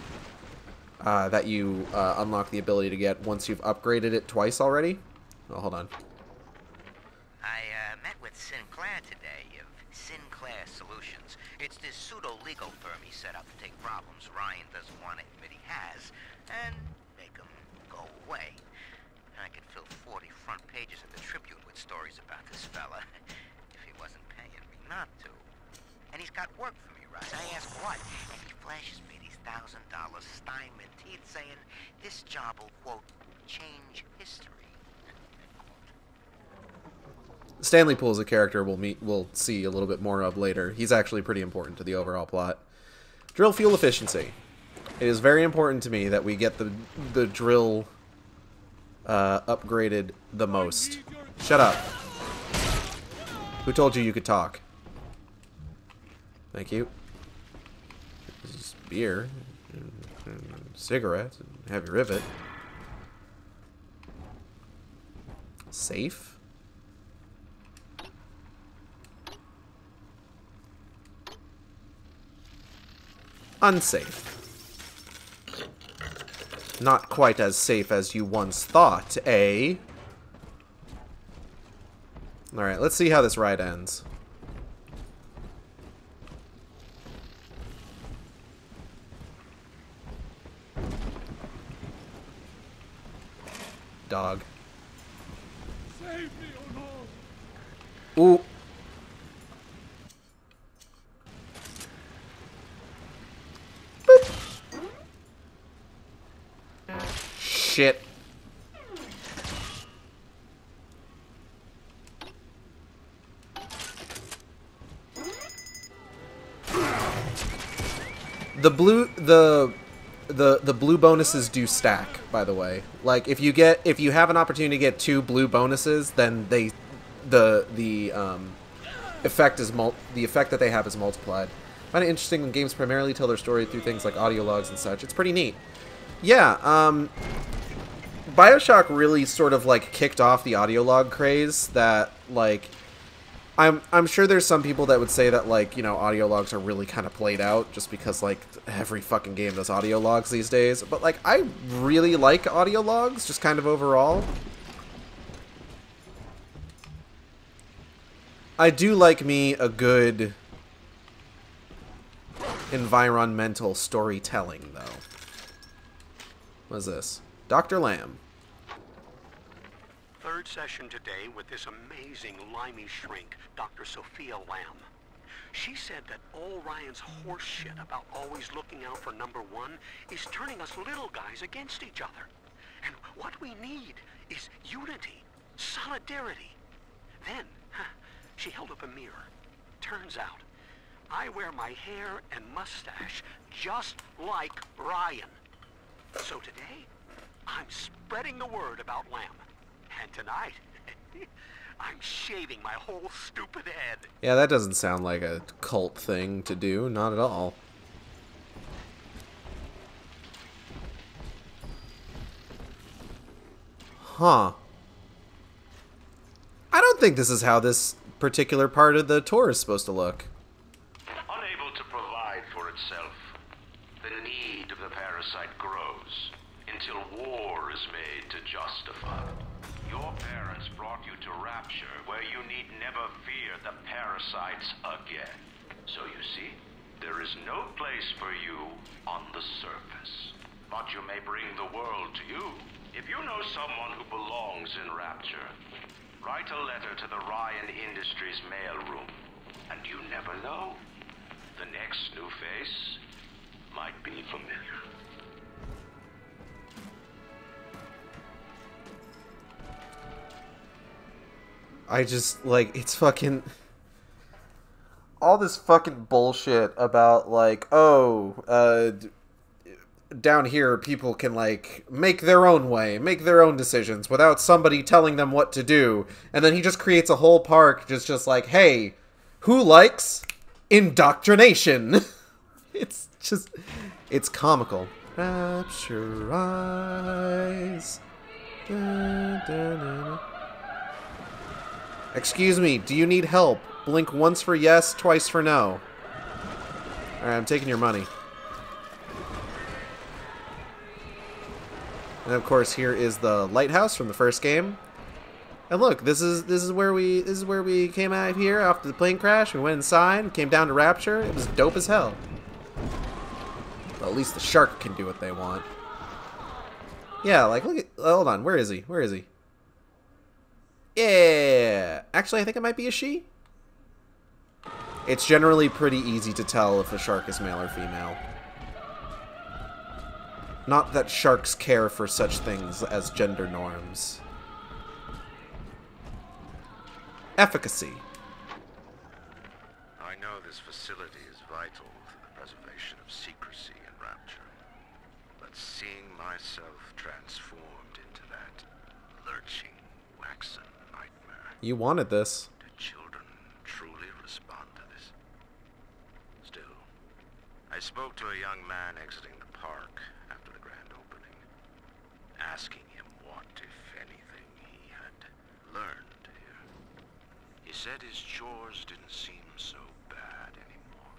that you unlock the ability to get once you've upgraded it twice already. Oh, hold on. I met with Sinclair today of Sinclair Solutions. It's this pseudo-legal firm he set up to take problems Ryan doesn't want to admit he has and make them go away. And I could fill 40 front pages of the Tribune with stories about this fella if he wasn't paying me not to. And he's got work for me, right? I ask what? And he flashes me these $1,000 Steinman teeth saying this job will, quote, change history. Stanley Pool's a character we'll see a little bit more of later. He's actually pretty important to the overall plot. Drill fuel efficiency. It is very important to me that we get the drill upgraded the most. Shut up. Who told you you could talk? Thank you. This is beer, and cigarette, and heavy rivet. Safe? unsafe. Not quite as safe as you once thought, eh? Alright, let's see how this ride ends. Dog. Save me, oh no! Ooh. Shit. The blue bonuses do stack, by the way. Like if you have an opportunity to get 2 blue bonuses, then the effect that they have is multiplied. I find it interesting when games primarily tell their story through things like audio logs and such. It's pretty neat. Yeah, BioShock really sort of like kicked off the audio log craze that like I'm sure there's some people that would say that like, you know, audio logs are really kind of played out just because like every fucking game does audio logs these days, but like I really like audio logs just kind of overall. I do like me a good environmental storytelling though. What is this? Dr. Lamb. Third session today with this amazing limey shrink, Dr. Sophia Lamb. She said that all Ryan's horse shit about always looking out for number 1 is turning us little guys against each other. And what we need is unity, solidarity. Then, she held up a mirror. Turns out, I wear my hair and mustache just like Ryan. So today, I'm spreading the word about Lamb. And tonight, I'm shaving my whole stupid head. Yeah, that doesn't sound like a cult thing to do. Not at all. Huh. I don't think this is how this particular part of the tour is supposed to look. Unable to provide for itself, the need of the parasite grows until war is made to justify. Your parents brought you to Rapture, where you need never fear the parasites again. So you see, there is no place for you on the surface. But you may bring the world to you. If you know someone who belongs in Rapture, write a letter to the Ryan Industries mailroom. And you never know. The next new face might be familiar. I just, like, it's fucking... all this fucking bullshit about, like, oh, down here people can, like, make their own way, make their own decisions without somebody telling them what to do. And then he just creates a whole park just like, hey, who likes indoctrination? It's just, it's comical. Rapture eyes. Da, da, da, da. Excuse me, do you need help? Blink once for yes, twice for no. Alright, I'm taking your money. And of course, here is the lighthouse from the first game. And look, this is where we came out of here after the plane crash. We went inside, came down to Rapture. It was dope as hell. Well, at least the shark can do what they want. Yeah, like look at, hold on, where is he? Where is he? Yeah! Actually, I think it might be a she. It's generally pretty easy to tell if a shark is male or female. Not that sharks care for such things as gender norms. Efficacy. I know this facility is vital for the preservation of secrecy in Rapture. But seeing myself transformed into that lurching, waxen nightmare... You wanted this. Do children truly respond to this? Still, I spoke to a young man exiting the park after the grand opening, asking him what, if anything, he had learned here. He said his chores didn't seem so bad anymore,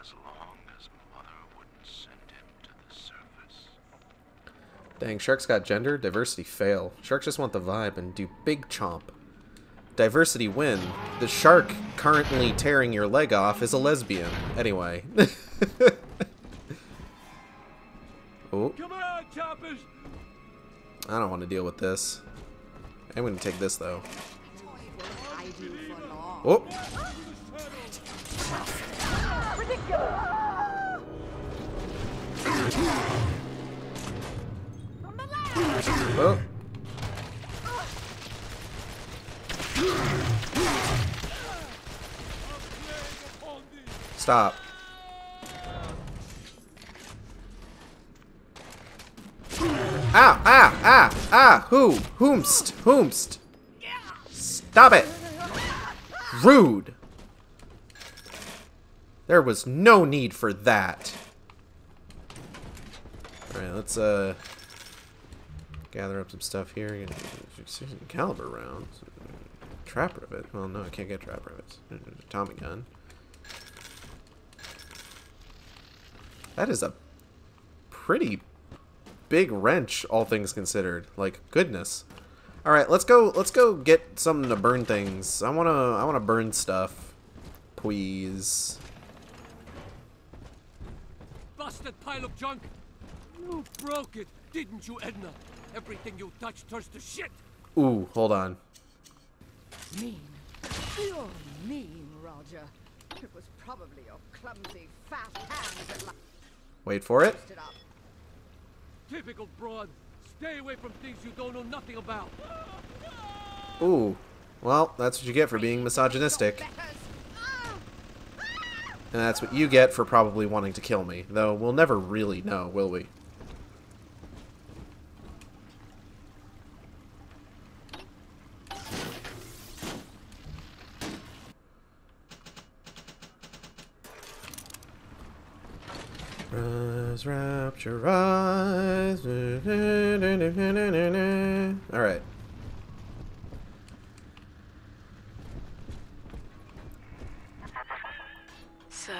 as long as send him to the surface. Dang, sharks got gender? Diversity fail. Sharks just want the vibe and do big chomp. Diversity win. The shark currently tearing your leg off is a lesbian. Anyway. Oh. Come on, choppers! I don't want to deal with this. I'm going to take this, though. Oh. Oh. Stop. Ah, ah, ah, ah, whomst. Stop it. Rude. There was no need for that. Alright, let's, gather up some stuff here. Caliber rounds. Trap rivet. Well, no, I can't get trap rivets. Tommy gun. That is a pretty big wrench, all things considered. Like, goodness. All right, let's go get something to burn things. I wanna burn stuff, please. Busted pile of junk. You broke it, didn't you, Edna? Everything you touch turns to shit. Ooh, hold on. Mean. You're mean, Roger. It was probably your clumsy, fat hands that Wait for it. Typical broad. Stay away from things you don't know nothing about. Ooh. Well, that's what you get for being misogynistic. And that's what you get for probably wanting to kill me. Though we'll never really know, will we? Rise, rapture, rise. Alright. So,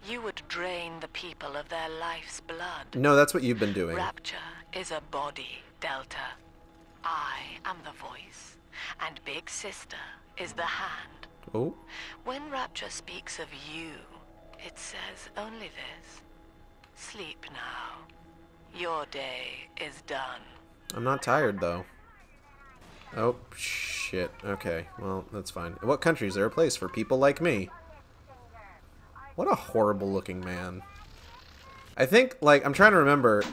you would drain the people of their life's blood. No, that's what you've been doing. Rapture is a body, Delta. I am the voice, and Big Sister is the hand. Oh. When Rapture speaks of you, it says only this. Sleep now. Your day is done. I'm not tired, though. Oh, shit. Okay, well, that's fine. In what country is there a place for people like me? What a horrible-looking man. I think, like, I'm trying to remember.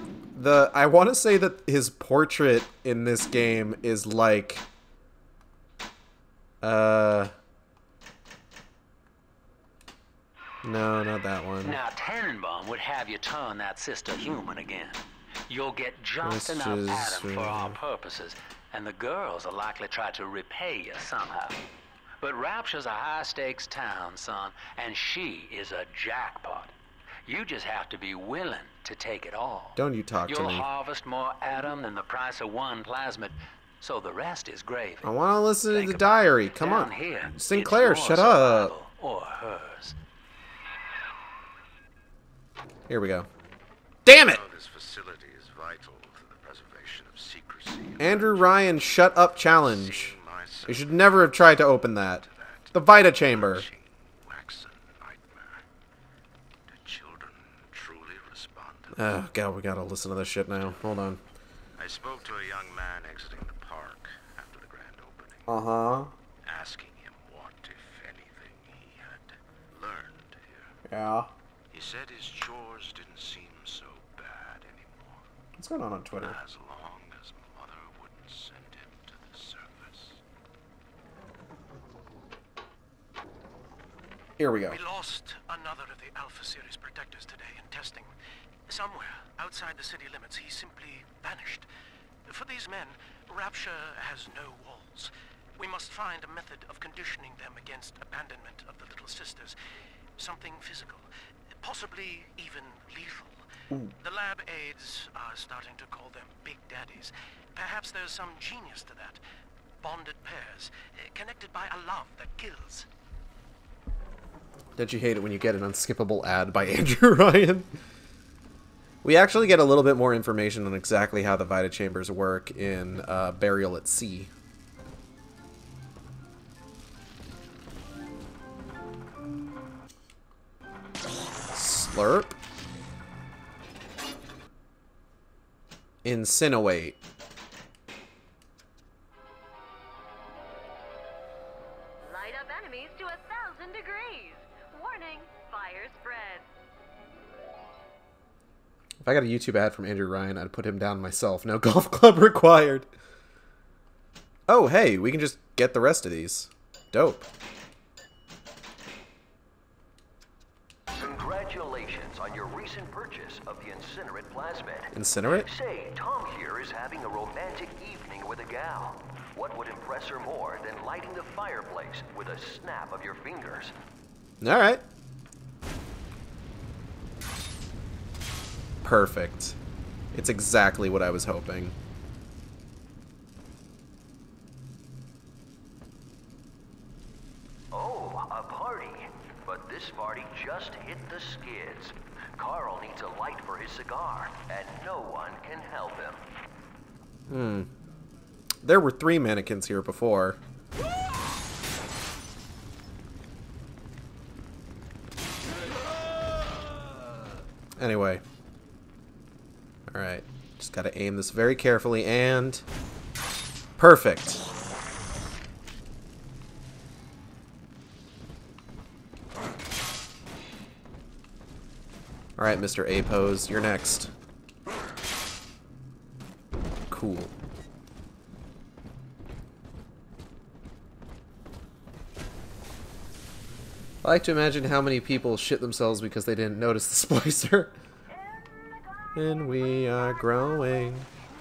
I want to say that his portrait in this game is, like... No, not that one. Now, Tannenbaum would have you turn that sister human again. You'll get just enough Adam for our purposes, and the girls are likely to try to repay you somehow. But Rapture's a high-stakes town, son, and she is a jackpot. You just have to be willing to take it all. Don't you talk to You'll me. harvest more Adam than the price of one plasmid, so the rest is gravy. I want to listen to the diary. Come on. Here, Sinclair, it's your shut up. survival or hers. Here we go. Damn it! This facility is vital to the preservation of secrecy. Andrew Ryan, shut up challenge. You should never have tried to open that. The Vita Chamber. Oh, God, we gotta listen to this shit now. Hold on. I spoke to a young man exiting the park after the grand opening. Uh-huh. Asking him what, if anything, he had learned here. Yeah. He said his chores didn't seem so bad anymore. What's going on Twitter? As long as Mother wouldn't send him to the surface. Here we go. We lost another of the Alpha Series protectors today in testing. Somewhere outside the city limits, he simply vanished. For these men, Rapture has no walls. We must find a method of conditioning them against abandonment of the Little Sisters. Something physical, possibly even lethal. Ooh. The lab aides are starting to call them Big Daddies. Perhaps there's some genius to that. Bonded pairs, connected by a love that kills. Don't you hate it when you get an unskippable ad by Andrew Ryan? We actually get a little bit more information on exactly how the Vita Chambers work in Burial at Sea. Slurp. Incinerate. Light up enemies to 1,000 degrees. Warning, fire spread. If I got a YouTube ad from Andrew Ryan, I'd put him down myself. No golf club required. Oh, hey, we can just get the rest of these. Dope. Congratulations on your recent purchase of the Incinerate Plasmid. Incinerate? Say, Tom here is having a romantic evening with a gal. What would impress her more than lighting the fireplace with a snap of your fingers? Alright. Perfect. It's exactly what I was hoping. Oh, a party. But this party just hit the skids. Carl needs a light for his cigar, and no one can help him. There were 3 mannequins here before. Anyway. Alright. Just gotta aim this very carefully and... Perfect. Alright, Mr. A-Pose, you're next. Cool. I like to imagine how many people shit themselves because they didn't notice the splicer. And we are growing,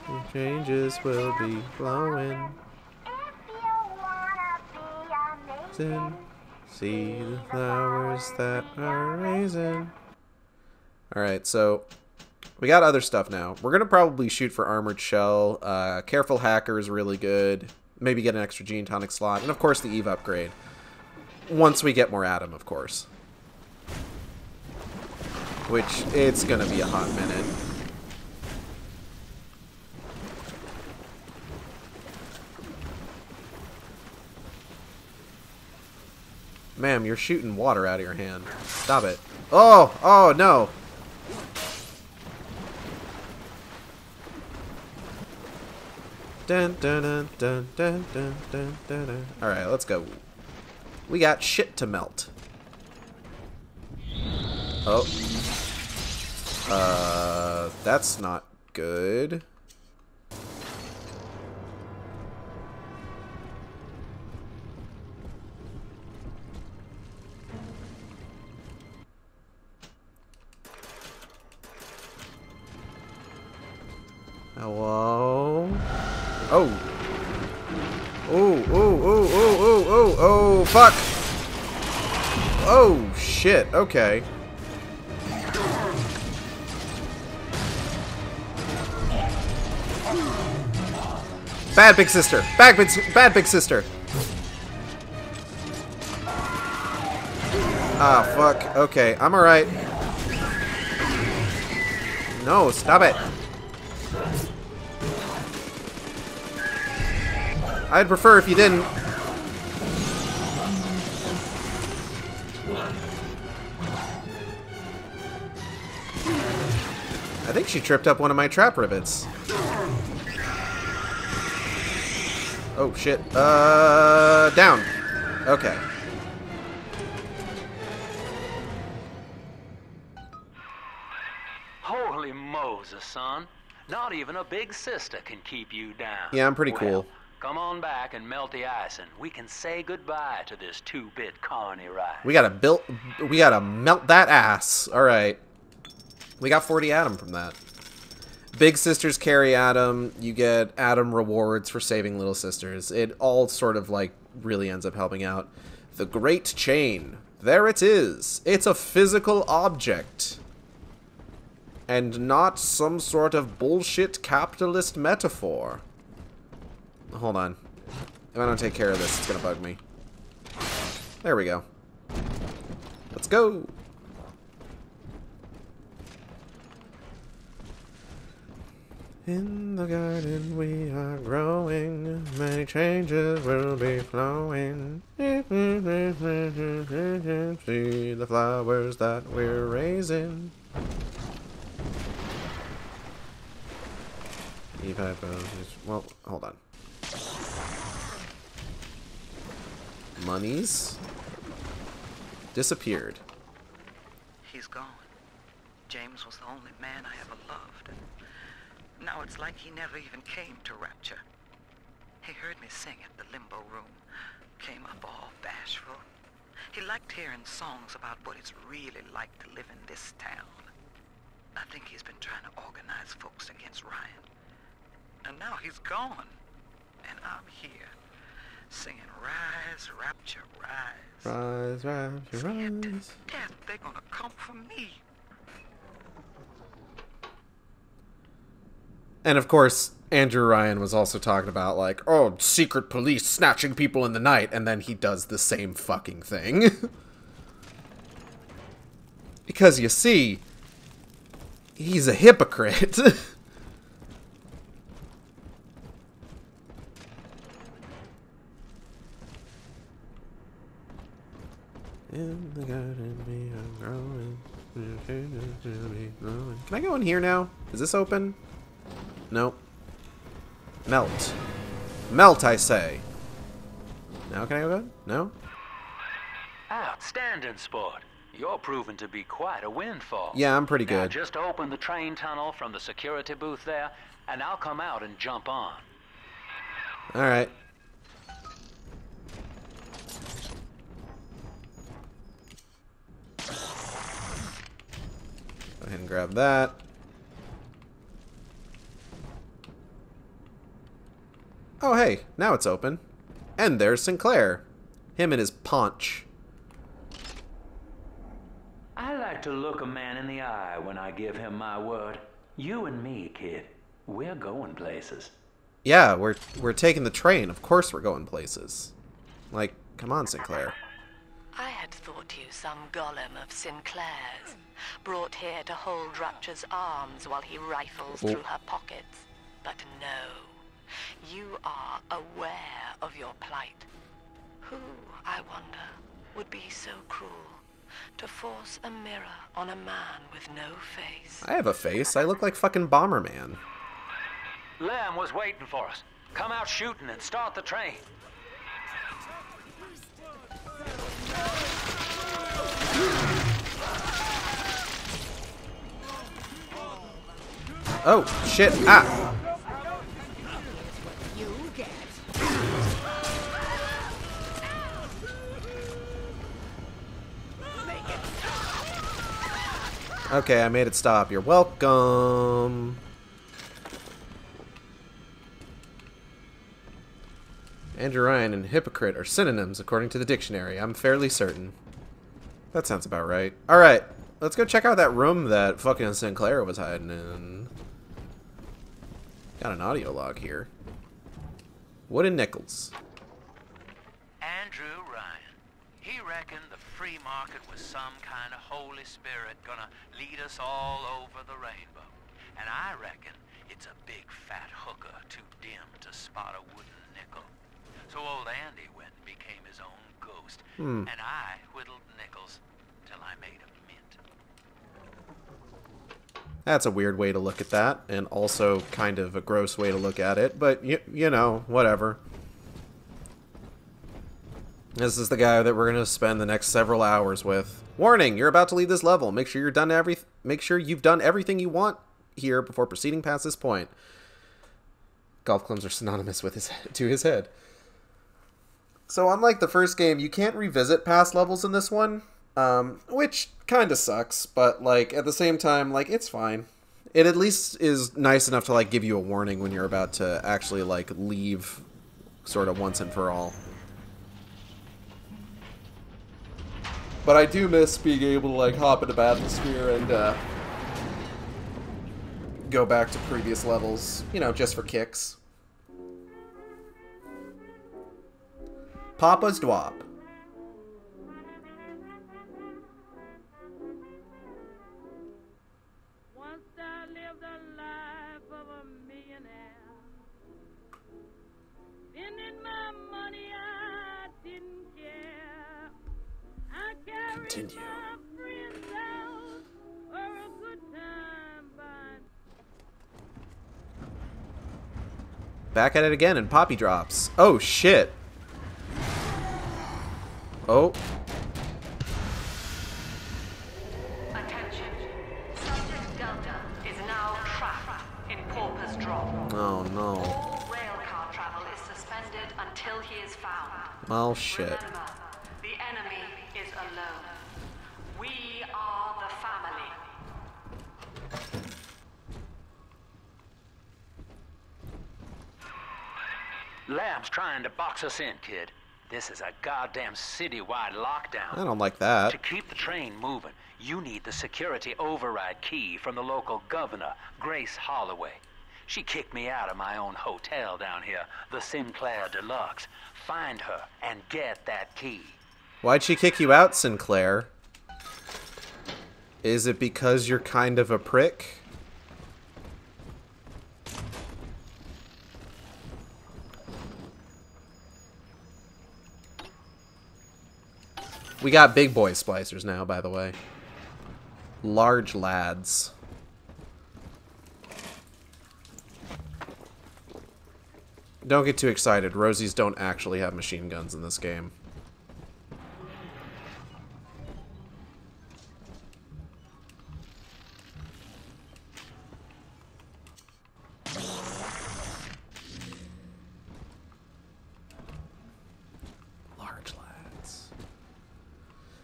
and changes will be blowing. Then see the flowers that are raising. Alright, so we got other stuff now. We're going to probably shoot for Armored Shell. Careful Hacker is really good. Maybe get an extra Gene Tonic slot. And of course the Eve upgrade. Once we get more Atom, of course. Which, it's going to be a hot minute. Ma'am, you're shooting water out of your hand. Stop it. Oh! Oh, no! Dun, dun, dun, dun, dun, dun, dun, dun, dun. Alright, let's go. We got shit to melt. Oh. That's not good. Hello? Oh. Oh, oh, oh, oh, oh, oh, oh, fuck. Oh, shit, okay. Bad big sister. Bad big sister. Ah, fuck. Okay, I'm alright. No, stop it. I'd prefer if you didn't. I think she tripped up one of my trap rivets. Oh, shit. Down. Okay. Holy Moses, son. Not even a big sister can keep you down. Yeah, I'm pretty cool. Come on back and melt the ice, and we can say goodbye to this 2-bit carny ride. We gotta melt that ass. Alright. We got 40 Atom from that. Big sisters carry Atom. You get Atom rewards for saving little sisters. It all sort of, like, really ends up helping out. The Great Chain. There it is. It's a physical object. And not some sort of bullshit capitalist metaphor. Hold on. If I don't take care of this, it's gonna bug me. There we go. Let's go. In the garden we are growing, many changes will be flowing. See the flowers that we're raising. Well, hold on. Monies disappeared. He's gone. James was the only man I ever loved. Now it's like he never even came to Rapture. He heard me sing at the limbo room, came up all bashful. He liked hearing songs about what it's really like to live in this town. I think he's been trying to organize folks against Ryan. And now he's gone. And I'm here, singing Rise, Rapture, Rise. Rise, Rapture, rise. Death, they're gonna come for me. And of course, Andrew Ryan was also talking about, like, oh, secret police snatching people in the night, and then he does the same fucking thing. Because, you see, he's a hypocrite. In the garden we are growing. Can I go in here now? Is this open? Nope. Melt. Melt, I say. Now can I go in? No? Outstanding, sport. You're proving to be quite a windfall. Yeah, I'm pretty Now good. just open the train tunnel from the security booth there, and I'll come out and jump on. Alright. Go ahead and grab that. Oh, hey, now it's open. And there's Sinclair. Him and his paunch. I like to look a man in the eye when I give him my word. You and me, kid, we're going places. Yeah, we're taking the train. Of course we're going places. Like, come on, Sinclair. I had thought you some golem of Sinclair's, brought here to hold Rapture's arms while he rifles through her pockets. But no, you are aware of your plight. Who, I wonder, would be so cruel to force a mirror on a man with no face? I have a face. I look like fucking Bomberman. Lamb was waiting for us. Come out shooting and start the train. Oh, shit. Ah! Okay, I made it stop. You're welcome. Andrew Ryan and hypocrite are synonyms according to the dictionary. I'm fairly certain. That sounds about right. Alright, let's go check out that room that fucking Sinclair was hiding in. Got an audio log here. Wooden nickels. Andrew Ryan. He reckoned the free market was some kind of Holy Spirit gonna lead us all over the rainbow. And I reckon it's a big fat hooker too dim to spot a wooden nickel. So old Andy went and became his own ghost. And I whittled nickels till I made a mint. That's a weird way to look at that, and also kind of a gross way to look at it, but you know, whatever. This is the guy that we're going to spend the next several hours with. Warning, you're about to leave this level. Make sure you've done everything you want here before proceeding past this point. Golf clubs are synonymous with his head. So unlike the first game, you can't revisit past levels in this one, which kind of sucks, but like at the same time, like it's fine. It at least is nice enough to like give you a warning when you're about to actually like leave sort of once and for all. But I do miss being able to like hop into Bathysphere and go back to previous levels, you know, just for kicks. Papa's Dwop. Once I lived a life of a continue. Back at it again in Poppy Drops. Oh, shit. Oh. Attention. Subject Delta is now trapped in Pauper's Drop. Oh, no. All railcar travel is suspended until he is found. Well, shit. Remember, the enemy is alone. We are the family. Lamb's trying to box us in, kid. This is a goddamn citywide lockdown. I don't like that. To keep the train moving, you need the security override key from the local governor, Grace Holloway. She kicked me out of my own hotel down here, the Sinclair Deluxe. Find her and get that key. Why'd she kick you out, Sinclair? Is it because you're kind of a prick? We got big boy splicers now, by the way. Large lads. Don't get too excited. Rosies don't actually have machine guns in this game.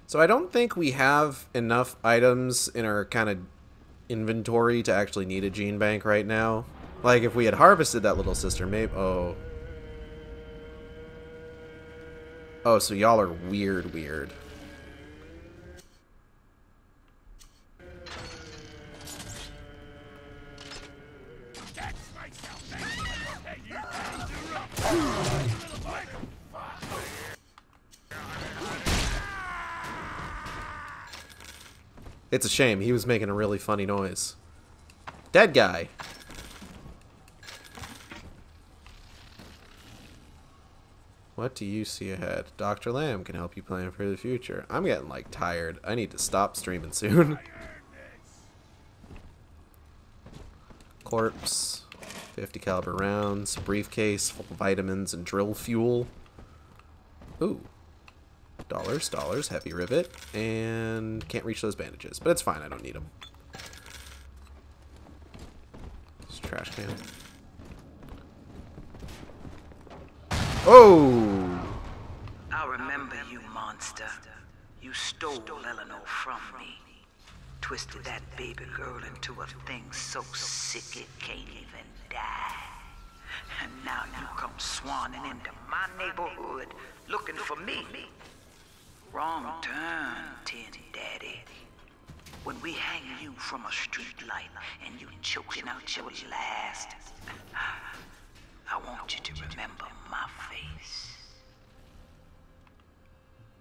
So I don't think we have enough items in our kind of inventory to actually need a gene bank right now. Like, if we had harvested that little sister, maybe... Oh. Oh, so y'all are weird. It's a shame. He was making a really funny noise. Dead guy. What do you see ahead? Dr. Lamb can help you plan for the future. I'm getting, like, tired. I need to stop streaming soon. Corpse. 50 caliber rounds. Briefcase full of vitamins and drill fuel. Ooh. Dollars, heavy rivet, and can't reach those bandages, but it's fine, I don't need them. Just trash can. Oh! I remember you, monster. You stole Eleanor from me. Twisted that baby girl into a thing so sick it can't even die. And now you come swanning into my neighborhood looking for me. Wrong turn, Tin Daddy. When we hang you from a street light and you choking out your last, I want you to remember my face.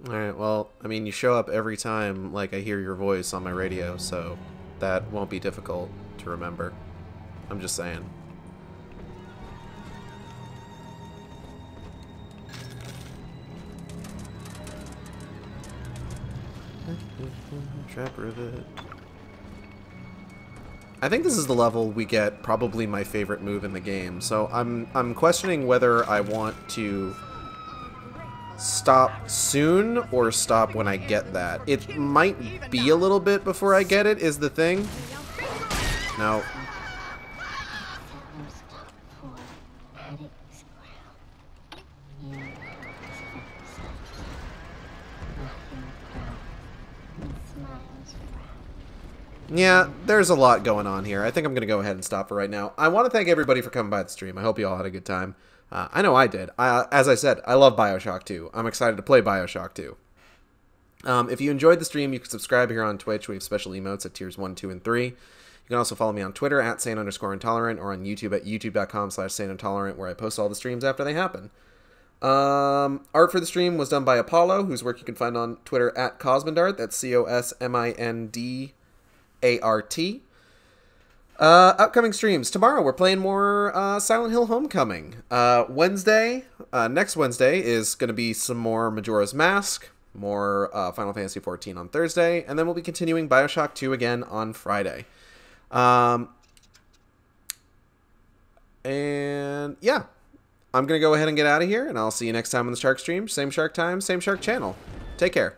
Alright, well, I mean, you show up every time, like, I hear your voice on my radio, so that won't be difficult to remember. I'm just saying. Trap rivet. I think this is the level we get probably my favorite move in the game, so I'm questioning whether I want to stop soon or stop when I get that. It might be a little bit before I get it, is the thing. No. Yeah, there's a lot going on here. I think I'm going to go ahead and stop for right now. I want to thank everybody for coming by the stream. I hope you all had a good time. I know I did. As I said, I love BioShock 2. I'm excited to play BioShock 2. If you enjoyed the stream, you can subscribe here on Twitch. We have special emotes at tiers 1, 2, and 3. You can also follow me on Twitter at @sane_intolerant or on YouTube at youtube.com/saneintolerant, where I post all the streams after they happen. Art for the stream was done by Apollo, whose work you can find on Twitter at Cosmindart. That's COSMINDART. Upcoming streams. Tomorrow we're playing more Silent Hill Homecoming. Next Wednesday is going to be some more Majora's Mask. more Final Fantasy XIV on Thursday, and then we'll be continuing BioShock 2 again on Friday. And yeah, I'm going to go ahead and get out of here, and I'll see you next time on the Shark Stream. Same Shark time, same Shark channel. Take care.